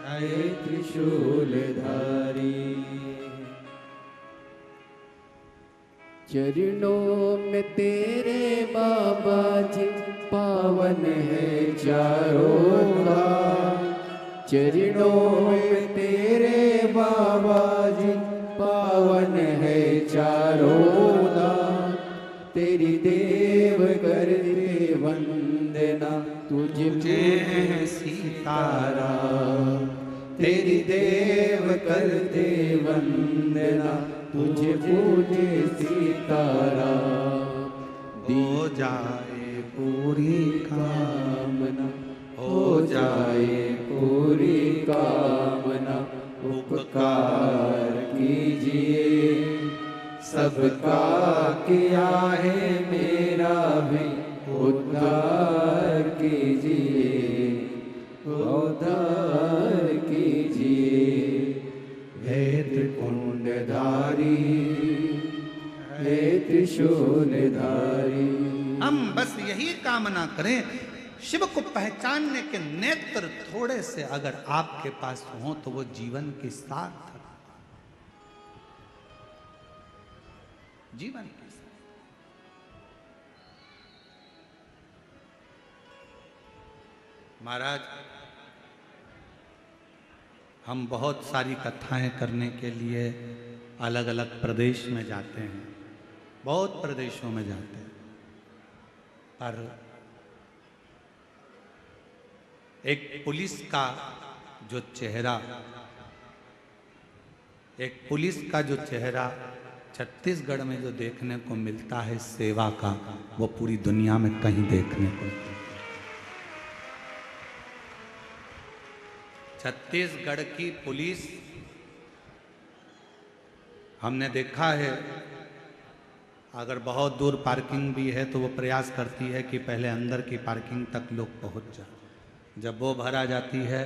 हे त्रिशूलधारी। चरणों में तेरे बाबा जी पावन है चारों धाम, चरणों में तेरे बाबा जी पावन है चारों धाम। तेरी देव करते वंदना तुझे सीताराम, तेरी देव करते वंदना तुझे पूजे सीताराम। हो जाए पूरी कामना, हो जाए पूरी कामना। उपकार कीजिए, सबका किया है मेरा भी उद्धार कीजिए, उद्धार कीजिए। हे त्रिपुंडधारी, हे त्रिशूलधारी। हम बस यही कामना करें, शिव को पहचानने के नेत्र थोड़े से अगर आपके पास हो तो वो जीवन की सार्थक। जीवन के साथ। महाराज, हम बहुत सारी कथाएं करने के लिए अलग अलग प्रदेश में जाते हैं, बहुत प्रदेशों में जाते हैं, पर एक पुलिस का जो चेहरा, एक पुलिस का जो चेहरा छत्तीसगढ़ में जो देखने को मिलता है सेवा का, वो पूरी दुनिया में कहीं देखने को नहीं। छत्तीसगढ़ की पुलिस, हमने देखा है, अगर बहुत दूर पार्किंग भी है तो वो प्रयास करती है कि पहले अंदर की पार्किंग तक लोग पहुंच जाए, जब वो भरा जाती है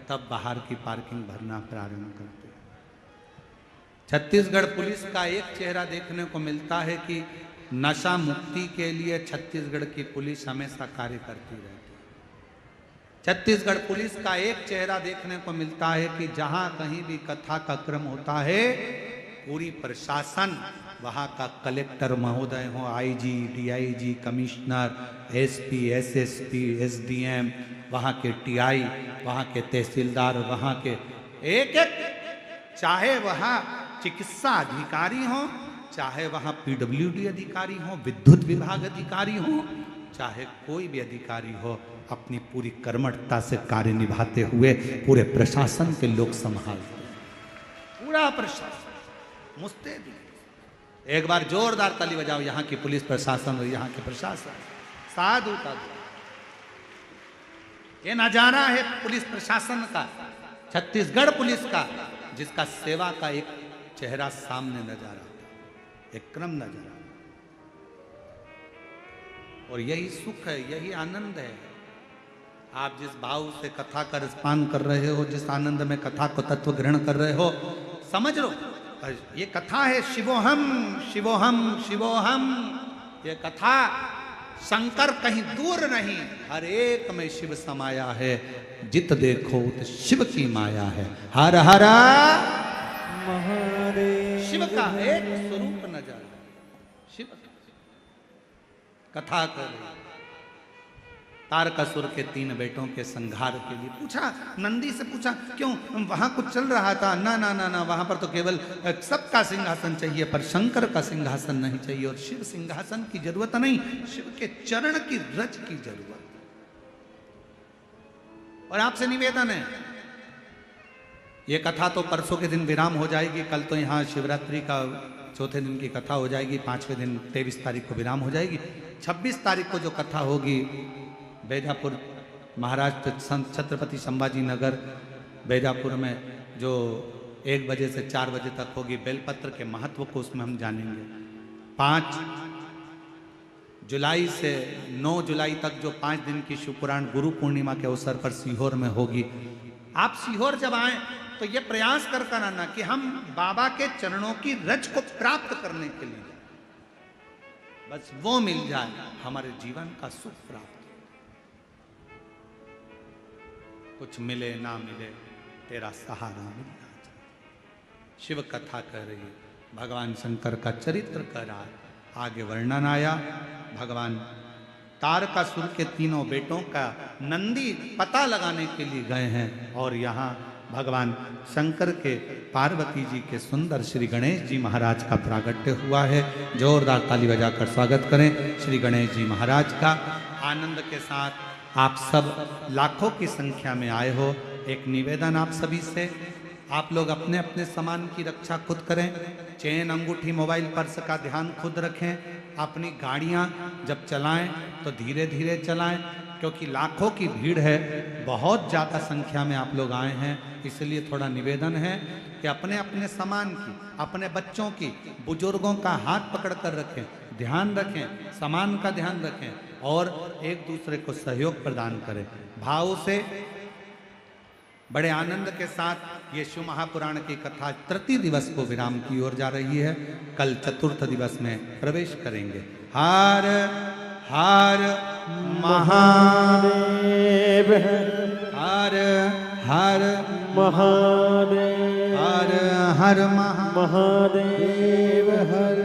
तब बाहर की पार्किंग भरना प्रारंभ करती है। छत्तीसगढ़ पुलिस का एक चेहरा देखने को मिलता है कि नशा मुक्ति के लिए छत्तीसगढ़ की पुलिस हमेशा कार्य करती रहती है। छत्तीसगढ़ पुलिस का एक चेहरा देखने को मिलता है कि जहां कहीं भी कथा का क्रम होता है, पूरी प्रशासन, वहां का कलेक्टर महोदय हो, IG, DIG, commissioner, SP, SSP, SDM, वहां के टीआई, वहां के तहसीलदार, वहां के एक एक, चाहे वहां चिकित्सा अधिकारी हो, चाहे वहां पीडब्ल्यूडी अधिकारी हो, विद्युत विभाग अधिकारी हो, चाहे कोई भी अधिकारी हो, अपनी पूरी कर्मठता से कार्य निभाते हुए पूरे प्रशासन के लोग संभालते हैं। पूरा प्रशासन मुस्तैदी। एक बार जोरदार ताली बजाओ यहाँ की पुलिस प्रशासन और यहाँ के प्रशासन। साधु साधु। ये नजारा है पुलिस प्रशासन का, छत्तीसगढ़ पुलिस का, जिसका सेवा का एक चेहरा सामने नजर आता है, एक क्रम नजर आता है। और यही सुख है, यही आनंद है। आप जिस भाव से कथा का रसपान कर रहे हो, जिस आनंद में कथा को तत्व ग्रहण कर रहे हो, समझ लो ये कथा है शिवोहम शिवोहम शिवोहम। ये कथा शंकर कहीं दूर नहीं, हर एक में शिव समाया है। जित देखो तो शिव की माया है। हर हर महादेव। शिव का एक स्वरूप नजर, शिव कथा कर रही। तारकासुर के 3 बेटों के संहार के लिए पूछा, नंदी से पूछा, क्यों वहां कुछ चल रहा था? ना ना ना ना, वहां पर तो केवल सबका सिंहासन चाहिए, पर शंकर का सिंहासन नहीं चाहिए। और शिव सिंहासन की जरूरत नहीं, शिव के चरण की रज की जरूरत। और आपसे निवेदन है, ये कथा तो परसों के दिन विराम हो जाएगी। कल तो यहाँ शिवरात्रि का चौथे दिन की कथा हो जाएगी, 5वें दिन 23 तारीख को विराम हो जाएगी। 26 तारीख को जो कथा होगी बैजापुर महाराष्ट्र छत्रपति संभाजी नगर बैजापुर में, जो 1 बजे से 4 बजे तक होगी। बेलपत्र के महत्व को उसमें हम जानेंगे। 5 जुलाई से 9 जुलाई तक जो 5 दिन की शिवपुराण गुरु पूर्णिमा के अवसर पर सीहोर में होगी। आप सीहोर जब आए तो ये प्रयास कर कर आना कि हम बाबा के चरणों की रज को प्राप्त करने के लिए, बस वो मिल जाए, हमारे जीवन का सुख प्राप्त। कुछ मिले ना मिले, तेरा सहारा मिल जाए। शिव कथा कर रही, भगवान शंकर का चरित्र कर रहा। आगे वर्णन आया, भगवान तारकासुर के 3 बेटों का नंदी पता लगाने के लिए गए हैं। और यहाँ भगवान शंकर के पार्वती जी के सुंदर श्री गणेश जी महाराज का प्रागट्य हुआ है। जोरदार ताली बजाकर स्वागत करें श्री गणेश जी महाराज का। आनंद के साथ आप सब लाखों की संख्या में आए हो। एक निवेदन आप सभी से, आप लोग अपने अपने सामान की रक्षा खुद करें। चेन, अंगूठी, मोबाइल, पर्स का ध्यान खुद रखें। अपनी गाड़ियां जब चलाएं तो धीरे धीरे चलाएं, क्योंकि लाखों की भीड़ है, बहुत ज़्यादा संख्या में आप लोग आए हैं। इसलिए थोड़ा निवेदन है कि अपने अपने सामान की, अपने बच्चों की, बुजुर्गों का हाथ पकड़ कर रखें, ध्यान रखें, सामान का ध्यान रखें और एक दूसरे को सहयोग प्रदान करें। भाव से बड़े आनंद के साथ ये शिव महापुराण की कथा तृतीय दिवस को विराम की ओर जा रही है। कल चतुर्थ दिवस में प्रवेश करेंगे। हर हर महादेव, हर हर महादेव, हर हर महादेव, हर